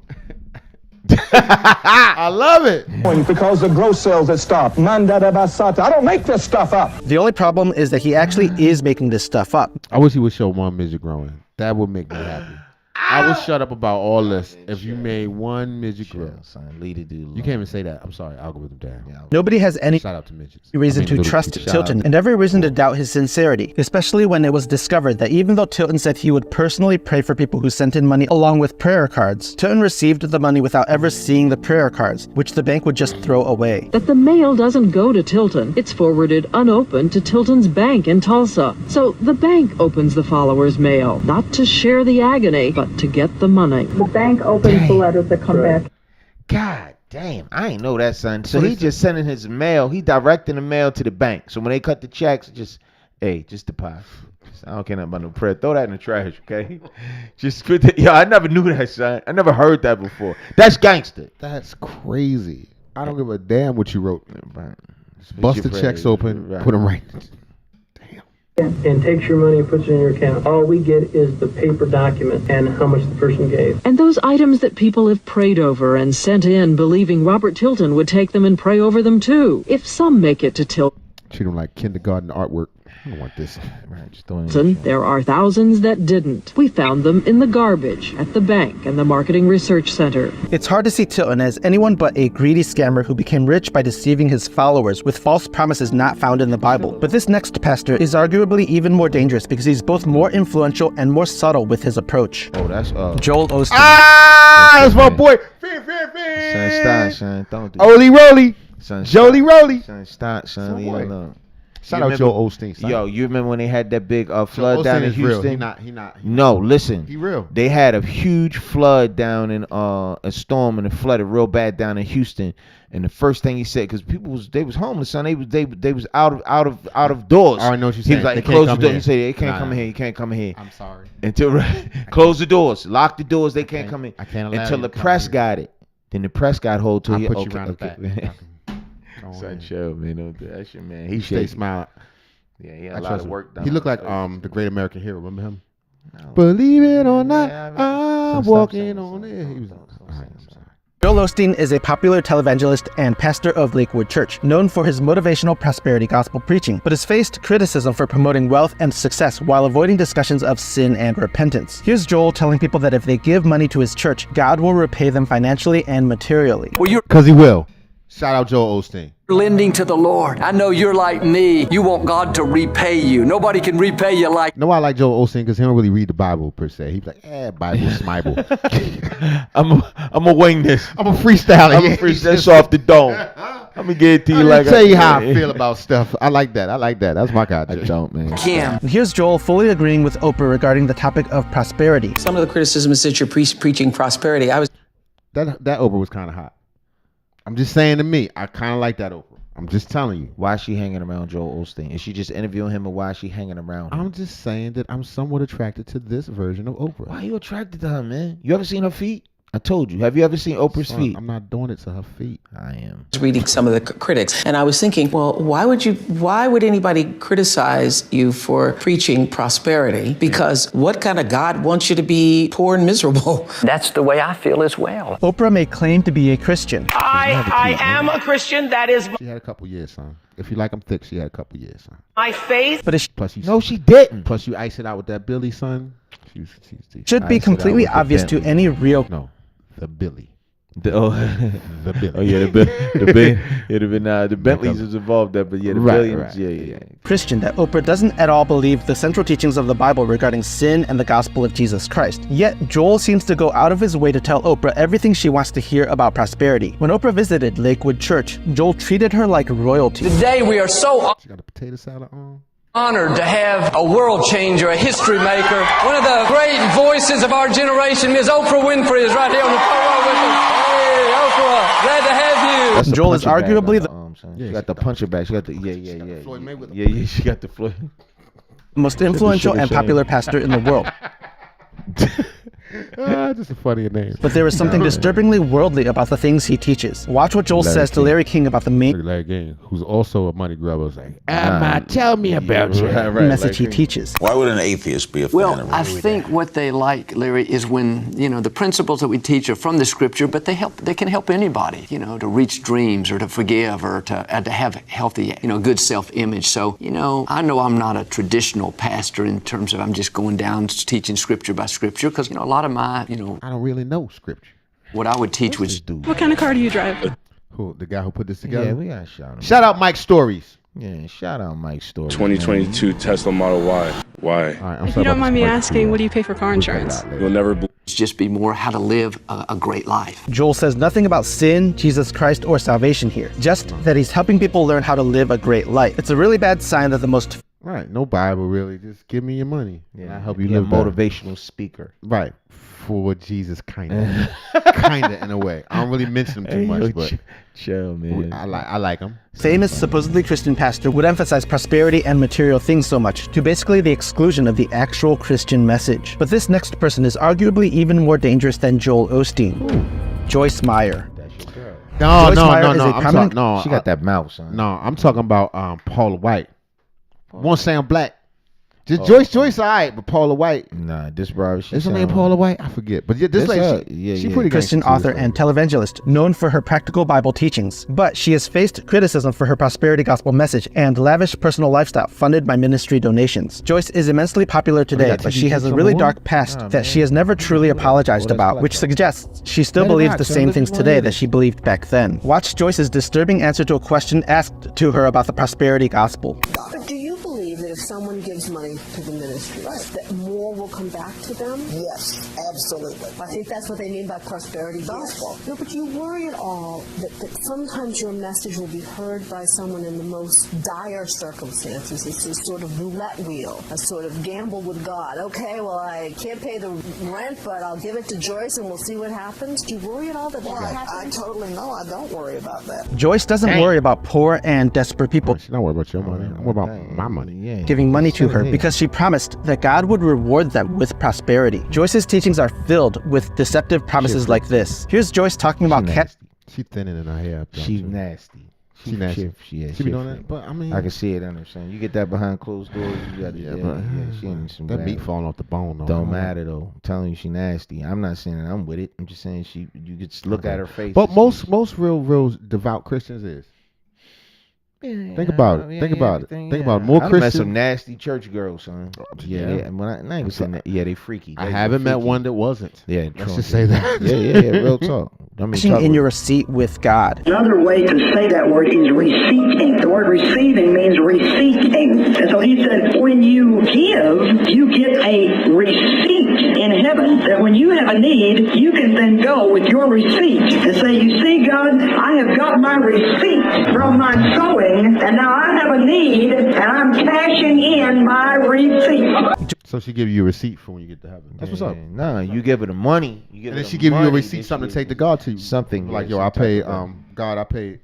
I love it. Because of growth cells that stop. I don't make this stuff up. The only problem is that he actually is making this stuff up. I wish he would show one midget growing. That would make me happy. I would shut up about all this if you made one midget grow. Son, lead it, dude. You can't even say that. I'm sorry. Algorithm down. Yeah, Nobody has any shout out to midgets. reason to trust Tilton, and every reason to doubt his sincerity, especially when it was discovered that even though Tilton said he would personally pray for people who sent in money along with prayer cards, Tilton received the money without ever seeing the prayer cards, which the bank would just throw away. That the mail doesn't go to Tilton. It's forwarded unopened to Tilton's bank in Tulsa. So the bank opens the followers' mail, not to share the agony, but to get the money. The bank opens the letters that come back. God damn, I ain't know that, son. So he just sending his mail. He directing the mail to the bank. So when they cut the checks, just deposit. I don't care nothing about no prayer. Throw that in the trash, okay? Just put that. Yo, I never knew that, son. I never heard that before. That's gangster. That's crazy. I don't give a damn what you wrote. Right. Bust the checks open, put them right. And takes your money and puts it in your account. All we get is the paper document and how much the person gave. And those items that people have prayed over and sent in believing Robert Tilton would take them and pray over them too. If some make it to Tilton. Treat them like kindergarten artwork. I don't want this. Right, just doing There are thousands that didn't. We found them in the garbage at the bank and the Marketing Research Center. It's hard to see Tilton as anyone but a greedy scammer who became rich by deceiving his followers with false promises not found in the Bible. But this next pastor is arguably even more dangerous because he's both more influential and more subtle with his approach. Oh, that's Joel Osteen. That's my boy. Son, stop, son. Don't do Oli Roly. Son, Jolie Roly. Son, stop, son. Leave it alone. Shout out Joe Osteen. Son. Yo, you remember when they had that big flood down in Houston? He not. No, listen. He real. They had a huge flood down in a storm, and it flooded real bad down in Houston. And the first thing he said, because people was homeless, son. They was out of doors. I know what you're He saying. was like, They close the can't come door. here. He said, they can't come here. You can't come here. I'm sorry. Until close the doors, lock the doors. They can't come in. I can't allow until you the to come press here. got it. Then the press got hold to I'll you. put you around the back. Son, chill, man. Don't do that shit, man. He stay should smiling. Yeah, he had a lot of work done. He looked like the Great American Hero. Remember him? No. Believe it or not, I'm walking on it. He was. Joel Osteen is a popular televangelist and pastor of Lakewood Church, known for his motivational prosperity gospel preaching, but has faced criticism for promoting wealth and success while avoiding discussions of sin and repentance. Here's Joel telling people that if they give money to his church, God will repay them financially and materially. Because he will. Shout out Joel Osteen. Lending to the Lord. I know you're like me. You want God to repay you. Nobody can repay you like. No, I like Joel Osteen because he don't really read the Bible per se. He's like, Bible, Bible. I'm gonna wing this. I'm a freestyle. I'm a freestyle this off the dome. I'm gonna get it to you like. Tell you how I feel about stuff. I like that. That's my kind. I don't, man. And here's Joel fully agreeing with Oprah regarding the topic of prosperity. Some of the criticism is that you're preaching prosperity. That Oprah was kind of hot. I'm just saying to me, I kind of like that Oprah. I'm just telling you. Why is she hanging around Joel Osteen? Is she just interviewing him, or why is she hanging around him? I'm just saying that I'm somewhat attracted to this version of Oprah. Why are you attracted to her, man? You ever seen her feet? I told you. Have you ever seen Oprah's feet? I'm not doing it to her feet. I am. Reading some of the critics, and I was thinking, well, why would anybody criticize you for preaching prosperity? Because what kind of God wants you to be poor and miserable? That's the way I feel as well. Oprah may claim to be a Christian. I am a Christian. That is She had a couple years, son. If you like them thick, she had a couple years, son. my faith. But no, she didn't. Plus, you ice it out with that Billy, son. Should be completely obvious to any real. No, the Billy. The Billy. Oh yeah, the Bentleys is involved there, but yeah, the Billions, yeah. Christian that Oprah doesn't at all believe the central teachings of the Bible regarding sin and the gospel of Jesus Christ. Yet Joel seems to go out of his way to tell Oprah everything she wants to hear about prosperity. When Oprah visited Lakewood Church, Joel treated her like royalty. Today we are so She got a potato salad on. honored to have a world changer, a history maker, one of the great voices of our generation. Ms. Oprah Winfrey is right here on the front row with us. Hey, Oprah, glad to have you. Joel is arguably she got the puncher bag. She got the Floyd Mayweather. Yeah. She got the Floyd. Most influential and popular pastor in the world. Just a funny name. But there is something disturbingly worldly about the things he teaches. Watch what Joel says to Larry King about the main Larry King, who's also a money grubber, was like, tell me about you. message he teaches. Why would an atheist be a fan Well, of I think what they like, Larry, is when, the principles that we teach are from the scripture, but they can help anybody, to reach dreams or to forgive or to have healthy, good self-image. So, I know I'm not a traditional pastor in terms of I'm just going down teaching scripture by scripture, because, a lot of my, I don't really know scripture. what I would teach was... What kind of car do you drive? Who, the guy who put this together? Yeah, we gotta shout him. Shout out Mike Stories. Yeah, shout out Mike Stories. 2022 Tesla Model Y. Why? All right, If you don't mind me asking, what do you pay for car insurance? You'll never just be more how to live a great life. Joel says nothing about sin, Jesus Christ, or salvation here. Just that he's helping people learn how to live a great life. It's a really bad sign that the most... Right, no Bible really. Just give me your money. Yeah, I'll help you a live better. motivational speaker. Right. For Jesus, kind of in a way. I don't really mention him too much, but chill, man. I like him. famous, supposedly Christian pastor would emphasize prosperity and material things so much, to basically the exclusion of the actual Christian message. But this next person is arguably even more dangerous than Joel Osteen. Joyce Meyer. No. She got that mouth, son. No, I'm talking about Paula White. Won't say I'm black. Joyce, all right, but Paula White. Nah, this bro. Is her name Paula White? I forget. But this lady, she pretty Christian author and televangelist, known for her practical Bible teachings. But she has faced criticism for her prosperity gospel message and lavish personal lifestyle funded by ministry donations. Joyce is immensely popular today, but she has a really dark past that she has never truly apologized about, which suggests she still believes the same things today that she believed back then. Watch Joyce's disturbing answer to a question asked to her about the prosperity gospel. But do you believe that if someone gives money to the ministry, that more will come back to them? Yes, absolutely. I think that's what they mean by prosperity gospel. No, but you worry at all that sometimes your message will be heard by someone in the most dire circumstances. It's a sort of roulette wheel, a sort of gamble with God. Okay, well, I can't pay the rent, but I'll give it to Joyce and we'll see what happens. Do you worry at all that happens? I totally know. I don't worry about that. Joyce doesn't worry about poor and desperate people. She's not worried about your money. I'm worried about my money. Giving money to her because she promised that God would reward them with prosperity. Joyce's teachings are filled with deceptive promises like this. Here's Joyce talking about She's thinning in her hair. She's nasty. She nasty. She be doing that, but I mean, I can see it on her. Son, you get that behind closed doors. You got she ain't some that bad. meat falling off the bone. Though. Don't matter though. I'm telling you, she nasty. I'm not saying that I'm with it. I'm just saying you could look at her face. But most real devout Christians is. Think about it. Think about it. Think about it. More Christians. Met some nasty church girls, son. They freaky. I haven't met one that wasn't. Yeah, let's just say that. Yeah. Real talk. In your receipt with God. Another way to say that word is receipting. The word receiving means receipting. And so he said, when you give, you get a receipt in heaven. That when you have a need, you can then go with your receipt and say, you see, God, I have got my receipt from my sowing, and now I have a need, and I'm cashing in my receipt. So she give you a receipt for when you get to heaven. That's what's up. No, you give her the money. And then she give you a receipt, something to take to God to you. Something like, yo, I pay. God, I pay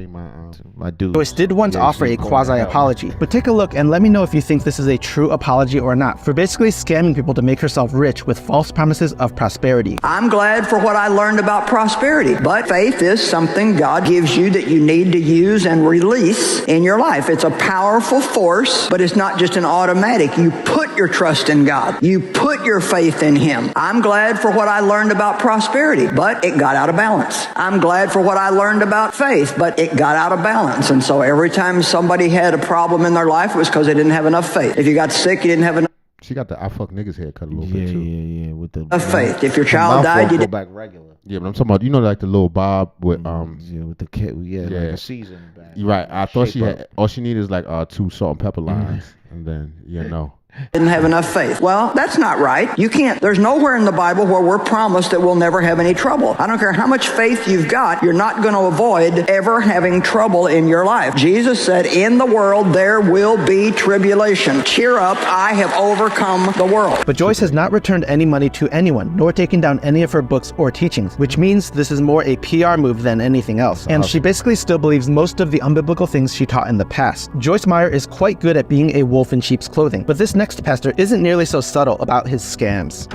my dues. Joyce did once offer a quasi-apology, but take a look and let me know if you think this is a true apology or not, for basically scamming people to make herself rich with false promises of prosperity. I'm glad for what I learned about prosperity, but faith is something God gives you that you need to use and release in your life. It's a powerful force, but it's not just an automatic. You put your trust in God. You put your faith in Him. I'm glad for what I learned about prosperity, but it got out of balance. I'm glad for what I learned about faith, but it got out of balance. And so every time somebody had a problem in their life, it was because they didn't have enough faith. If you got sick, you didn't have enough. She got the I fuck niggas haircut a little bit too. Yeah. With the faith. If your child died, you go back regular. Yeah, but I'm talking about like the little bob with with the kid. Like a season back. You're right. I thought she had all she needed is like 2 salt and pepper lines, and then didn't have enough faith. Well, that's not right. You can't. There's nowhere in the Bible where we're promised that we'll never have any trouble. I don't care how much faith you've got, you're not going to avoid ever having trouble in your life. Jesus said, in the world there will be tribulation. Cheer up, I have overcome the world. But Joyce has not returned any money to anyone, nor taken down any of her books or teachings, which means this is more a PR move than anything else. And she basically still believes most of the unbiblical things she taught in the past. Joyce Meyer is quite good at being a wolf in sheep's clothing, but this next pastor isn't nearly so subtle about his scams.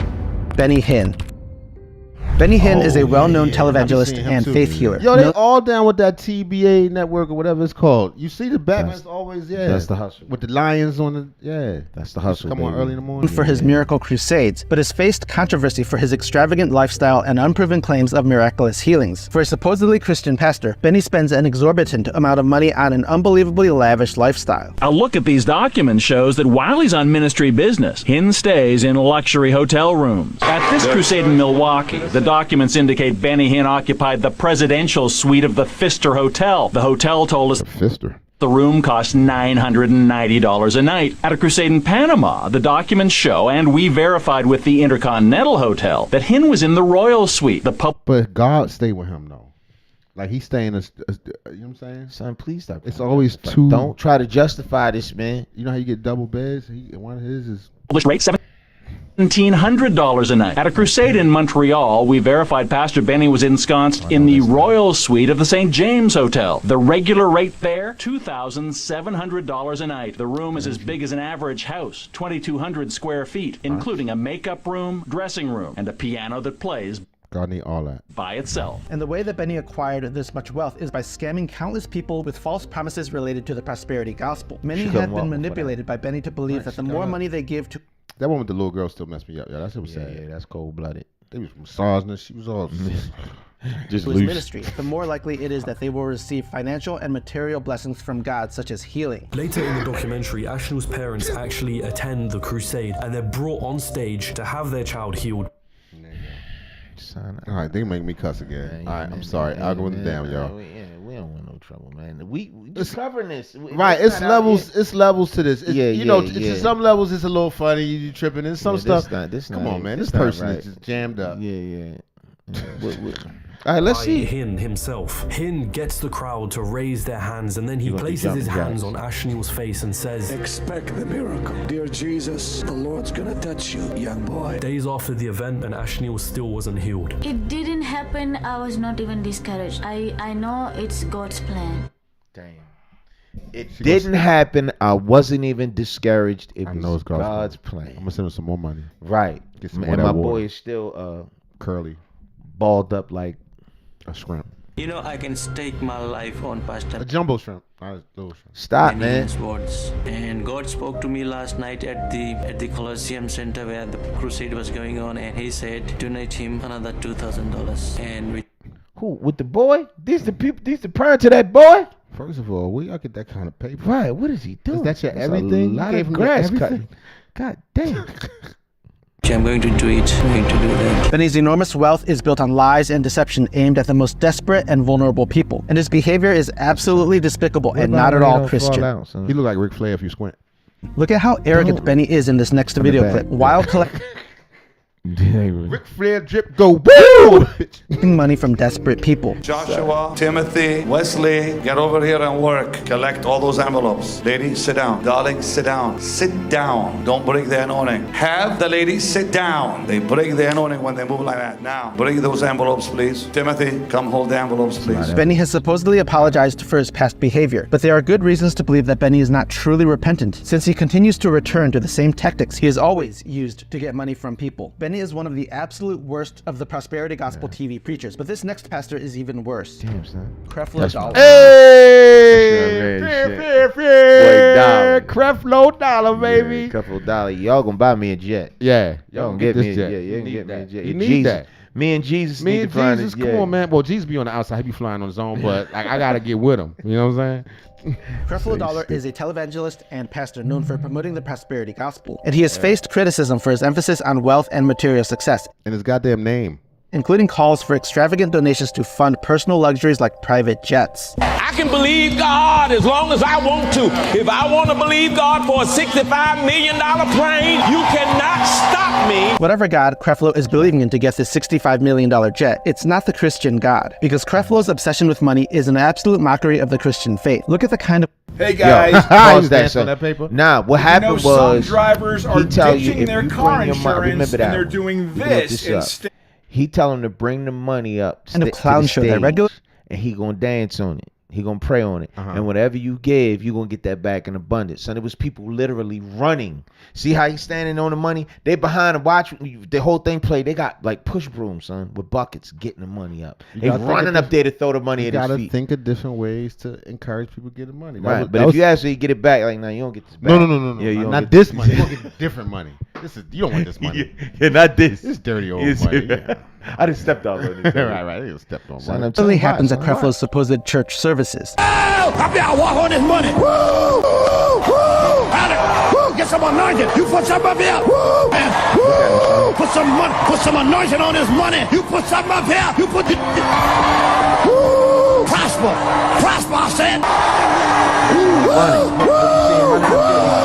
Benny Hinn. Benny Hinn is a well-known televangelist and faith healer. Yo, they all down with that TBA network or whatever it's called. You see the Batman's always, That's the hustle. with the lions on the, That's the hustle. Come on early in the morning. For his miracle crusades, but has faced controversy for his extravagant lifestyle and unproven claims of miraculous healings. For a supposedly Christian pastor, Benny spends an exorbitant amount of money on an unbelievably lavish lifestyle. A look at these documents shows that while he's on ministry business, Hinn stays in luxury hotel rooms. At this crusade in Milwaukee, the documents indicate Benny Hinn occupied the presidential suite of the Pfister Hotel. The hotel told us the room cost $990 a night. At a crusade in Panama, the documents show, and we verified with the Intercontinental Hotel, that Hinn was in the Royal Suite. But God stayed with him, though. Like, he's staying, you know what I'm saying? Son, please stop. It's always two. Don't try to justify this, man. You know how you get double beds? One of his is... Rate $1,700 a night. At a crusade in Montreal, we verified Pastor Benny was ensconced in the Royal Suite of the St. James Hotel. The regular rate there, $2,700 a night. The room is as big as an average house, 2,200 square feet, including a makeup room, dressing room, and a piano that plays. God need all that. By itself. And the way that Benny acquired this much wealth is by scamming countless people with false promises related to the prosperity gospel. Many have been manipulated by Benny to believe that the more money they give to... That one with the little girl still messed me up. Yeah, that shit was sad. Yeah, that's cold-blooded. They was massaging her. She was all... just his loose. Ministry, the more likely it is that they will receive financial and material blessings from God, such as healing. Later in the documentary, Ashnel's parents actually attend the crusade and they're brought on stage to have their child healed. All right, they make me cuss again. All right, I'm sorry. I'll go with the damn, y'all. We don't want no trouble, man. We just covering this. Right, it's levels. It's levels to this. It's, you know, yeah. some levels it's a little funny. You tripping, and some stuff. Come on, man. This person right. is just jammed up. Yeah. All right, let's see. Hin himself. Hin gets the crowd to raise their hands, and then he places his hands on Ashnel's face and says, "Expect the miracle. Dear Jesus, the Lord's gonna touch you, young boy." Days after the event, and Ashnel still wasn't healed. It didn't happen. I was not even discouraged. I know it's God's plan. Damn. It didn't happen. I wasn't even discouraged. It was God's plan. I'm gonna send him some more money. Right. Get some and more my water. boy is still curly, balled up like a shrimp. You know, I can stake my life on Pastor. A jumbo shrimp. Not a little shrimp. Stop, man. Words. And God spoke to me last night at the Colosseum Center where the crusade was going on, and He said, donate him another $2,000. And who with the boy? These the people. These the parents to that boy. First of all, where y'all get that kind of paper? Right. What is he doing? Is that your That's everything? A lot You gave of him grass everything? cutting. God damn. I'm going to do it. I'm going to do that. Benny's enormous wealth is built on lies and deception aimed at the most desperate and vulnerable people. And his behavior is absolutely despicable and not at all Christian. He look like Ric Flair if you squint. Look at how arrogant Benny is in this next video clip. While collecting Ric Flair drip go woo! money from desperate people. Joshua, Timothy, Wesley, get over here and work. Collect all those envelopes. Ladies, sit down. Darling, sit down. Sit down. Don't break the anointing. Have the ladies sit down. They break the anointing when they move like that. Now, bring those envelopes, please. Timothy, come hold the envelopes, please. Benny has supposedly apologized for his past behavior, but there are good reasons to believe that Benny is not truly repentant, since he continues to return to the same tactics he has always used to get money from people. Benny is one of the absolute worst of the prosperity gospel TV preachers, but this next pastor is even worse. Damn, son. Creflo Dollar. Hey! Creflo Dollar, baby. Creflo Dollar. Y'all gonna buy me a jet. Yeah. Y'all gonna get me a jet. jet. Yeah, get me a jet. You need that. Me and Jesus Me need and to find Jesus, this come jet. on, man. Well, Jesus be on the outside. He be flying on his own, but like, I gotta get with him. You know what I'm saying? Creflo Dollar is a televangelist and pastor known for promoting the prosperity gospel, and he has faced criticism for his emphasis on wealth and material success, and his goddamn name, including calls for extravagant donations to fund personal luxuries like private jets. I can believe God as long as I want to. If I want to believe God for a $65 million plane, you cannot stop me. Whatever God Creflo is believing in to get this $65 million jet, it's not the Christian God, because Creflo's obsession with money is an absolute mockery of the Christian faith. Look at the kind of... Hey guys, pause that, son. Nah, what happened was some drivers are he tell you ditching if their you car bring your money, insurance remember that. and they're doing You look this up. instead. He tell him to bring the money up. And a clown show that regular, and he gonna dance on it. He gonna pray on it, and whatever you give, you gonna get that back in abundance. Son, it was people literally running. See how he's standing on the money? They behind him watching the whole thing play. They got like push brooms, son, with buckets getting the money up. They running up there to throw the money at his feet. You gotta think of different ways to encourage people to get the money. Right, but if you actually get it back, like, nah, you don't get this back. No. Yeah, you not this money. You want different money. You don't want this money. Yeah, not this. This dirty old money. Yeah. I just stepped on it. right. They stepped on money. It only happens at Creflo's supposed church services. I walk on this money. Woo! Woo! Woo! Get some anointing. You put some up here. Woo! Man. Woo! Put some money. Put some anointing on this money. You put something up here. You put the woo! Prosper. Prosper, I said.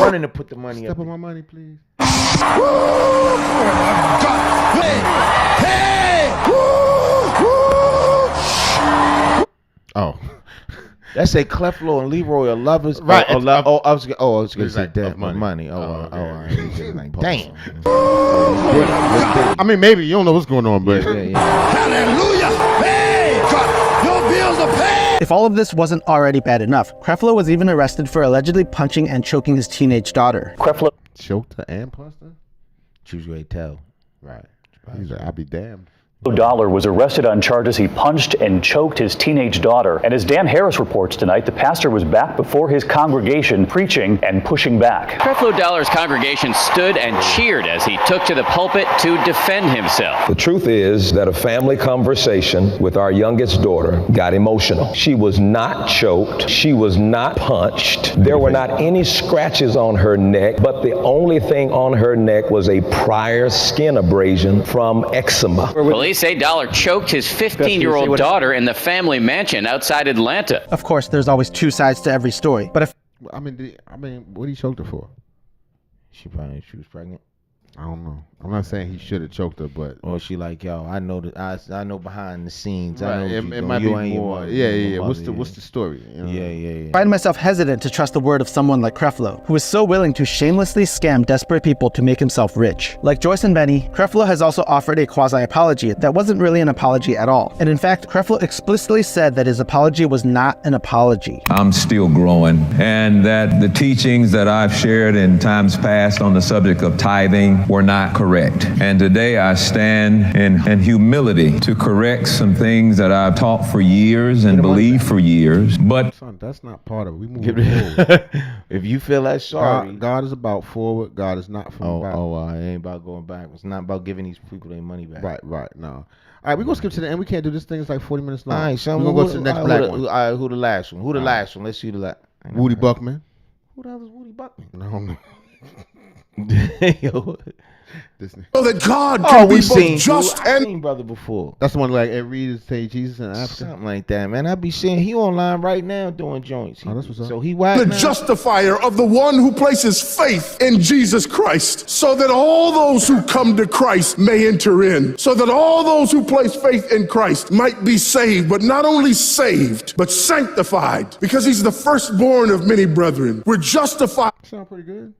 Woo! Running to put the money up. Step on my money, please. Woo! Oh my God. Hey! Woo! Oh. That's a Creflo and Leroy are lovers. Right. I was gonna say like that money. money. Like, damn. I mean, maybe you don't know what's going on, but Hallelujah! Hey! God, your bills are paid! If all of this wasn't already bad enough, Creflo was even arrested for allegedly punching and choking his teenage daughter. choked her and punched her? Choose your tell. Right. He's like, I'll be damned. Dollar was arrested on charges he punched and choked his teenage daughter. And as Dan Harris reports tonight, the pastor was back before his congregation preaching and pushing back. Creflo Dollar's congregation stood and cheered as he took to the pulpit to defend himself. The truth is that a family conversation with our youngest daughter got emotional. She was not choked. She was not punched. There were not any scratches on her neck, but the only thing on her neck was a prior skin abrasion from eczema. Police say Dollar choked his 15-year-old daughter in the family mansion outside Atlanta. Of course, there's always two sides to every story. But if I mean, what he choked her for? She was pregnant. I don't know. I'm not saying he should have choked her, but or she like, yo, I know I know behind the scenes. Right. I know it might be more. Yeah. What's the story? You know? Yeah. I find myself hesitant to trust the word of someone like Creflo, who is so willing to shamelessly scam desperate people to make himself rich. Like Joyce and Benny, Creflo has also offered a quasi-apology that wasn't really an apology at all. And in fact, Creflo explicitly said that his apology was not an apology. I'm still growing, and that the teachings that I've shared in times past on the subject of tithing were not correct. And today I stand in humility to correct some things that I've taught for years and believed for years. But son, that's not part of it. We move forward. If you feel that sorry, God is about forward. God is not from back. It ain't about going back. It's not about giving these people their money back. Right. No. All right, we're gonna skip to the end. We can't do this thing. It's like 40 minutes long. All right, so we're gonna go to the next black one. All right, who the last one? Let's see the last. Woody Buckman. Who the hell is Woody Buckman? I don't know. So that God can be both just and seen brother before. That's the one like read say Jesus in Africa. Something like that, man. I be seeing he online right now doing joints. That's what's up. So he whack the justifier of the one who places faith in Jesus Christ, so that all those who come to Christ may enter in, so that all those who place faith in Christ might be saved, but not only saved, but sanctified, because he's the firstborn of many brethren. We're justified. Sound pretty good.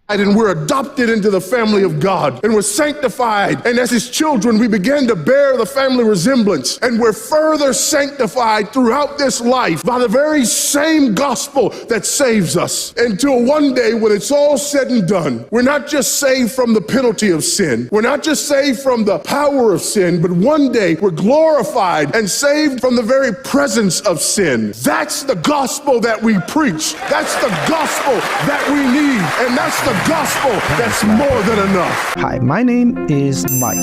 And we're adopted into the family of God, and we're sanctified, and as his children we begin to bear the family resemblance, and we're further sanctified throughout this life by the very same gospel that saves us, until one day when it's all said and done, we're not just saved from the penalty of sin, we're not just saved from the power of sin, but one day we're glorified and saved from the very presence of sin. That's the gospel that we preach. That's the gospel that we need, and that's the gospel that's more than enough. Hi, my name is Mike.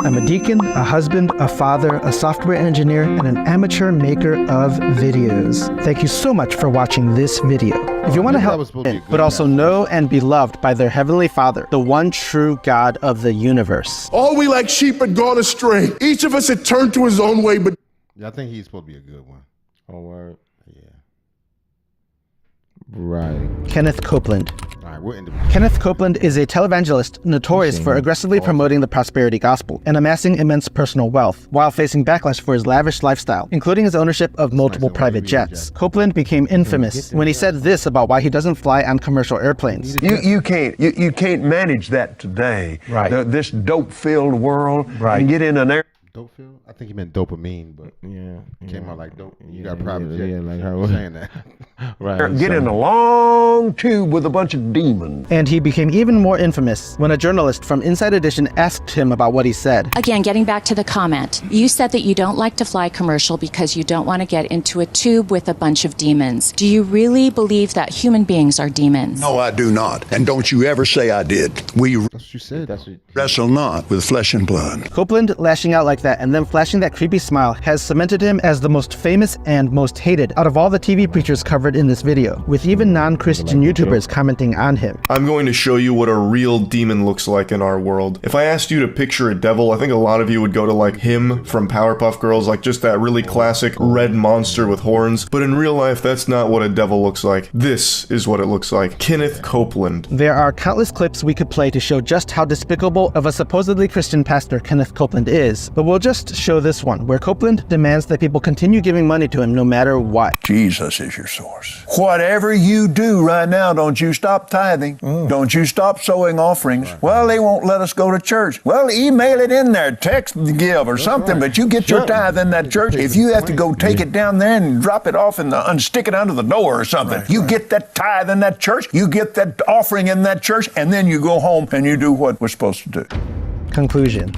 I'm a deacon, a husband, a father, a software engineer, and an amateur maker of videos. Thank you so much for watching this video. If you want to help, but also know and be loved by their Heavenly Father, the one true God of the universe. All we like sheep had gone astray. Each of us had turned to his own way, but I think he's supposed to be a good one. Oh, word. Yeah. Right. Kenneth Copeland. All right, we're in the Kenneth Copeland is a televangelist notorious for aggressively promoting the prosperity gospel and amassing immense personal wealth, while facing backlash for his lavish lifestyle, including his ownership of multiple private jets. Copeland became infamous when he said this about why he doesn't fly on commercial airplanes. You can't manage that today. Right. This dope-filled world. Right. And get in an air. Dope feel? I think he meant dopamine, but came out like dope. You got a private jet. Yeah, like how saying that. Right. Get in a long tube with a bunch of demons. And he became even more infamous when a journalist from Inside Edition asked him about what he said. Again, getting back to the comment, you said that you don't like to fly commercial because you don't want to get into a tube with a bunch of demons. Do you really believe that human beings are demons? No, I do not. And don't you ever say I did. We That's what you said. wrestle not with flesh and blood. Copeland lashing out like that and then flashing that creepy smile has cemented him as the most famous and most hated out of all the TV preachers covered in this video, with even non-Christian YouTubers commenting on him. I'm going to show you what a real demon looks like in our world. If I asked you to picture a devil, I think a lot of you would go to like him from Powerpuff Girls, like just that really classic red monster with horns. But in real life, that's not what a devil looks like. This is what it looks like. Kenneth Copeland. There are countless clips we could play to show just how despicable of a supposedly Christian pastor Kenneth Copeland is, but we'll just show this one, where Copeland demands that people continue giving money to him no matter what. Jesus is your source. Whatever you do right now, don't you stop tithing. Don't you stop sowing offerings. Well, they won't let us go to church. Well, email it in there, text give or something, but you get your tithe in that church. If you have to go take it down there and drop it off and stick it under the door or something, you get that tithe in that church, you get that offering in that church, and then you go home and you do what we're supposed to do. Conclusion.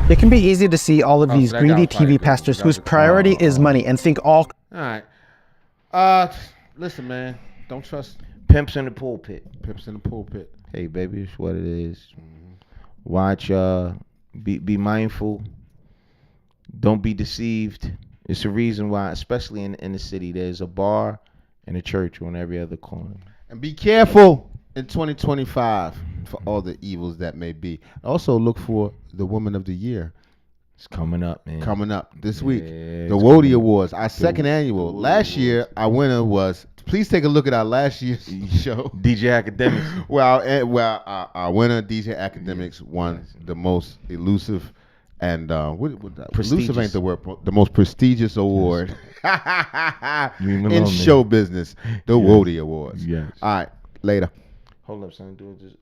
It can be easy to see all of these that greedy was probably TV good. pastors That was whose a- priority is money and think all. All right. Listen, man. Don't trust Pimps in the pulpit. pimps in the pulpit. Hey, baby, it's what it is. Watch. Be mindful. Don't be deceived. It's a reason why, especially in the city, there's a bar and a church on every other corner. And be careful in 2025 for all the evils that may be. Also, look for the Woman of the Year. It's coming up, man. Coming up this week. Yeah, The it's Wody coming up. Awards, our second annual. Last year, our winner was. Please take a look at our last year's show. DJ Academics. Well, our winner, DJ Academics, won the most elusive and elusive ain't the word. The most prestigious award in show business, the Wody Awards. Yes. All right, later. Hold up, son. Do it just